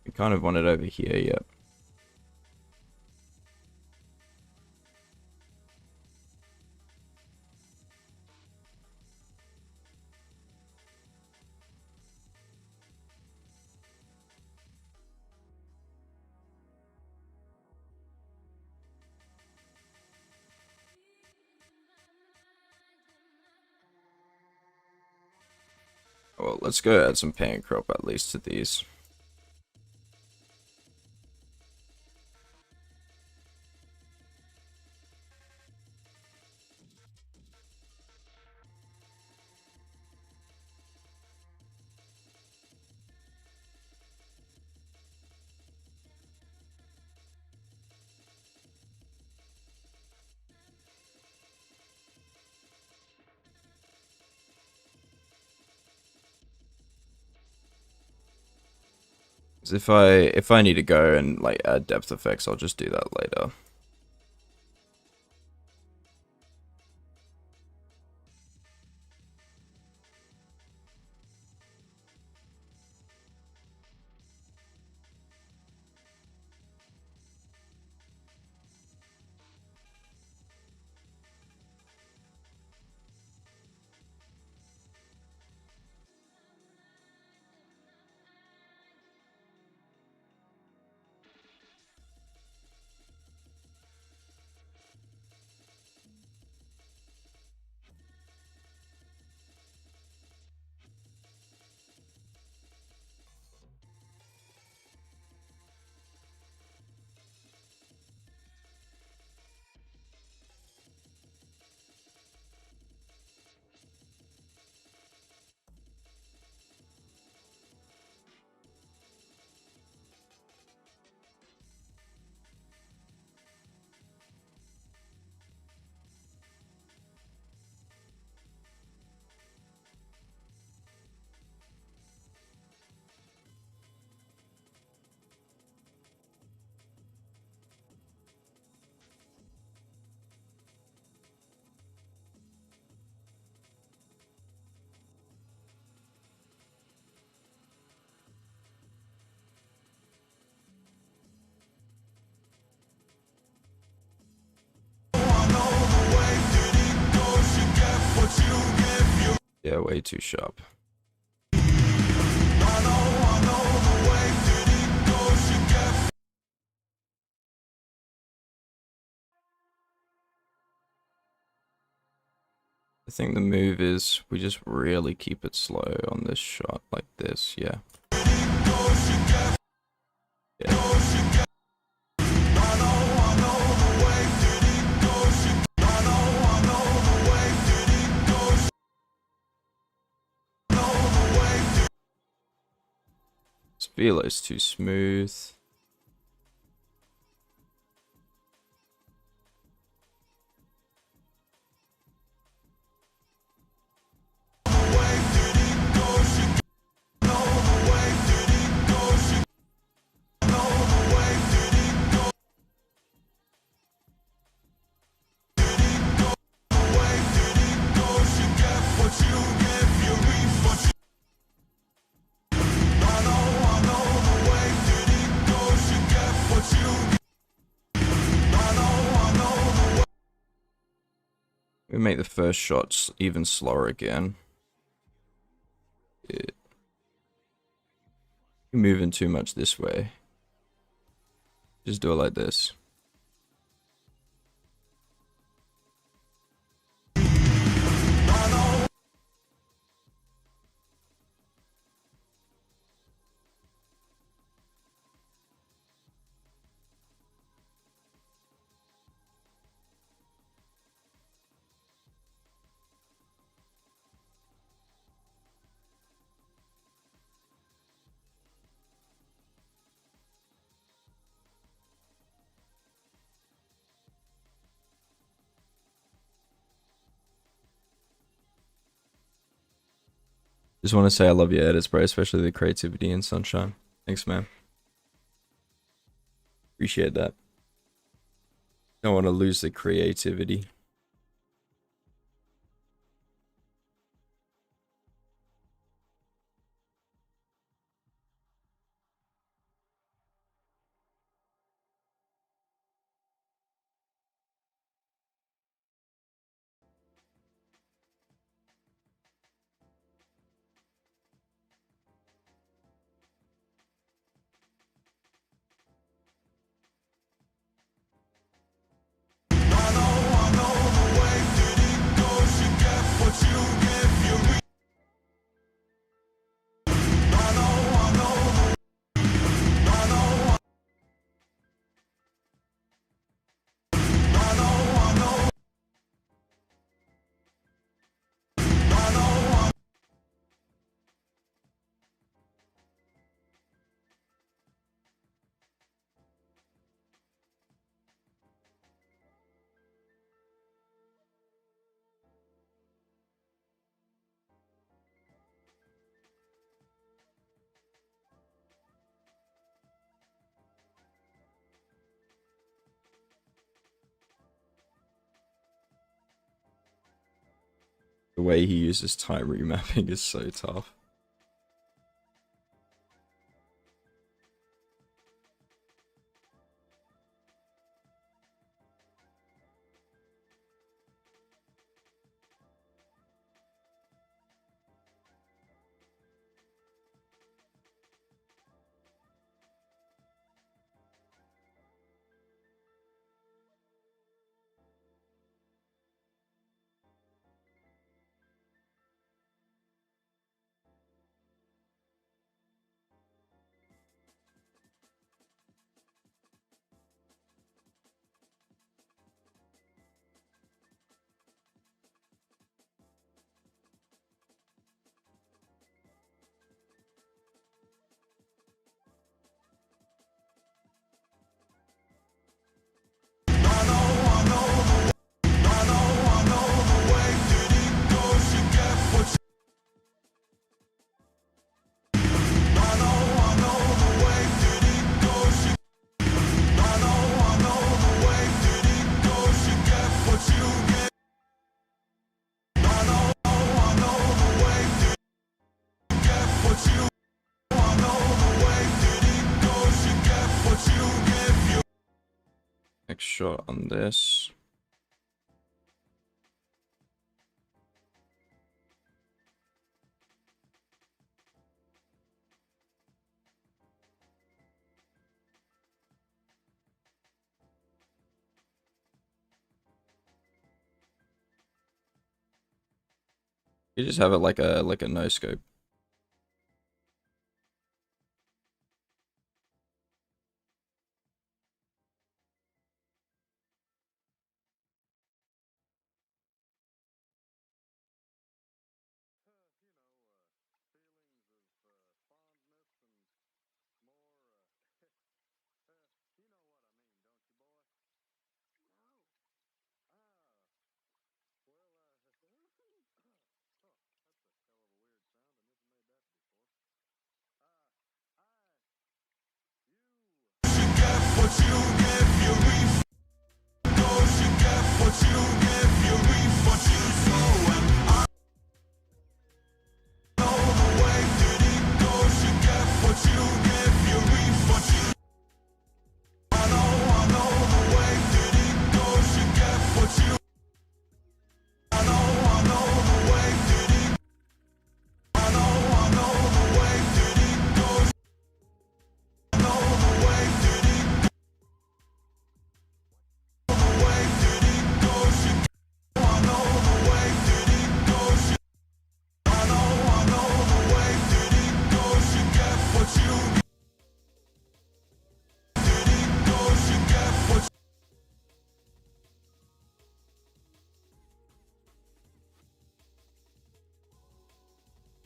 We kind of want it over here, yep. Well, let's go add some pan crop at least to these. If I need to go and like add depth effects, I'll just do that later. Yeah, way too sharp. I think the move is we just really keep it slow on this shot like this, yeah. Yeah. Velo's too smooth. We make the first shots even slower again. You're moving too much this way. Just do it like this. Just want to say I love your edits, bro, especially the creativity and sunshine. Thanks, man. Appreciate that. Don't want to lose the creativity. The way he uses time remapping is so tough. Next shot on this. You just have it like a no scope.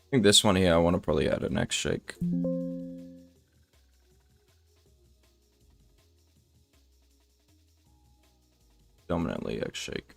think this one here, I want to probably add an X shake. Dominantly X shake.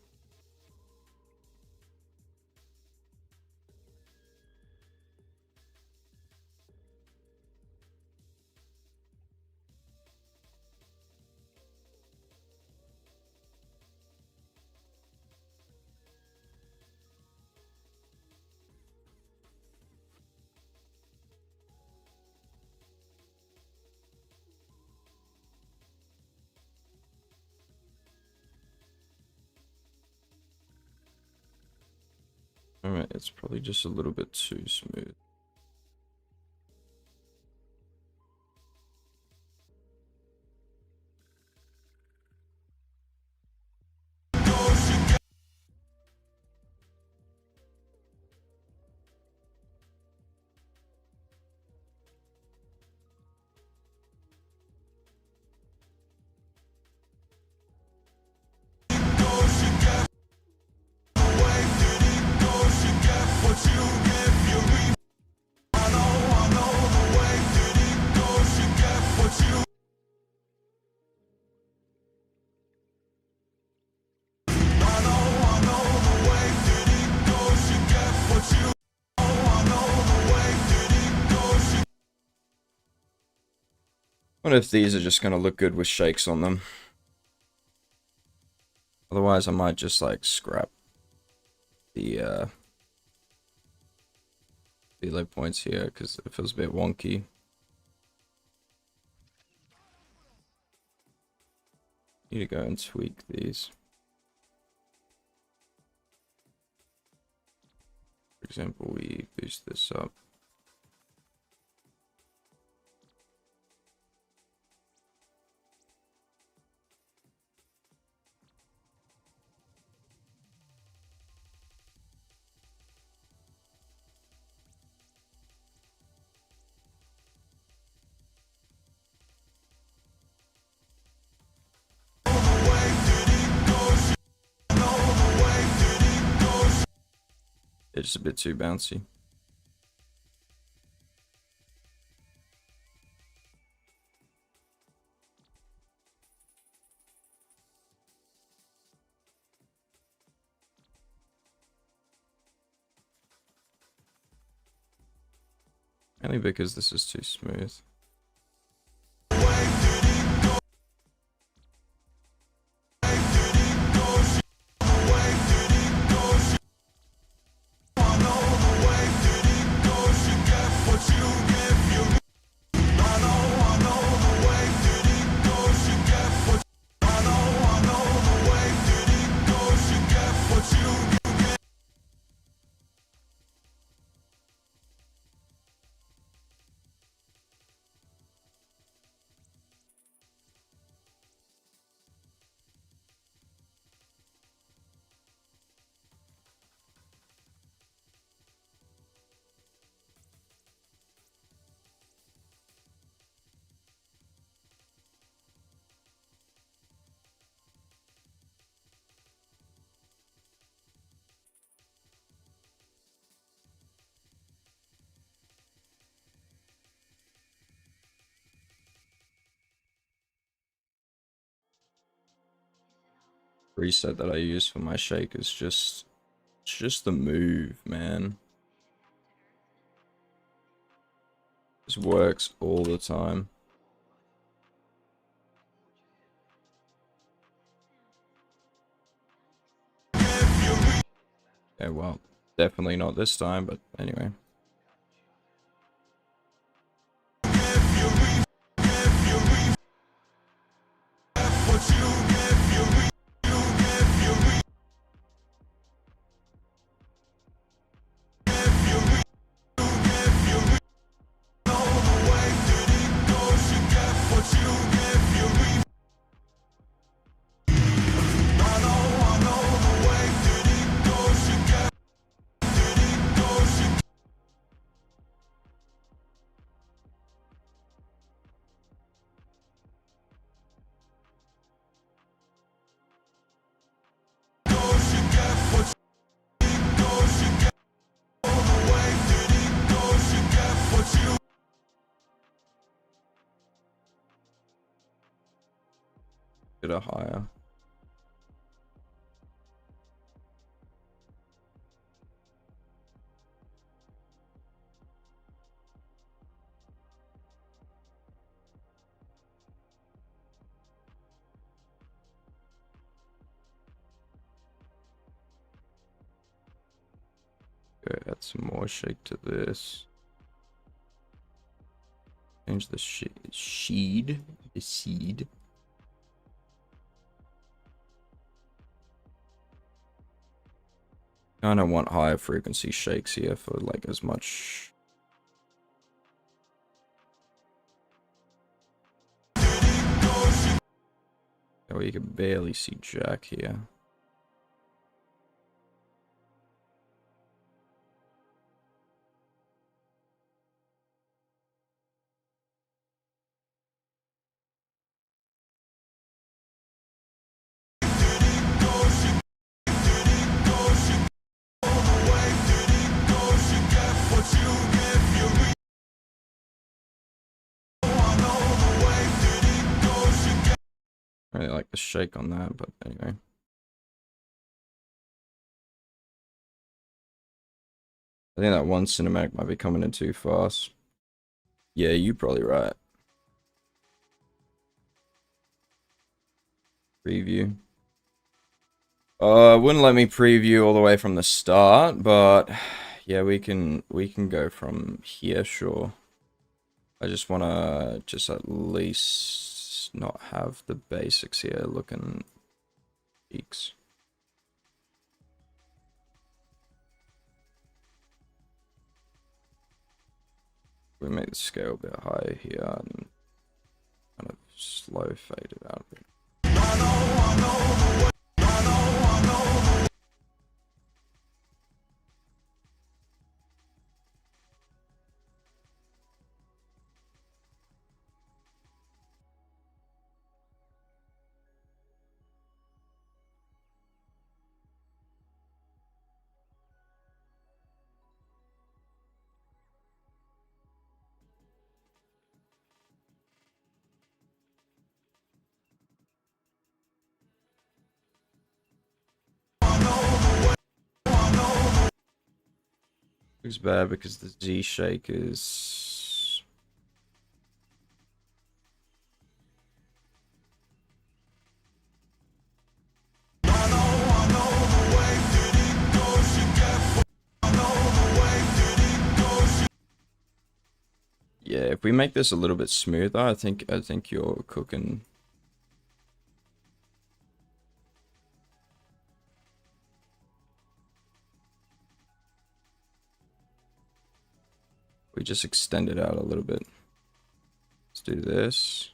Alright, it's probably just a little bit too smooth. I wonder if these are just gonna look good with shakes on them. Otherwise, I might just like scrap the delay points here because it feels a bit wonky. Need to go and tweak these. For example, we boost this up. It's just a bit too bouncy. Only because this is too smooth. Reset that I use for my shake is just, it's just the move, man. This works all the time. Okay, well, definitely not this time, but anyway. Get a higher. Go add some more shake to this. Change the seed. Kind of want higher frequency shakes here for like as much. Oh, you can barely see Jack here. I really like the shake on that, but anyway. I think that one cinematic might be coming in too fast. Yeah, you're probably right. Preview. Wouldn't let me preview all the way from the start, but yeah, we can go from here, sure. I just wanna at least not have the basics here looking peaks. We make the scale a bit higher here and kind of slow fade it out a bit. It's bad because the Z shake is yeah, if we make this a little bit smoother, I think you're cooking. We just extend it out a little bit. Let's do this.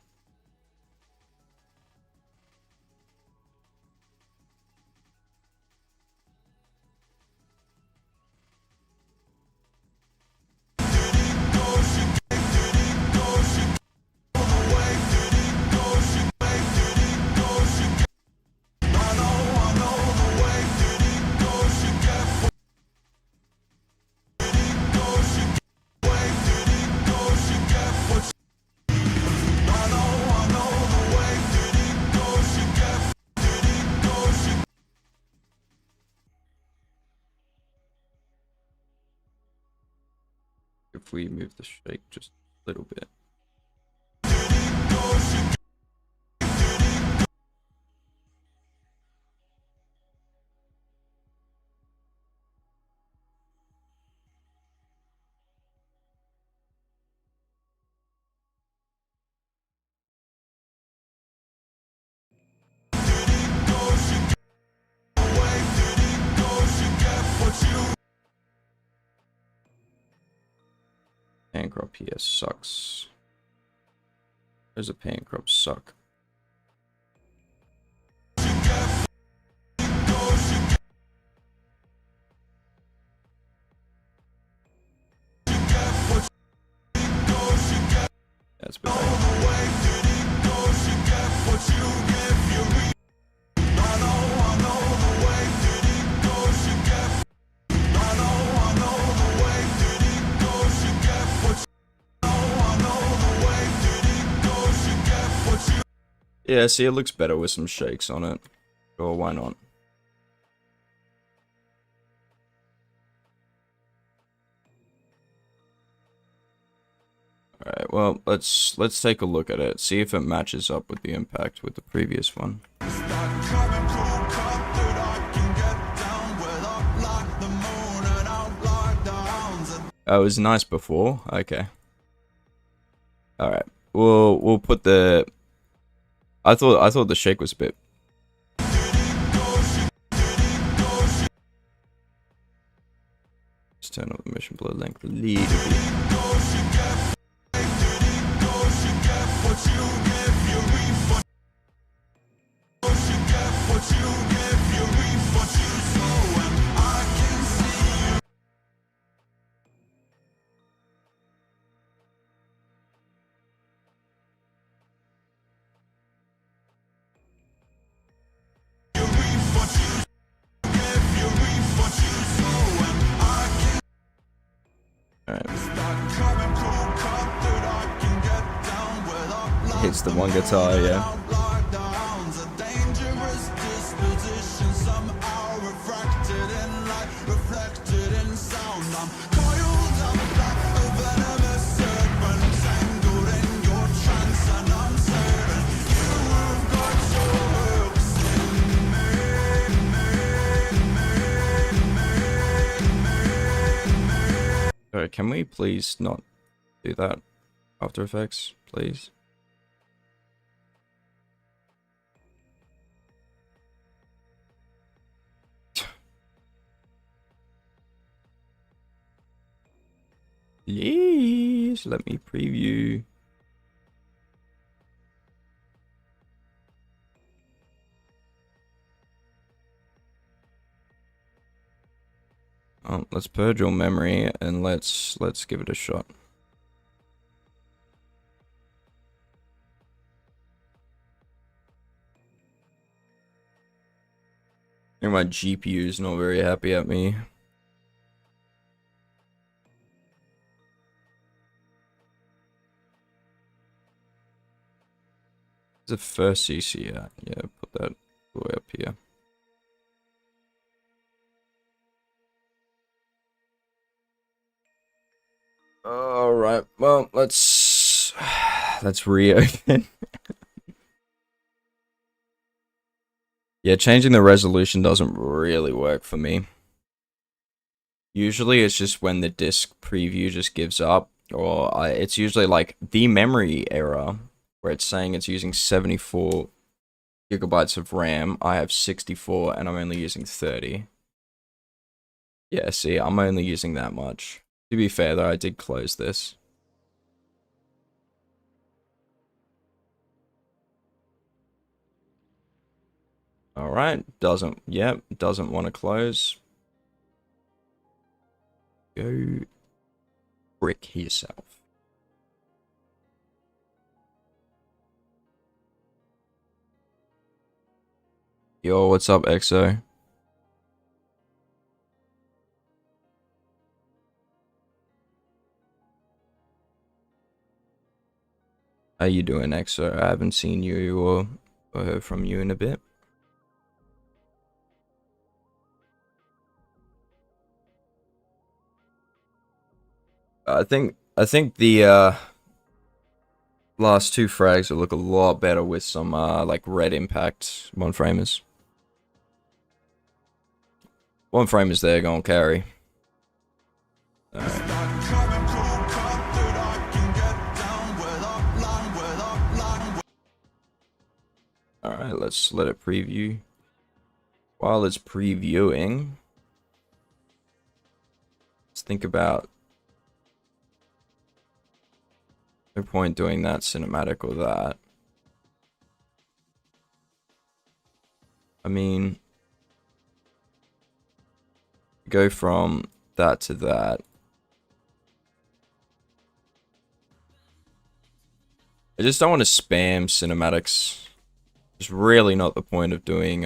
If we move the shake just a little bit. Pan crop here sucks. There's a pan crop suck. That's better. Yeah, see, it looks better with some shakes on it. Or why not? Alright, well, let's take a look at it. See if it matches up with the impact with the previous one. Oh, it was nice before? Okay. Alright. We'll put the... I thought the shake was a bit... Let's turn up the mission blood length a little bit. Hits the one guitar, yeah. Alright, can we please not do that? After Effects, please. Please let me preview. Let's purge your memory and let's give it a shot. I think my GPU is not very happy at me. The first CC at? Yeah, put that all the way up here. Alright, well, let's reopen. Yeah, changing the resolution doesn't really work for me. Usually it's just when the disk preview just gives up, or it's usually like the memory error where it's saying it's using 74 gigabytes of RAM. I have 64 and I'm only using 30. Yeah, see, I'm only using that much. To be fair though, I did close this. Alright, doesn't want to close. Go brick yourself. Yo, what's up, EXO? How you doing, EXO? I haven't seen you or heard from you in a bit. I think the last two frags will look a lot better with some like red impact one framers. One framers there gonna carry. Alright. Alright, let's let it preview. While it's previewing, let's think about... No point doing that cinematic or that. I mean... Go from that to that. I just don't want to spam cinematics. It's really not the point of doing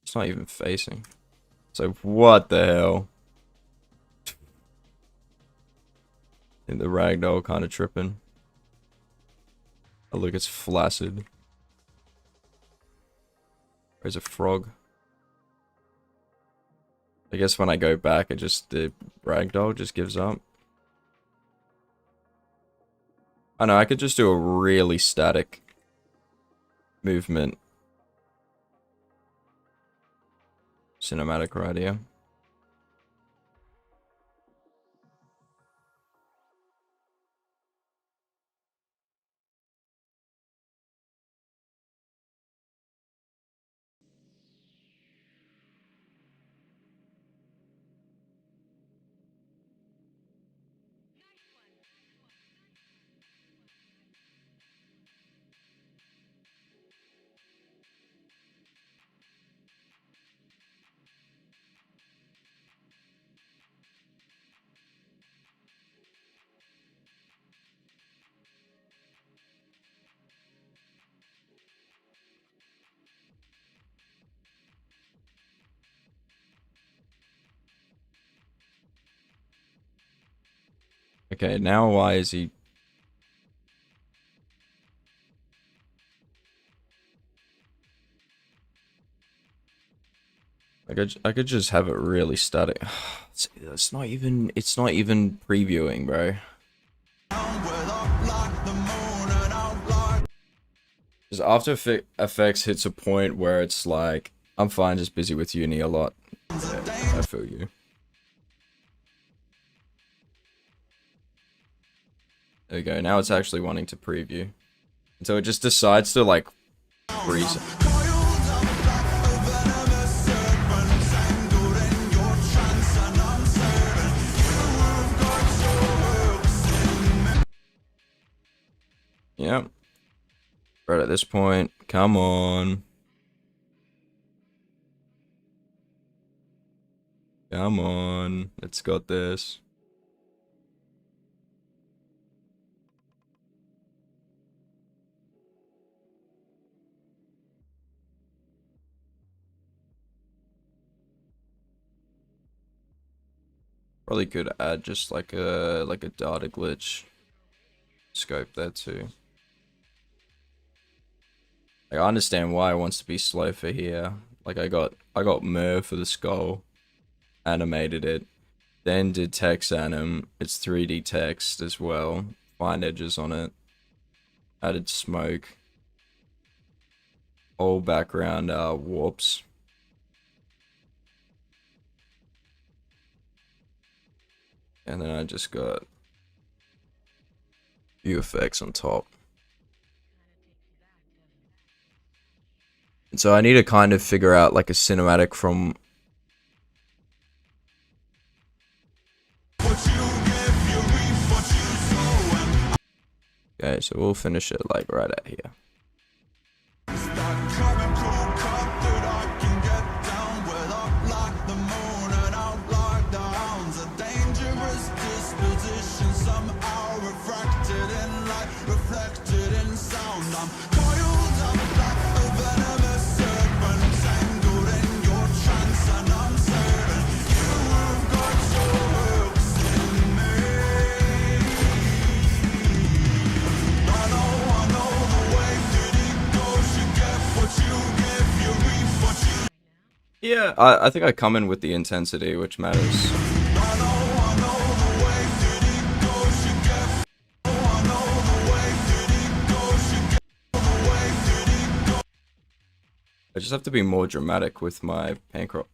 it's not even facing. So what the hell? think the ragdoll kind of tripping. Oh, look, it's flaccid. There's a frog. I guess when I go back, the ragdoll just gives up. I know, I could just do a really static movement cinematic right here. Okay, now why is he... I could just have it really static. It's not even previewing, bro. Because After Effects hits a point where it's like, I'm fine, just busy with uni a lot. Yeah, I feel you. There we go, now it's actually wanting to preview. And so it just decides to like freeze. Yep. Right at this point, come on. Come on, it's got this. Probably could add just like a data glitch scope there too. Like, I understand why it wants to be slow for here. Like I got Mer for the skull, animated it, then did text anim. It's 3D text as well. Fine edges on it. Added smoke. All background warps. And then I just got view effects on top. And so I need to kind of figure out like a cinematic from... Okay, so we'll finish it like right at here. Yeah, I think I come in with the intensity, which matters. I just have to be more dramatic with my pan crop.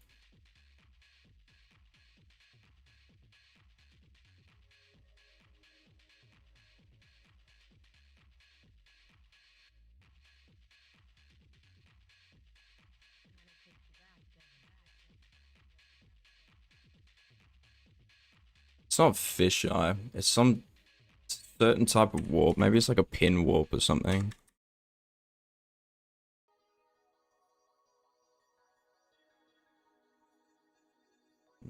It's not fisheye. It's some certain type of warp. Maybe it's like a pin warp or something.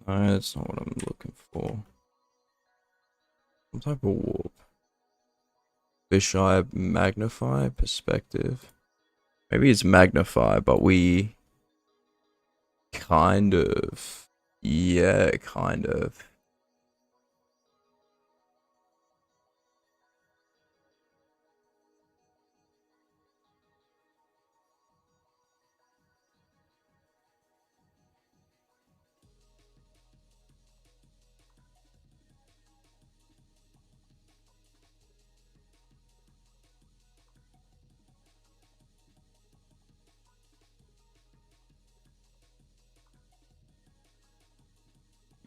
No, that's not what I'm looking for. Some type of warp. Fisheye, magnify, perspective. Maybe it's magnify, but we kind of... Yeah, kind of.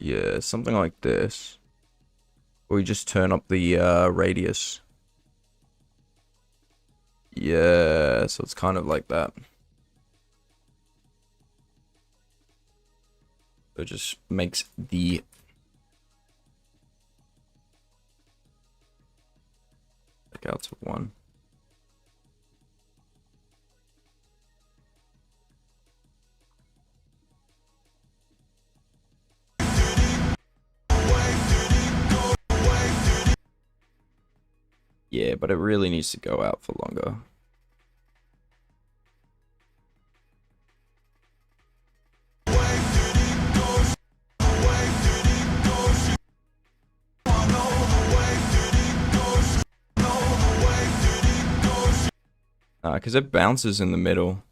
Yeah, something like this. Or we just turn up the radius. Yeah, so it's kind of like that. So it just makes the back out to 1. Yeah, but it really needs to go out for longer. Because it bounces in the middle.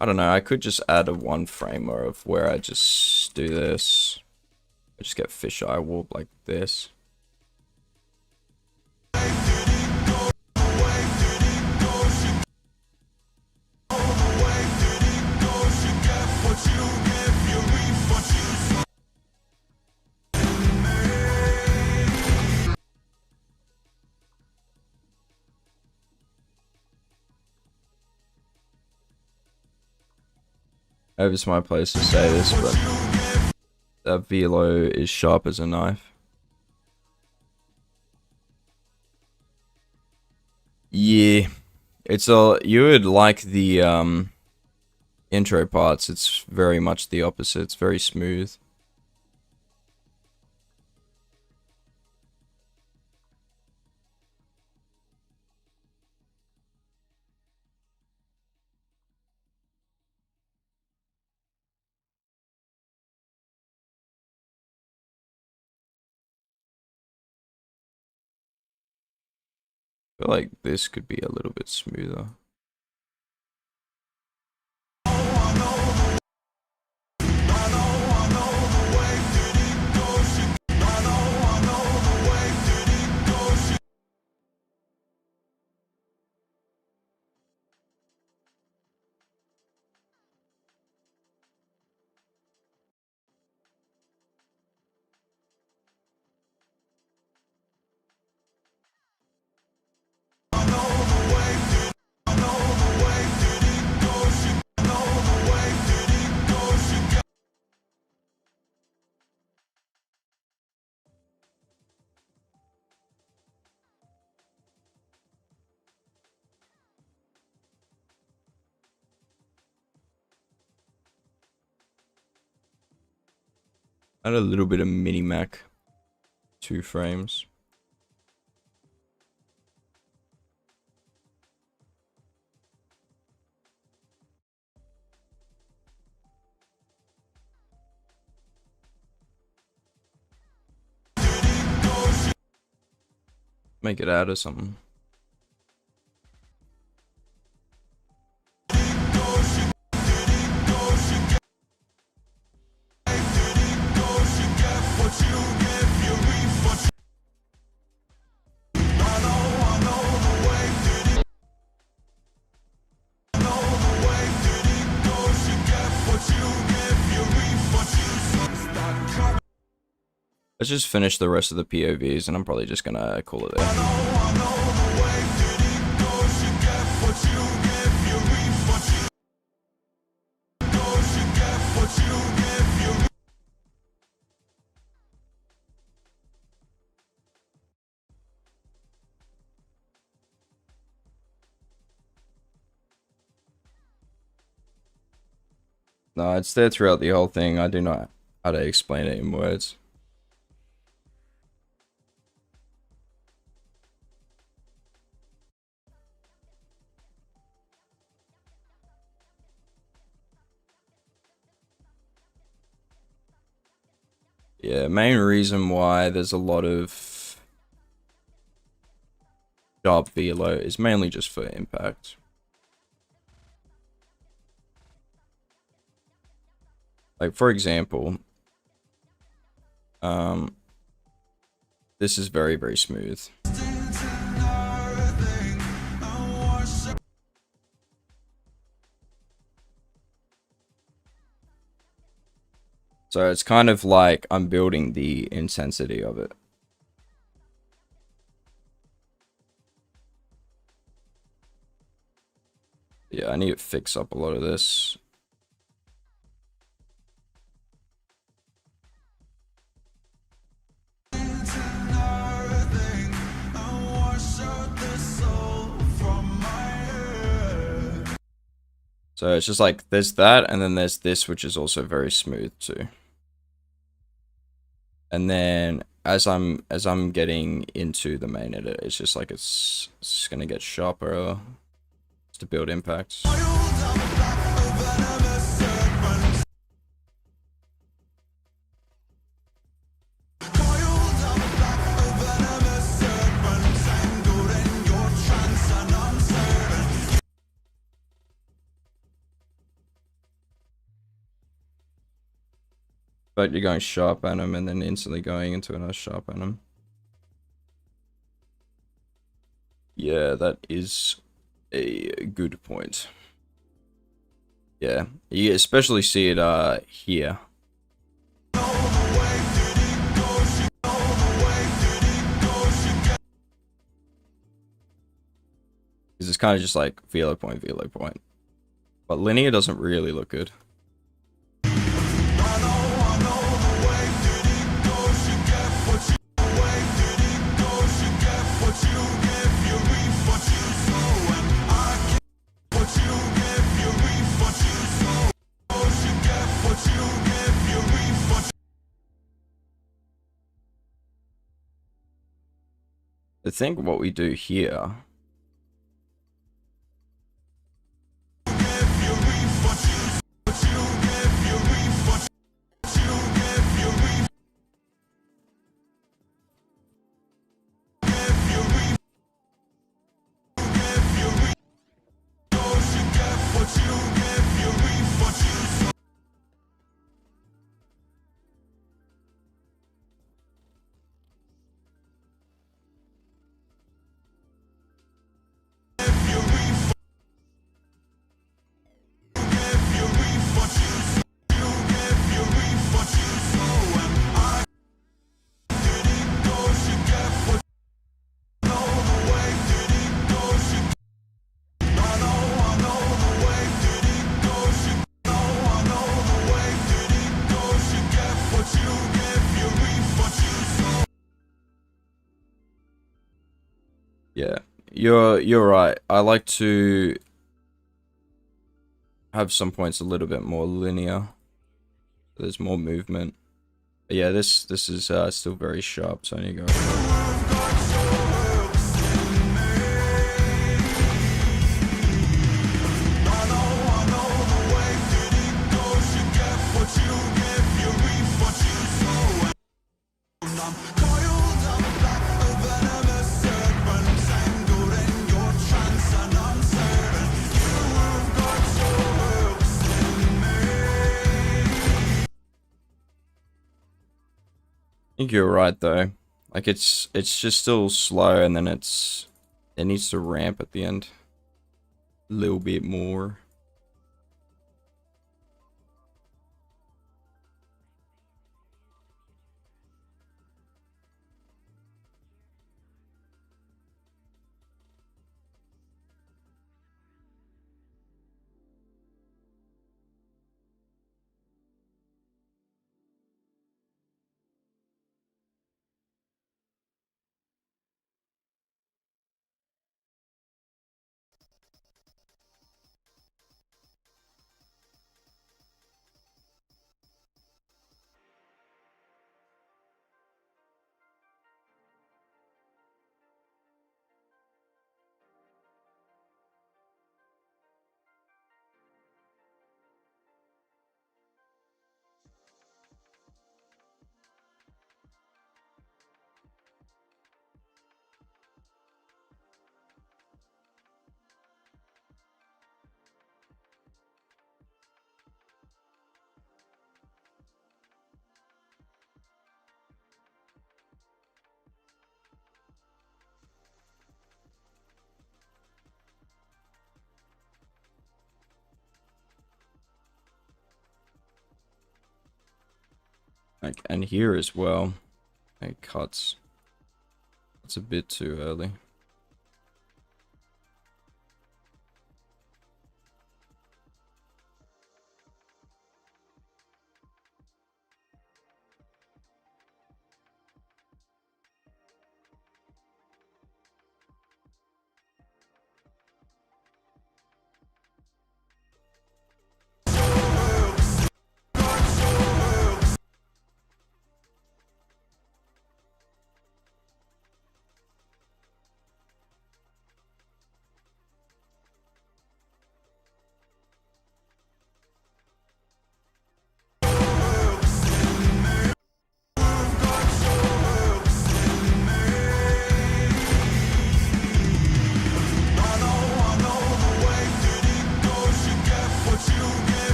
I don't know, I could just add a 1 framer of where I just do this. I just get fisheye warp like this. Maybe it's my place to say this, but that velo is sharp as a knife. Yeah, it's all you would like the intro parts. It's very much the opposite. It's very smooth. I feel like this could be a little bit smoother. Add a little bit of mini Mac 2 frames. Make it out of something. Let's just finish the rest of the POVs and I'm probably just gonna call it there. No, it's there throughout the whole thing. I do not know how to explain it in words. Yeah, main reason why there's a lot of sharp velo is mainly just for impact. Like for example, this is very, very smooth. So it's kind of like I'm building the intensity of it. Yeah, I need to fix up a lot of this. So it's just like there's that, and then there's this, which is also very smooth too. And then as I'm getting into the main edit, it's just like it's gonna get sharper to build impacts. But you're going sharp at them and then instantly going into another sharp at them. Yeah, that is a good point. Yeah, you especially see it here. Because it's kind of just like velo point, velo point. But linear doesn't really look good. I think what we do here yeah, you're right. I like to have some points a little bit more linear. There's more movement. But yeah, this is still very sharp, so I need to go. I think you're right though. Like it's just still slow, and then it needs to ramp at the end a little bit more. Like, and here as well. It cuts. It's a bit too early.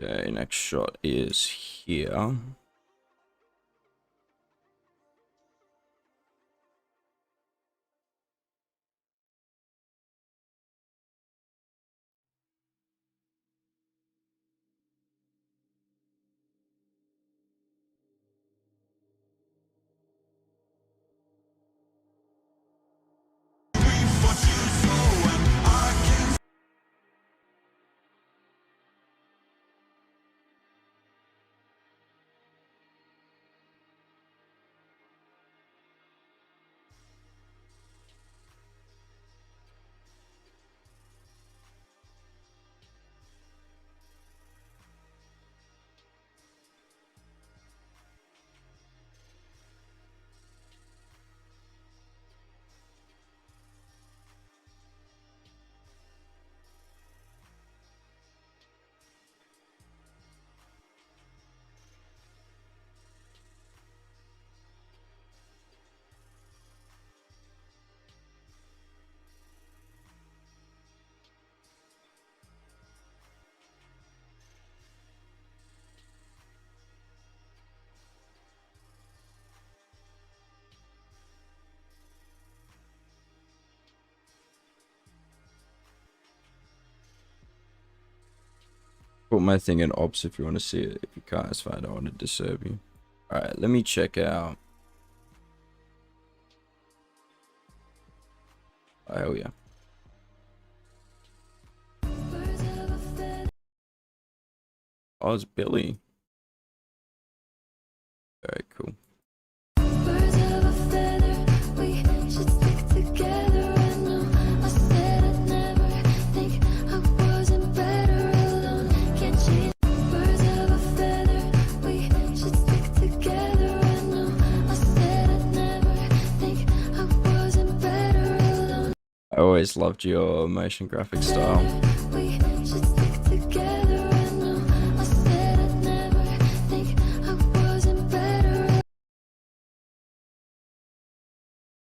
Okay, next shot is here. Put my thing in ops if you want to see it. If you can't, it's fine. I don't want to disturb you. Alright, let me check out. Oh, hell yeah. Oh, it's Billy. Alright, cool. I always loved your motion graphic style.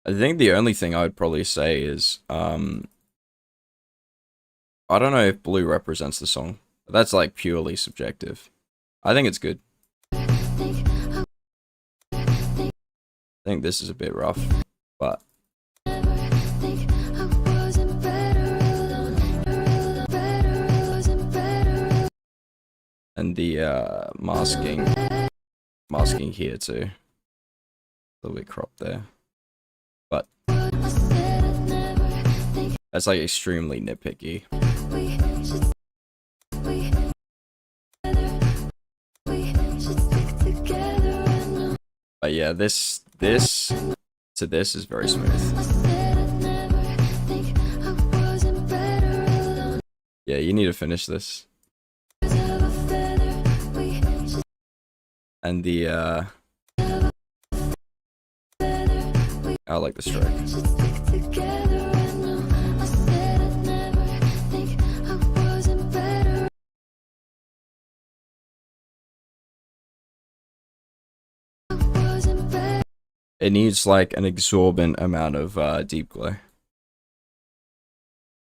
I think the only thing I would probably say is, I don't know if blue represents the song. That's like purely subjective. I think it's good. I think this is a bit rough, but and the masking here too. A little bit cropped there. But that's like extremely nitpicky. But yeah, this to this is very smooth. Yeah, you need to finish this. And the I like the stroke. It needs like an exorbitant amount of deep glow.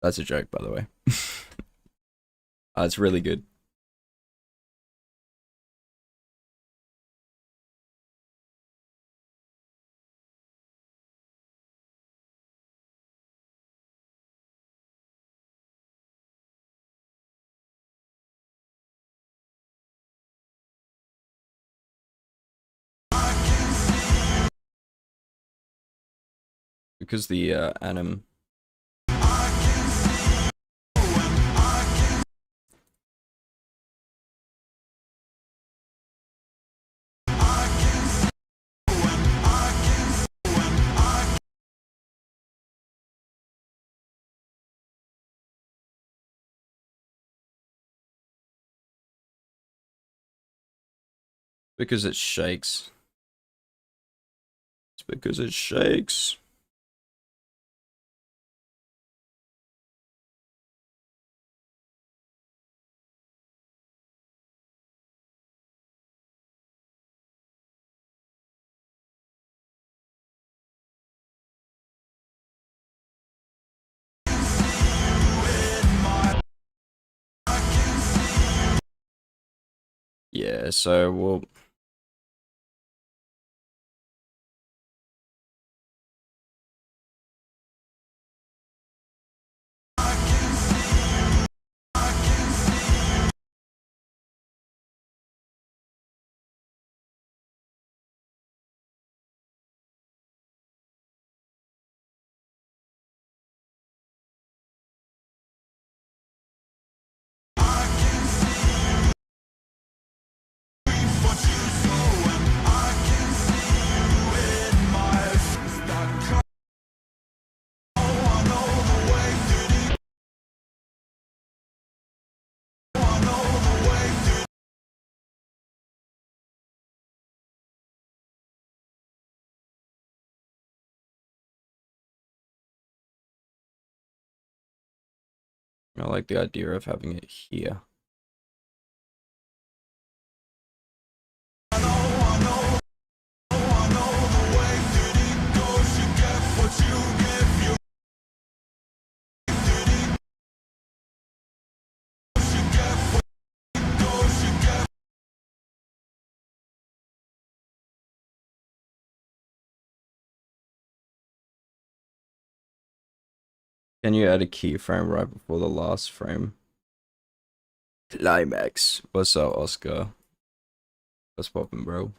That's a joke, by the way. It's really good. Because the anim. Because it shakes. It's because it shakes. Yeah, so we'll... I like the idea of having it here. Can you add a keyframe right before the last frame? Climax. What's up, Oscar? What's poppin', bro?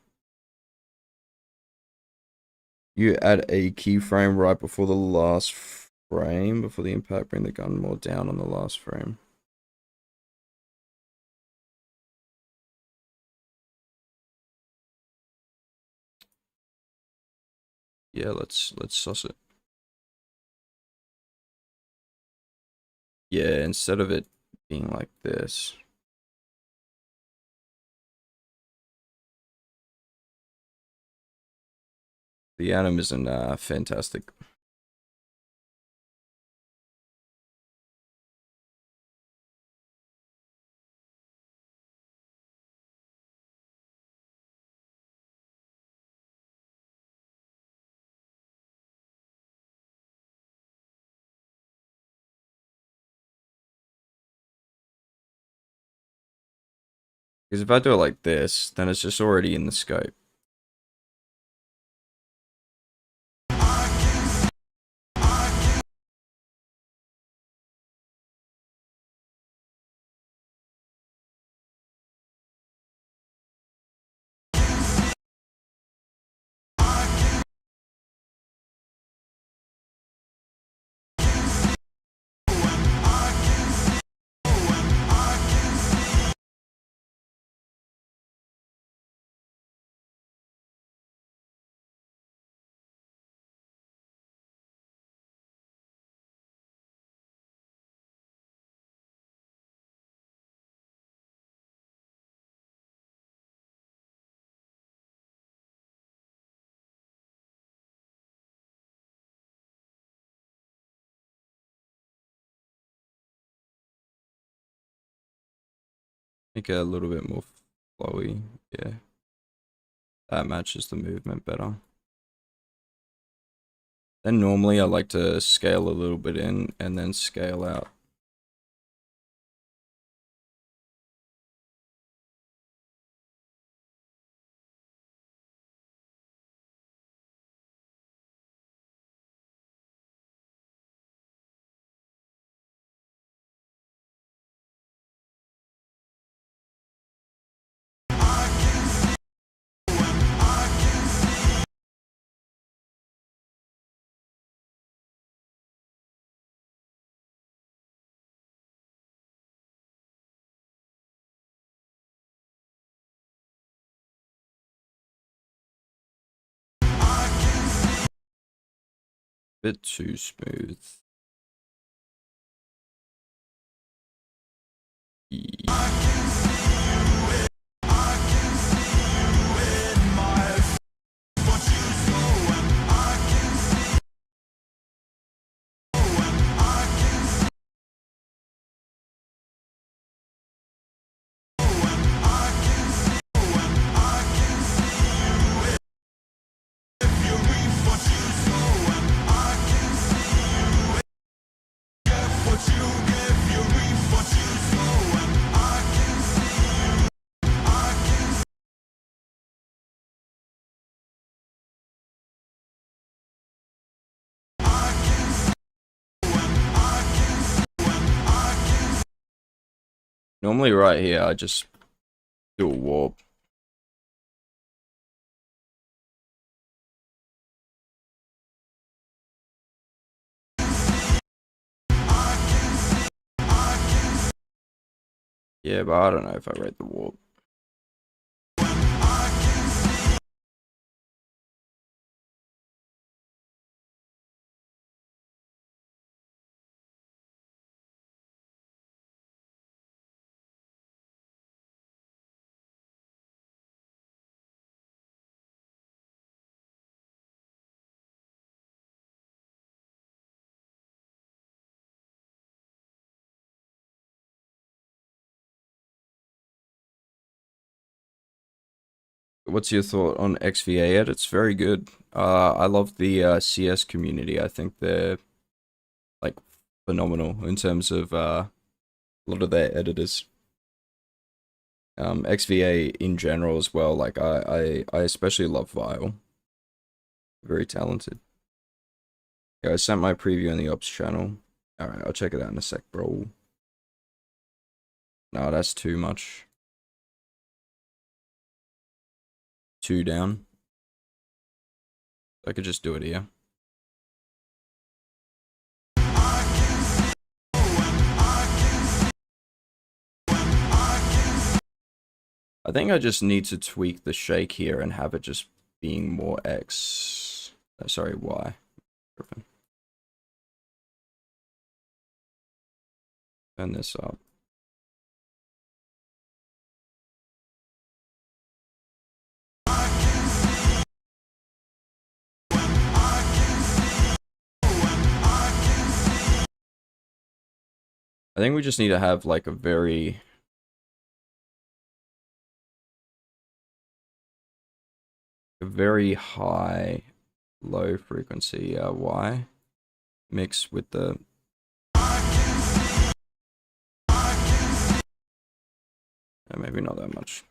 You add a keyframe right before the last frame, before the impact, bring the gun more down on the last frame. Yeah, let's suss it. Yeah, instead of it being like this. The anim isn't fantastic. Because if I do it like this, then it's just already in the scope. Make it a little bit more flowy. Yeah. That matches the movement better. And normally I like to scale a little bit in and then scale out. Bit too smooth. Normally right here, I just do a warp. Yeah, but I don't know if I rate the warp. What's your thought on XVA edits? Very good. I love the CS community. I think they're like phenomenal in terms of a lot of their editors. XVA in general as well. Like I especially love Vile. Very talented. Yeah, I sent my preview on the Ops channel. Alright, I'll check it out in a sec, bro. No, that's too much. 2 down. I could just do it here. I think I just need to tweak the shake here and have it just being more X. Sorry, Y. Turn this up. I think we just need to have like a very high low frequency Y mixed with the maybe not that much.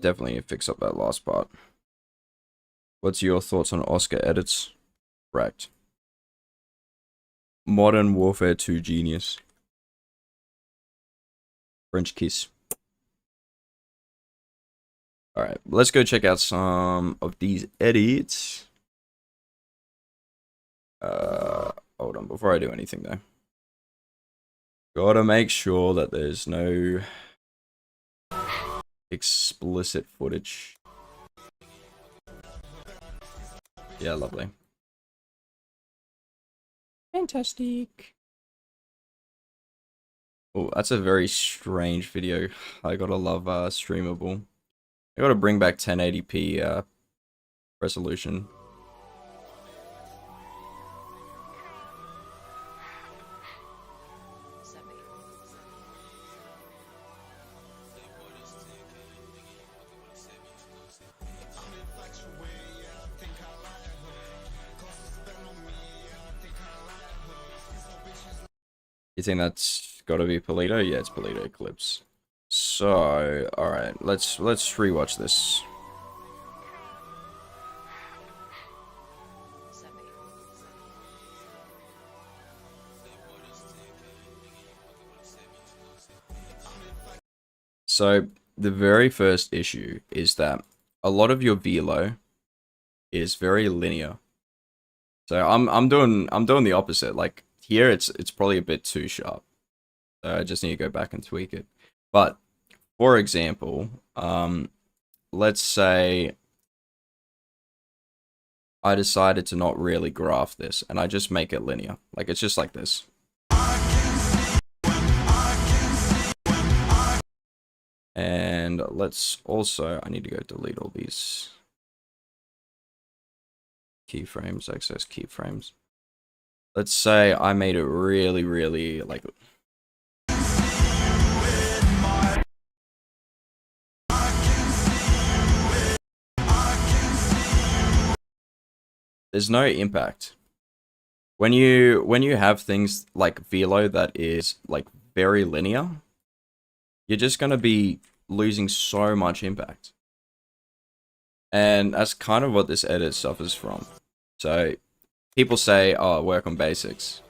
Definitely fix up that last part. What's your thoughts on Oscar edits? Correct. Modern Warfare 2 genius. French kiss. Alright, let's go check out some of these edits. Hold on, before I do anything though. Gotta make sure that there's no explicit footage. Yeah, lovely. Fantastic. Oh, that's a very strange video. I gotta love streamable. I gotta bring back 1080p resolution. You think that's gotta be Polito? Yeah, it's Polito Eclipse. So, alright, let's rewatch this. So, the very first issue is that a lot of your velo is very linear. So I'm doing the opposite. Like here it's probably a bit too sharp. So I just need to go back and tweak it. But for example, let's say I decided to not really graph this and I just make it linear. Like it's just like this. And let's also, I need to go delete all these keyframes, excess keyframes. Let's say I made it really like there's no impact. When you have things like velo that is like very linear, you're just gonna be losing so much impact. And that's kind of what this edit suffers from. So people say, oh, work on basics.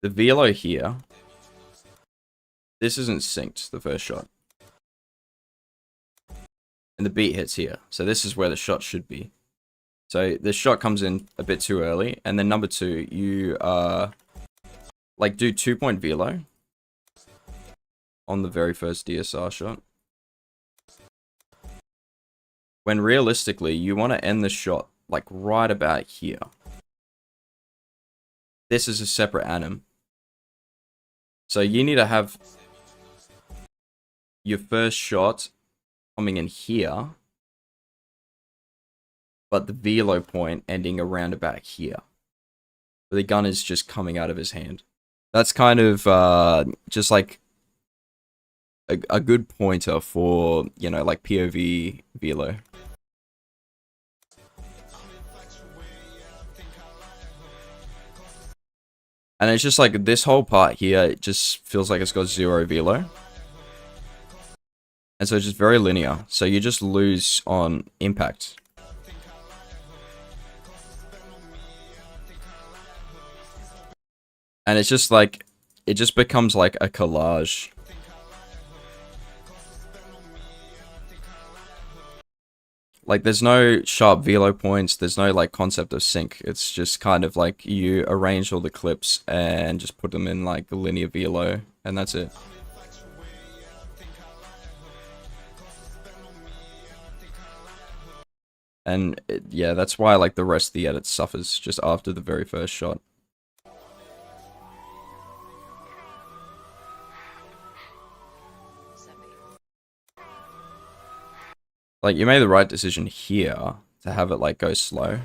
The velo here, this isn't synced, the first shot. And the beat hits here. So this is where the shot should be. So the shot comes in a bit too early. And then number two, you like do 2-point velo on the very first DSR shot. When realistically, you want to end the shot like right about here. This is a separate anim. So you need to have your first shot coming in here, but the velo point ending around about here. The gun is just coming out of his hand. That's kind of just like a good pointer for, you know, like POV velo. And it's just like this whole part here, it just feels like it's got 0 velo. And so it's just very linear. So you just lose on impact. And it's just like, it just becomes like a collage. Like there's no sharp velo points, there's no like concept of sync. It's just kind of like you arrange all the clips and just put them in like linear velo and that's it. And yeah, that's why like the rest of the edit suffers just after the very first shot. Like, you made the right decision here to have it, like, go slow.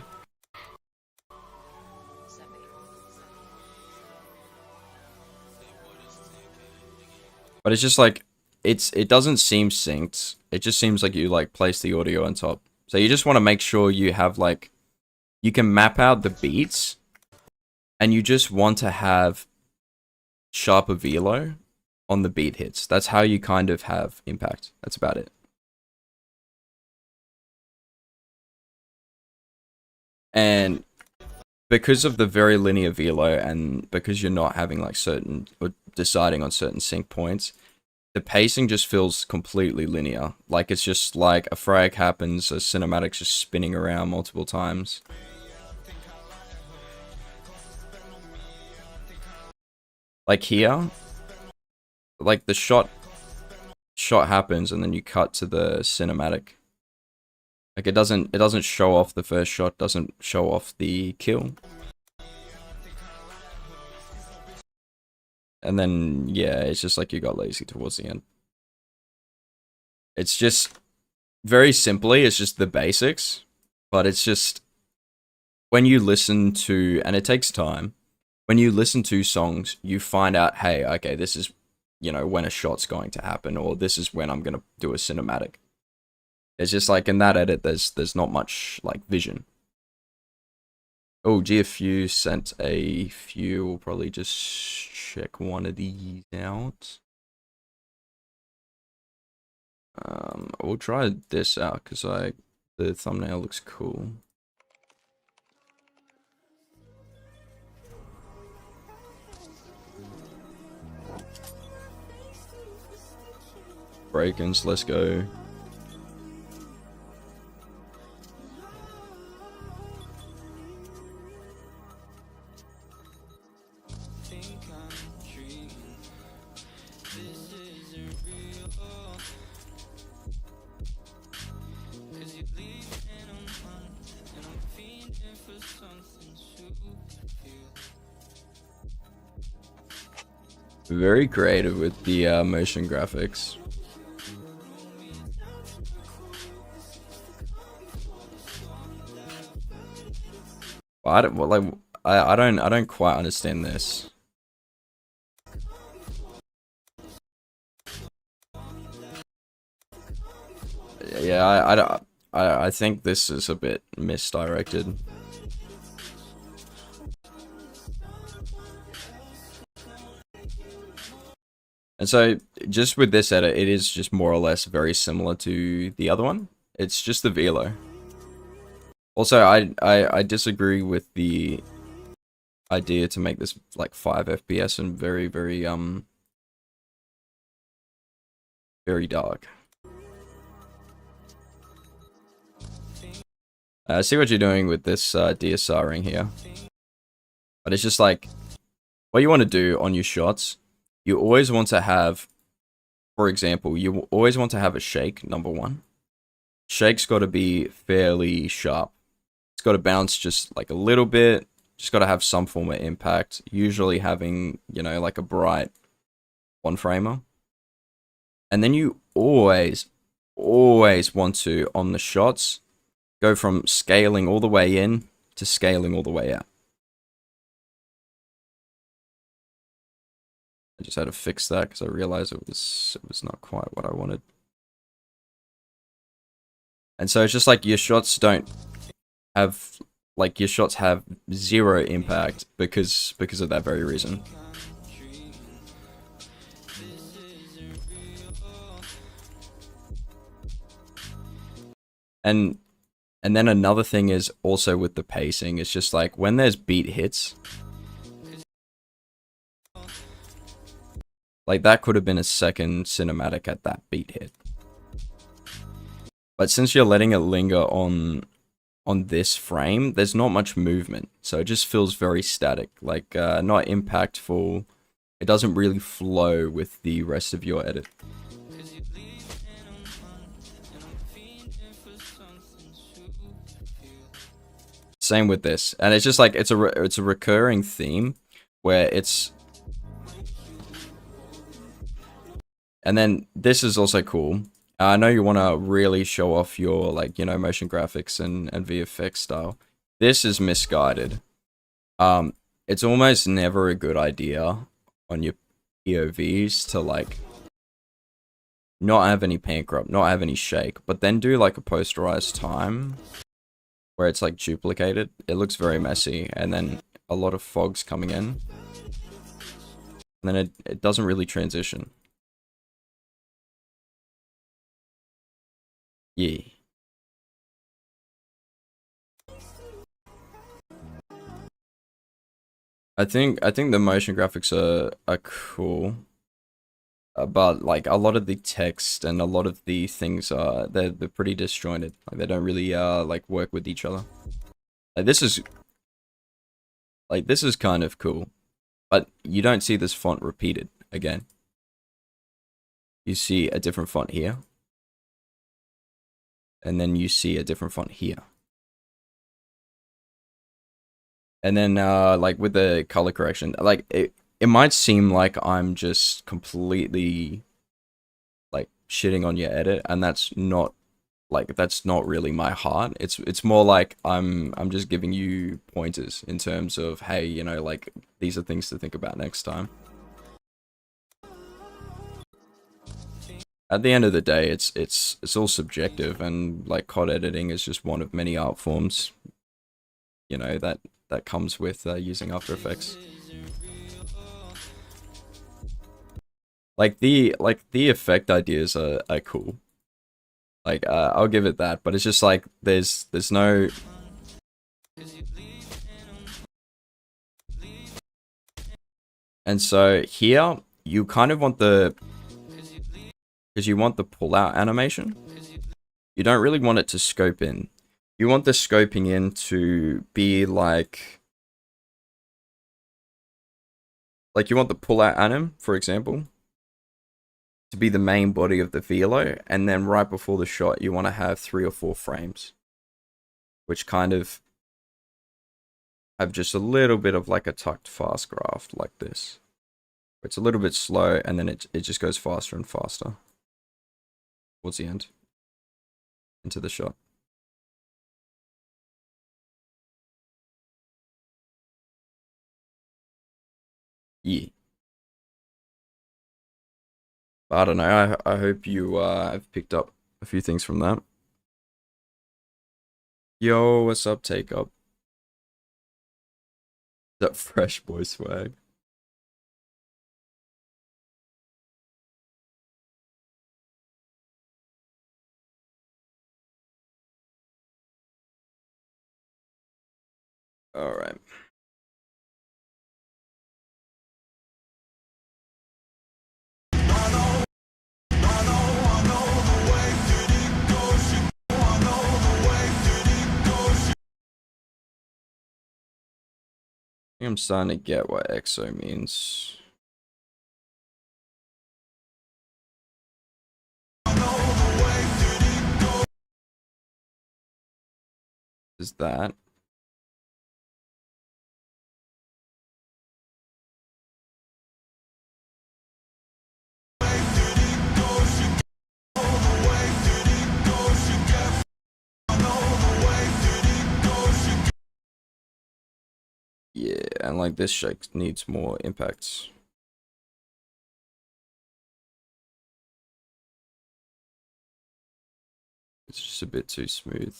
But it's just, like, it doesn't seem synced. It just seems like you, like, place the audio on top. So you just want to make sure you have, like, you can map out the beats. And you just want to have sharper velo on the beat hits. That's how you kind of have impact. That's about it. And because of the very linear velo and because you're not having like certain or deciding on certain sync points, the pacing just feels completely linear. Like it's just like a frag happens, a cinematic's just spinning around multiple times. Like here, like the shot happens and then you cut to the cinematic. Like it doesn't show off the first shot, doesn't show off the kill. And then, yeah, it's just like you got lazy towards the end. It's just, very simply, it's just the basics. But it's just, when you listen to, and it takes time, when you listen to songs, you find out, hey, okay, this is, you know, when a shot's going to happen, or this is when I'm going to do a cinematic. It's just like, in that edit, there's not much, like, vision. Oh, GFU sent a few. We'll probably just check one of these out. We'll try this out because the thumbnail looks cool. Break-ins, let's go. Very creative with the motion graphics. I don't, well, like, I don't quite understand this. Yeah, I think this is a bit misdirected. And so, just with this edit, it is just more or less very similar to the other one. It's just the velo. Also, I disagree with the idea to make this like 5 FPS and very dark. I see what you're doing with this DSRing here. But it's just like, what you want to do on your shots, you always want to have, for example, you always want to have a shake, number one. Shake's got to be fairly sharp. It's got to bounce just like a little bit. Just got to have some form of impact. Usually having, you know, like a bright one-framer. And then you always want to, on the shots, go from scaling all the way in to scaling all the way out. I just had to fix that because I realized it was not quite what I wanted. And so it's just like your shots don't have, like your shots have zero impact because of that very reason. And then another thing is also with the pacing, it's just like when there's beat hits, like that could have been a second cinematic at that beat hit. But since you're letting it linger on this frame, there's not much movement. So it just feels very static, like not impactful. It doesn't really flow with the rest of your edit. Same with this. And it's just like, it's a recurring theme where it's... And then this is also cool. I know you want to really show off your, like, you know, motion graphics and VFX style. This is misguided. It's almost never a good idea on your POVs to, like, not have any pan crop, not have any shake, but then do, like, a posterized time where it's, like, duplicated. It looks very messy, and then a lot of fog's coming in. And then it doesn't really transition. Yeah. I think the motion graphics are cool. But like a lot of the text and a lot of the things are they're pretty disjointed. Like they don't really like work with each other. Like this is kind of cool. But you don't see this font repeated again. You see a different font here. And then you see a different font here. And then like with the color correction, like it might seem like I'm just completely like shitting on your edit, and that's not really my heart. It's more like I'm just giving you pointers in terms of, hey, you know, like these are things to think about next time. At the end of the day, it's all subjective, and like COD editing is just one of many art forms, you know, that comes with using After Effects. Like the effect ideas are cool. Like I'll give it that, but it's just like there's no. And so here you kind of want the, because you want the pull out animation. You don't really want it to scope in. You want the scoping in to be like you want the pull out anim, for example, to be the main body of the velo, and then right before the shot you want to have 3 or 4 frames, which kind of have just a little bit of like a tucked fast graph like this. It's a little bit slow, and then it just goes faster and faster towards the end into the shot. Yeah. I don't know. I hope you have picked up a few things from that. Yo, what's up, Take Up? That fresh boy swag. All right. I'm starting to get what EXO means. Is that? Yeah, and like this shake needs more impacts. It's just a bit too smooth.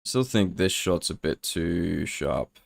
Still think this shot's a bit too sharp.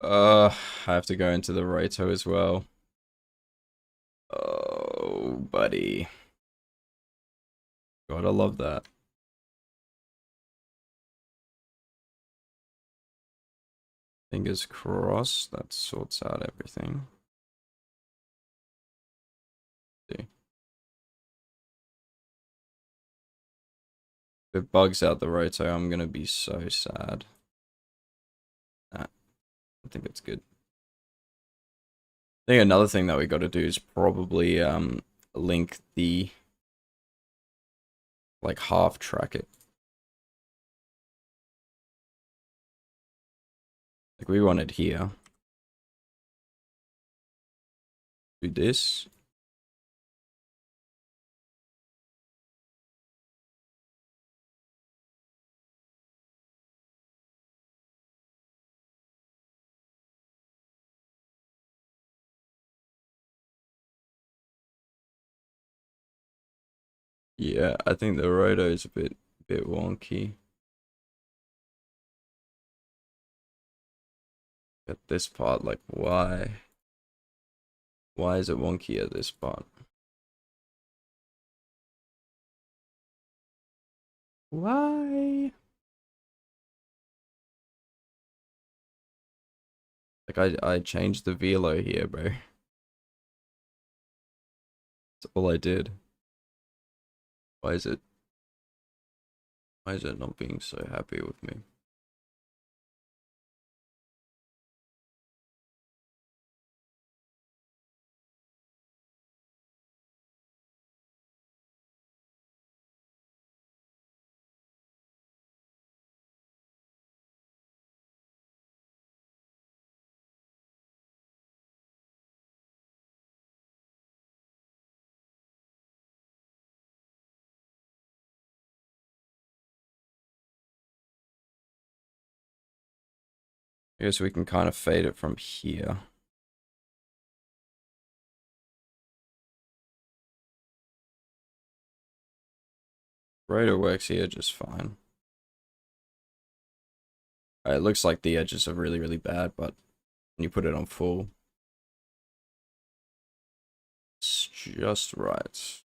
I have to go into the roto as well. Oh, buddy. Gotta love that. Fingers crossed that sorts out everything. See. If it bugs out the roto, I'm gonna be so sad. Nah, I think it's good. I think another thing that we gotta do is probably link the like half track it. Like we want it here. Do this. Yeah, I think the roto is a bit wonky. At this part, like why? Why is it wonky at this part? Why? Like I changed the velo here, bro. That's all I did. Why is it not being so happy with me? I guess we can kind of fade it from here. Rotor works here just fine. It looks like the edges are really, really bad, but when you put it on full, it's just right.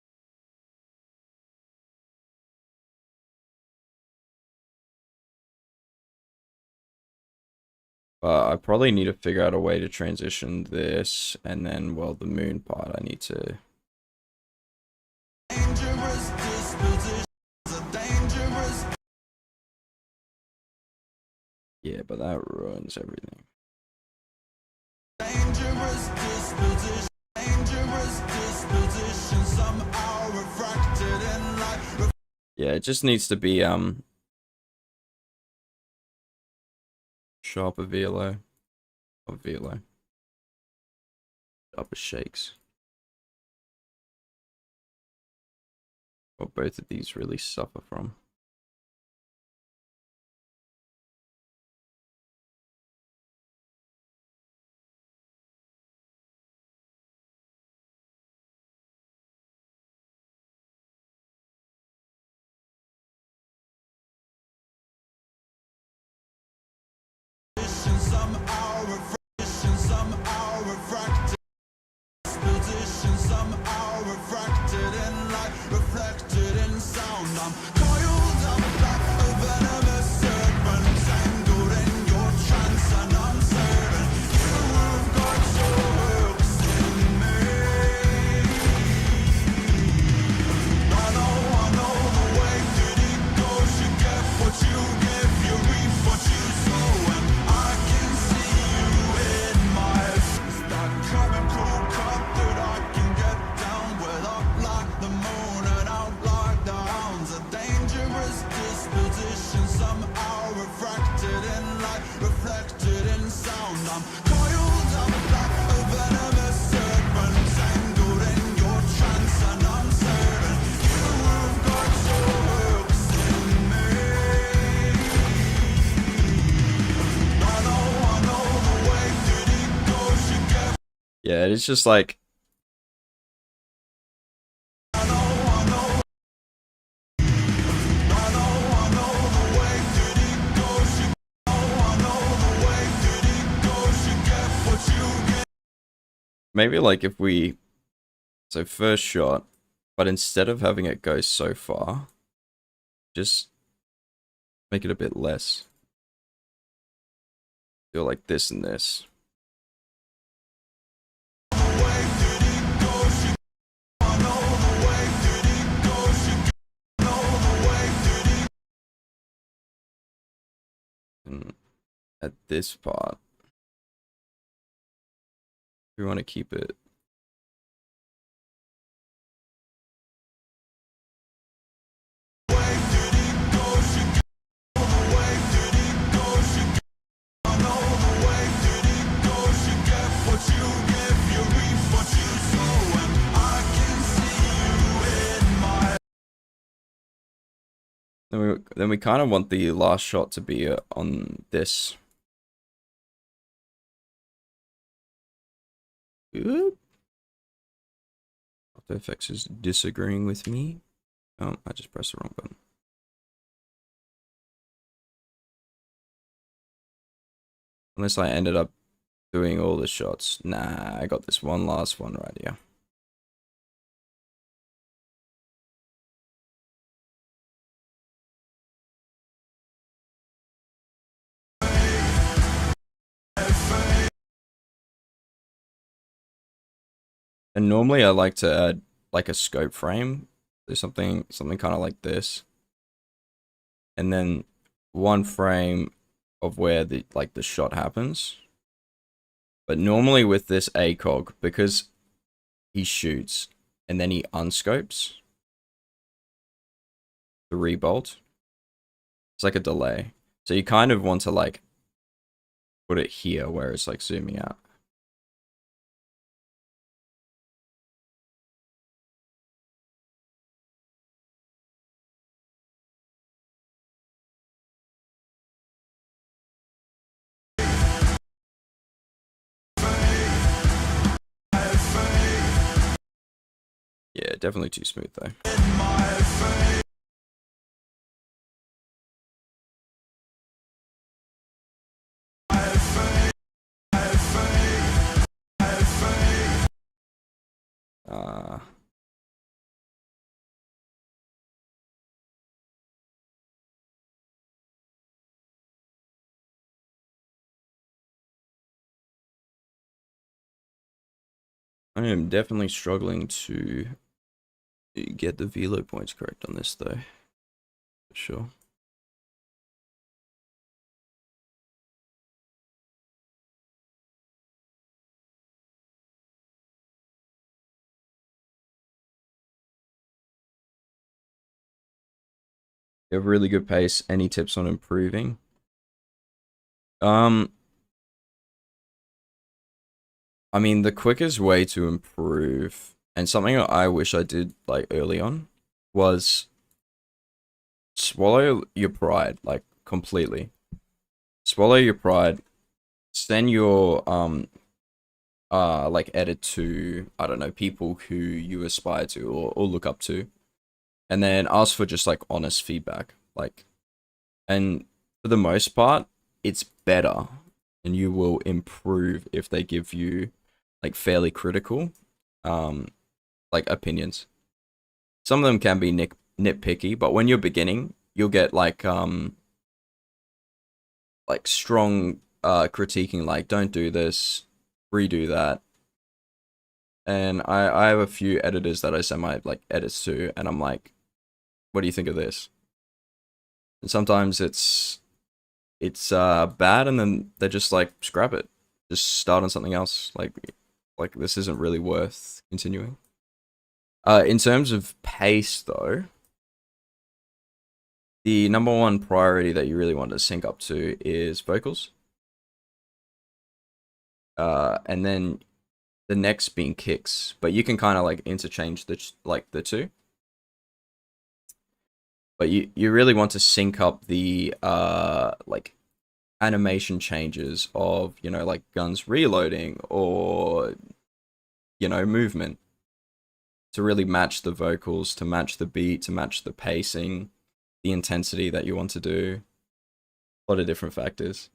I probably need to figure out a way to transition this, and then, well, the moon part I need to... Dangerous disposition, a dangerous. Yeah, but that ruins everything. Dangerous disposition, somehow refracted in light. Yeah, it just needs to be, sharper velo. Or velo. Sharper shakes. What both of these really suffer from. Somehow refracted position, somehow refracted in light, reflected in sound. I'm coiled up like a venomous serpent, tangled in your trance, and I'm certain you've got your hooks in me. I know the way that it goes. You get what you give, you reap what you sow, and I can see you in my face. That chemical cut that I can get down with, up like the moon and out like the hounds. A dangerous disposition, somehow refracted in light, reflected in sound. I'm coiled up like a venomous serpent, tangled in your trance, and I'm certain you've got your hooks in me. I know the way that it goes. You get. Yeah, it's just like... I know the way that it goes. You maybe like if we, so first shot, but instead of having it go so far, just make it a bit less. Do like this and this. And at this part, we want to keep it. Then we kind of want the last shot to be on this. Oop. After Effects is disagreeing with me. Oh, I just pressed the wrong button. Unless I ended up doing all the shots. Nah, I got this one last one right here. And normally I like to add like a scope frame. There's something kind of like this. And then one frame of where the shot happens. But normally with this ACOG, because he shoots and then he unscopes the rebolt, it's like a delay. So you kind of want to like put it here where it's like zooming out. Yeah, definitely too smooth though. I am definitely struggling to get the velo points correct on this though, for sure. You have really good pace. Any tips on improving? I mean, the quickest way to improve, and something I wish I did like early on, was swallow your pride, like completely. Swallow your pride. Send your like edit to, I don't know, people who you aspire to or look up to, and then ask for just like honest feedback. Like, and for the most part, it's better and you will improve if they give you like fairly critical like opinions. Some of them can be nitpicky, but when you're beginning, you'll get like strong critiquing, like don't do this, redo that. And I have a few editors that I send my like edits to, and I'm like, what do you think of this? And sometimes it's bad, and then they just like scrap it, just start on something else. Like this isn't really worth continuing. In terms of pace, though, the number one priority that you really want to sync up to is vocals. And then the next being kicks, but you can kind of like interchange the two. But you really want to sync up the like animation changes of, you know, like guns reloading or, you know, movement, to really match the vocals, to match the beat, to match the pacing, the intensity that you want to do. A lot of different factors.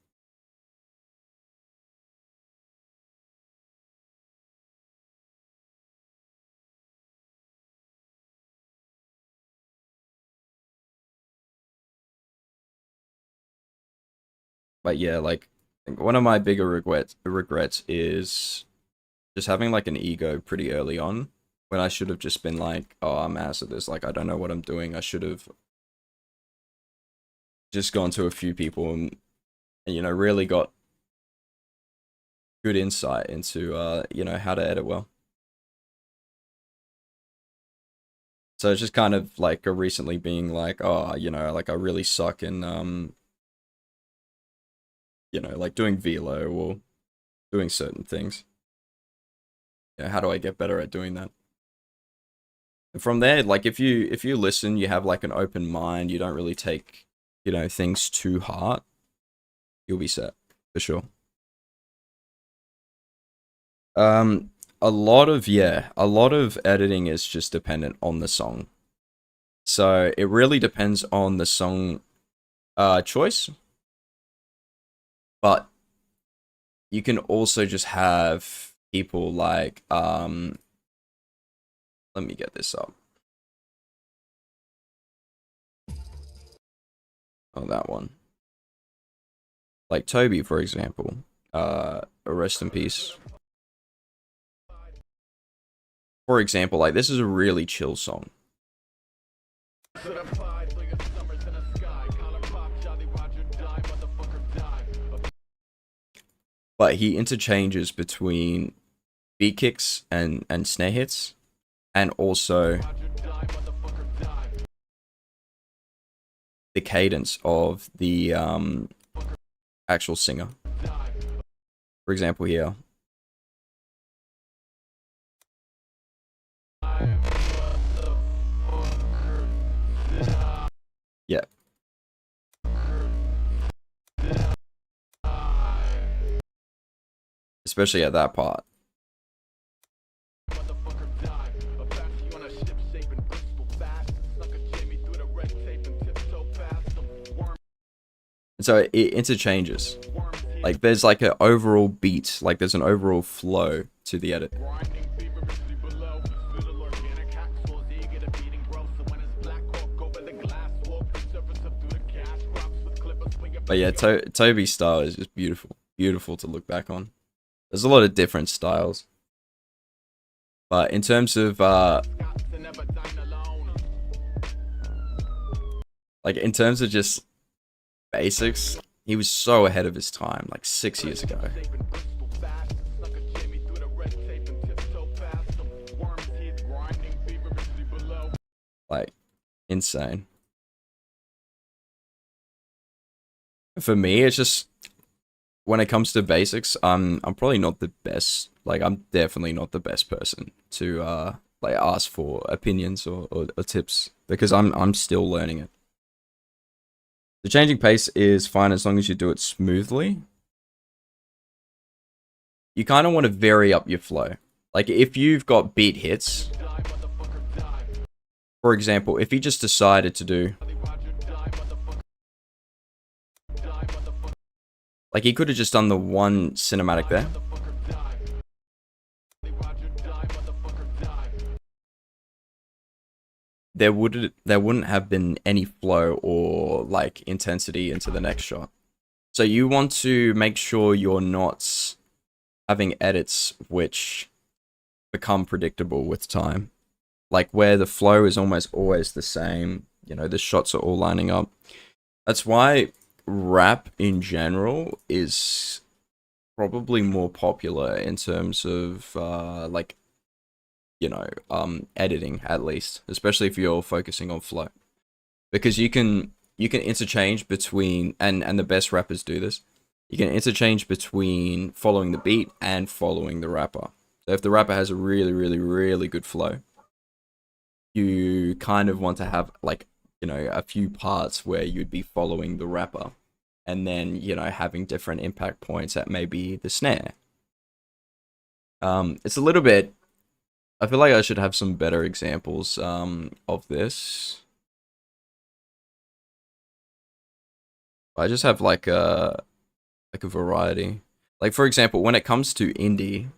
But yeah, like one of my bigger regrets is just having like an ego pretty early on, when I should have just been like, oh, I'm ass at this, like I don't know what I'm doing. I should have just gone to a few people and you know, really got good insight into you know, how to edit well. So it's just kind of like a recently being like, oh, you know, like I really suck in you know, like doing velo or doing certain things. You know, how do I get better at doing that? And from there, like if you listen, you have like an open mind, you don't really take, you know, things too hard, you'll be set for sure. A lot of editing is just dependent on the song. So it really depends on the song choice. But you can also just have people like let me get this up. Oh, that one. Like Toby, for example. Rest in peace. For example, like this is a really chill song. But he interchanges between beat kicks and snare hits, and also the cadence of the actual singer. For example, here. Yeah. Especially at that part. So it interchanges. Like there's like an overall beat, like there's an overall flow to the edit. But yeah, Toby's style is just beautiful. Beautiful to look back on. There's a lot of different styles. But in terms of like in terms of just basics, he was so ahead of his time, like 6 years ago. Like insane. For me, it's just when it comes to basics, I'm probably not the best. Like I'm definitely not the best person to like ask for opinions or tips, because I'm still learning it. The changing pace is fine as long as you do it smoothly. You kind of want to vary up your flow. Like if you've got beat hits, for example, if you just decided to do, like he could have just done the one cinematic there. There wouldn't have been any flow or like intensity into the next shot. So you want to make sure you're not having edits which become predictable with time. Like where the flow is almost always the same, you know, the shots are all lining up. That's why rap in general is probably more popular in terms of like, you know, editing, at least, especially if you're focusing on flow, because you can interchange between, and the best rappers do this, you can interchange between following the beat and following the rapper. So if the rapper has a really good flow, you kind of want to have like, you know, a few parts where you'd be following the rapper, and then, you know, having different impact points at maybe the snare. It's a little bit, I feel like I should have some better examples of this. I just have like a variety. Like for example, when it comes to indie,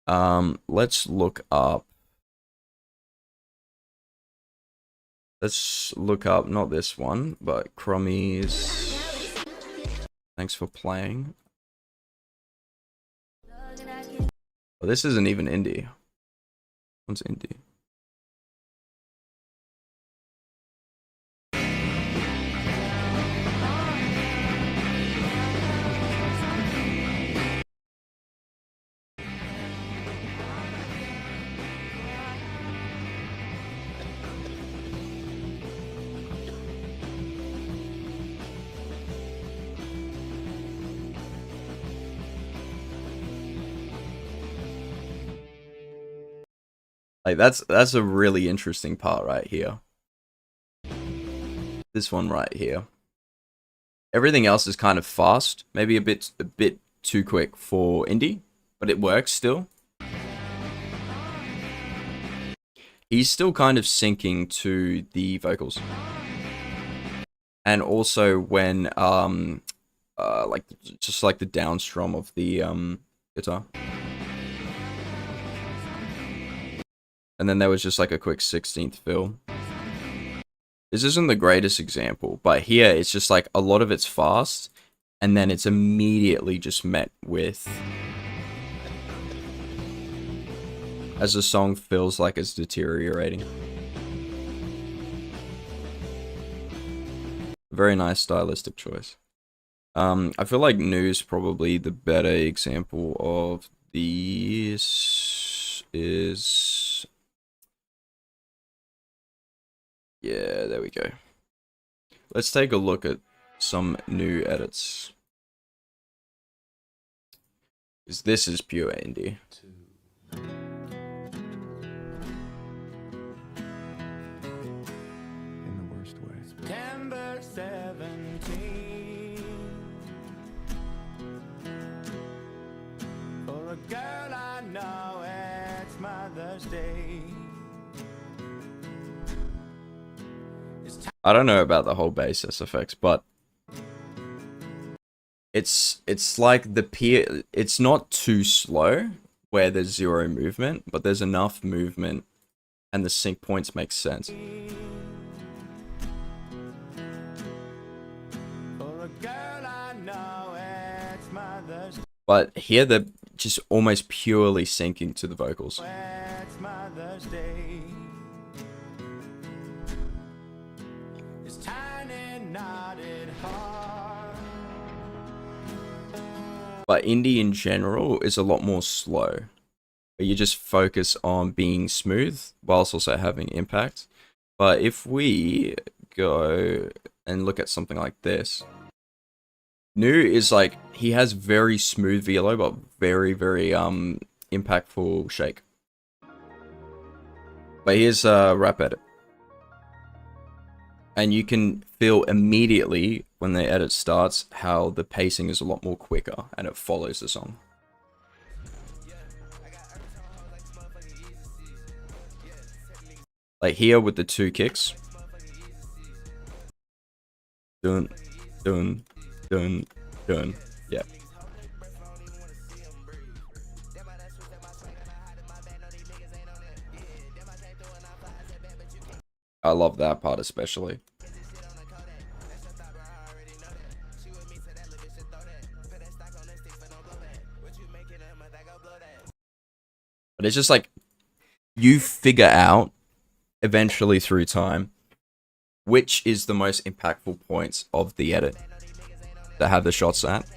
let's look up not this one, but Crummy's Thanks for playing. Oh, this isn't even indie. What's indie? Like that's a really interesting part right here. This one right here. Everything else is kind of fast, maybe a bit too quick for indie, but it works still. He's still kind of syncing to the vocals. And also when like just like the down strum of the guitar. And then there was just like a quick 16th fill. This isn't the greatest example, but here it's just like a lot of it's fast, and then it's immediately just met with, as the song feels like it's deteriorating. Very nice stylistic choice. I feel like News probably the better example of these is... Yeah, there we go. Let's take a look at some new edits. Because this is pure indie. In the worst way. September 17. For a girl I know, it's Mother's Day. I don't know about the whole bass effects, but it's like the it's not too slow where there's zero movement, but there's enough movement and the sync points make sense. But here they're just almost purely syncing to the vocals. But indie in general is a lot more slow. You just focus on being smooth whilst also having impact. But if we go and look at something like this, New is like, he has very smooth VLO, but very, very impactful shake. But here's a rap edit. And you can feel immediately when the edit starts how the pacing is a lot more quicker and it follows the song. Like here with the two kicks. Dun, dun, dun, dun. Yeah. I love that part especially. But it's just like, you figure out eventually through time which is the most impactful points of the edit that have the shots at.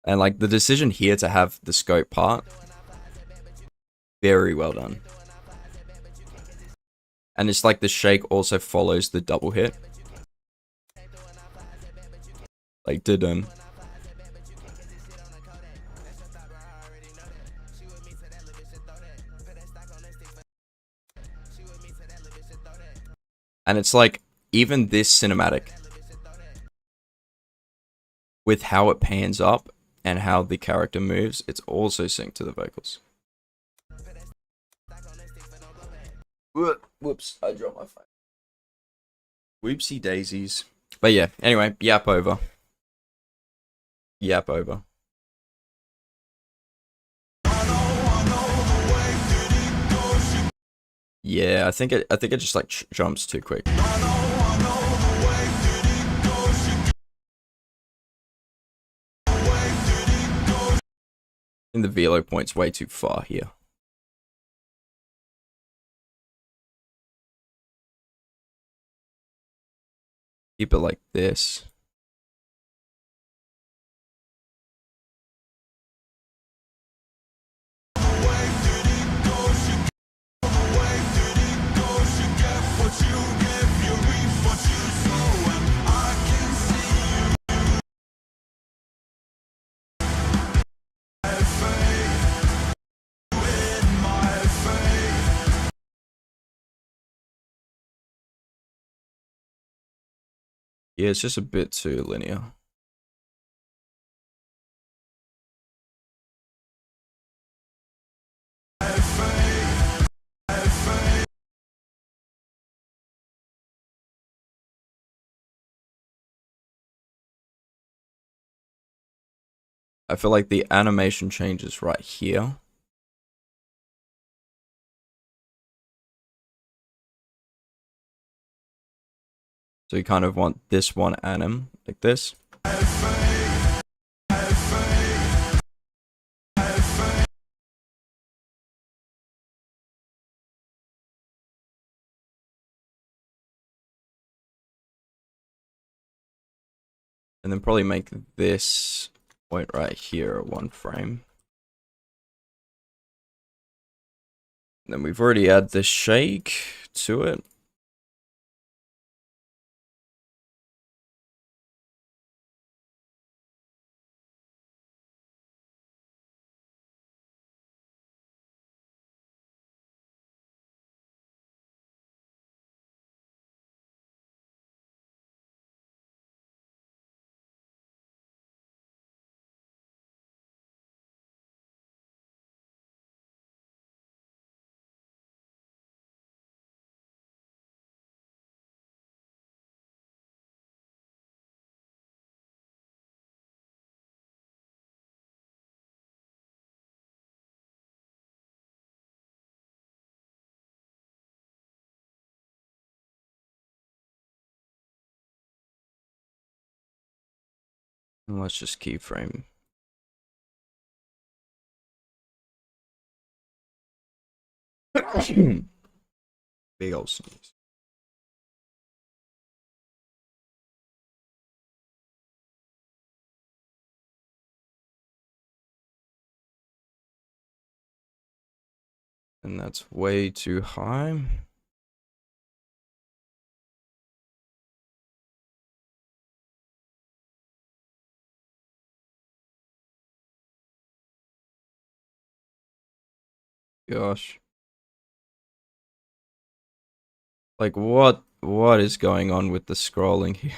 And like the decision here to have the scope part, very well done. And it's like the shake also follows the double hit. Like didn't. And it's like, even this cinematic, with how it pans up and how the character moves, it's also synced to the vocals. Whoops, I dropped my phone. Whoopsie daisies. But yeah, anyway, yap over. Yap over. Yeah, I think it just like jumps too quick. think the velo point's way too far here. Keep it like this. Yeah, it's just a bit too linear. I feel like the animation changes right here. So you kind of want this one anim like this. And then probably make this point right here one frame. And then we've already added the shake to it. And let's just keyframe. Big old sneeze. And that's way too high. Gosh. Like what is going on with the scrolling here?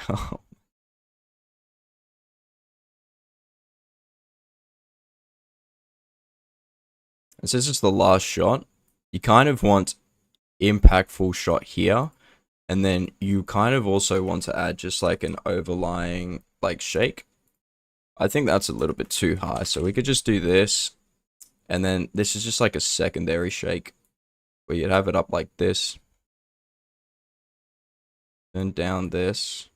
And since it's the last shot, you kind of want impactful shot here, and then you kind of also want to add just like an overlying like shake. I think that's a little bit too high, so we could just do this, and then this is just like a secondary shake where you'd have it up like this, and down this.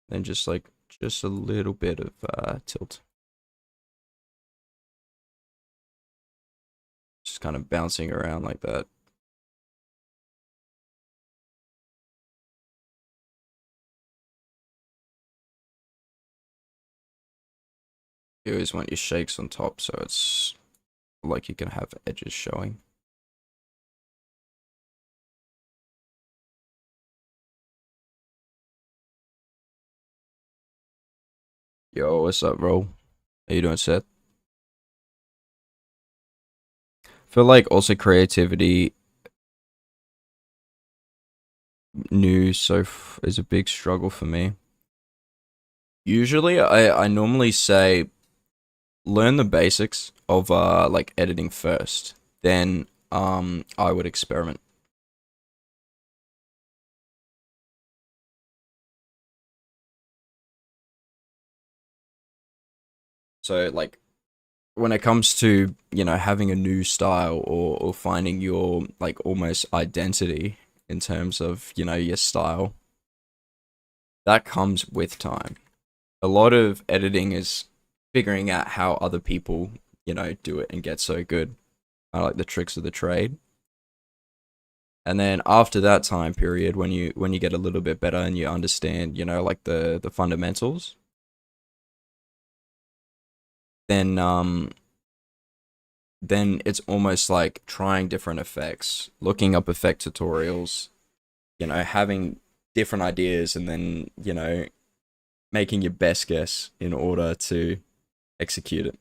Then just like just a little bit of tilt. Just kind of bouncing around like that. You always want your shakes on top so it's like you can have edges showing. Yo, what's up, bro? How you doing, Seth? Feel like also creativity new is a big struggle for me. Usually I normally say learn the basics of like editing first, then I would experiment. So like when it comes to, you know, having a new style or finding your like almost identity in terms of, you know, your style, that comes with time. A lot of editing is figuring out how other people, you know, do it and get so good. I like the tricks of the trade. And then after that time period, when you get a little bit better and you understand, you know, like the fundamentals, then it's almost like trying different effects, looking up effect tutorials, you know, having different ideas, and then, you know, making your best guess in order to execute it.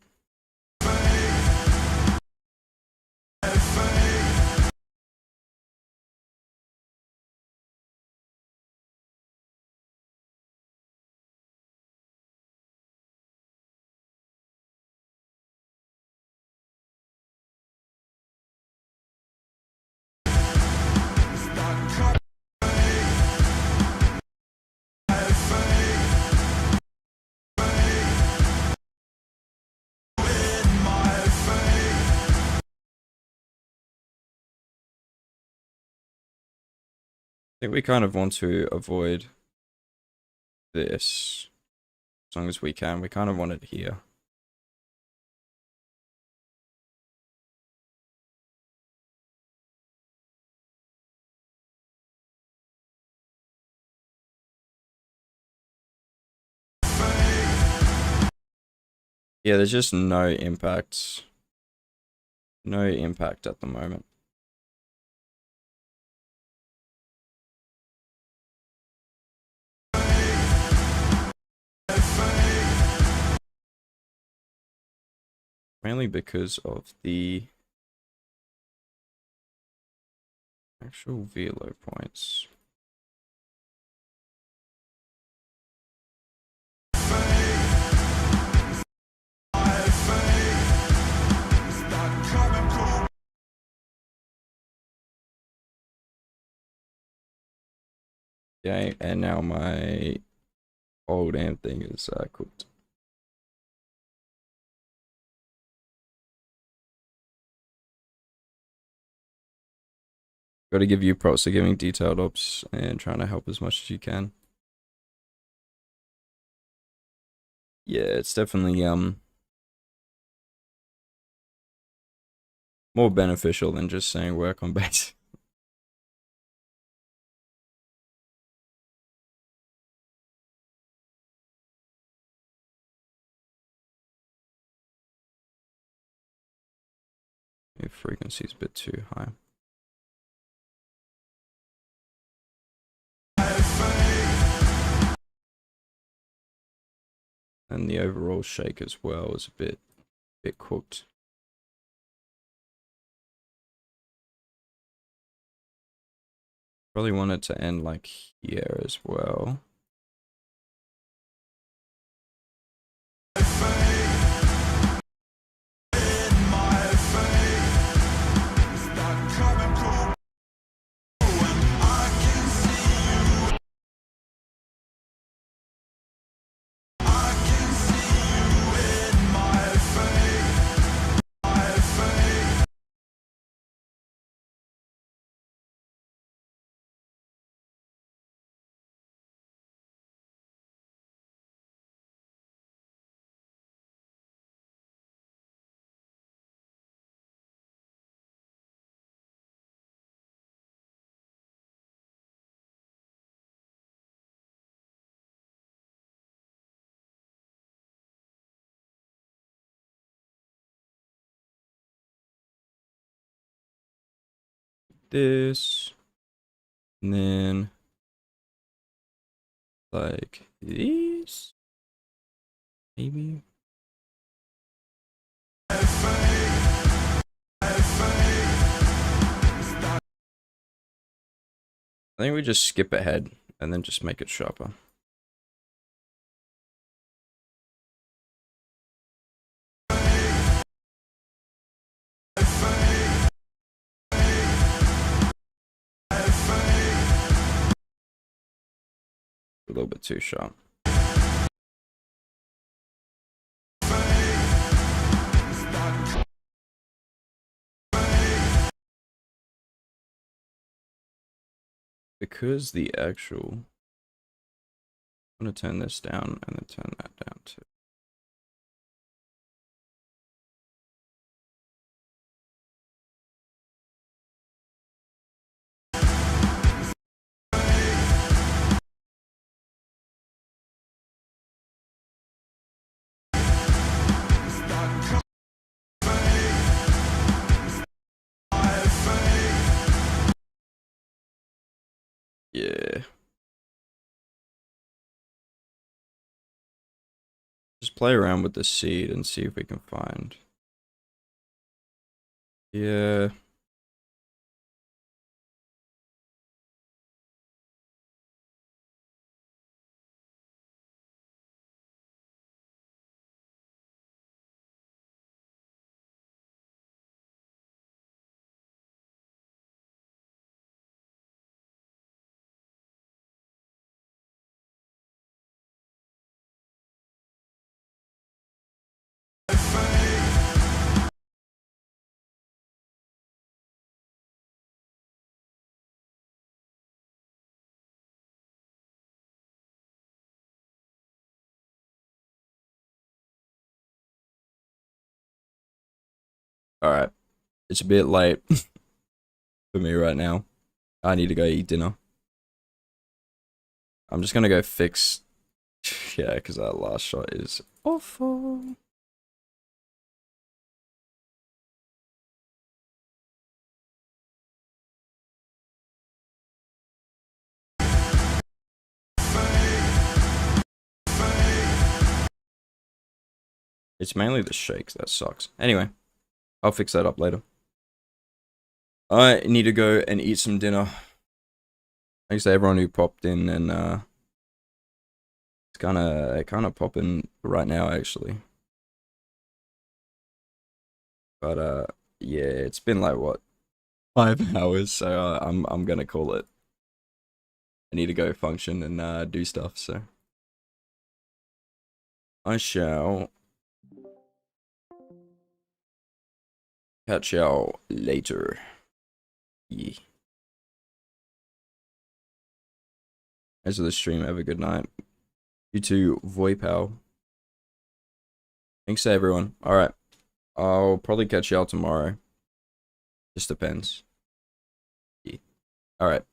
I think we kind of want to avoid this as long as we can. We kind of want it here. Yeah, there's just no impact. No impact at the moment. Mainly because of the actual velo points. Okay, and now my whole damn thing is cooked. Got to give you props for giving detailed ops and trying to help as much as you can. Yeah, it's definitely more beneficial than just saying work on base. Your frequency is a bit too high. And the overall shake as well is a bit cooked. Probably want it to end like here as well. This, and then like these, maybe. I think we just skip ahead and then just make it sharper. A little bit too sharp. Because the actual I'm gonna turn this down and then turn that down too. Yeah. Just play around with the seed and see if we can find. Yeah. Alright. It's a bit late for me right now. I need to go eat dinner. I'm just gonna go fix. Yeah, because that last shot is awful. It's mainly the shakes that sucks. Anyway, I'll fix that up later. I need to go and eat some dinner. Thanks to everyone who popped in, and it's kind of popping right now actually. But yeah, it's been like what, 5 hours, so I'm gonna call it. I need to go function and do stuff, so I shall catch y'all later. Yeah. As of the stream, have a good night. You too, Voipal. Thanks to everyone. Alright. I'll probably catch y'all tomorrow. Just depends. Yeah. Alright.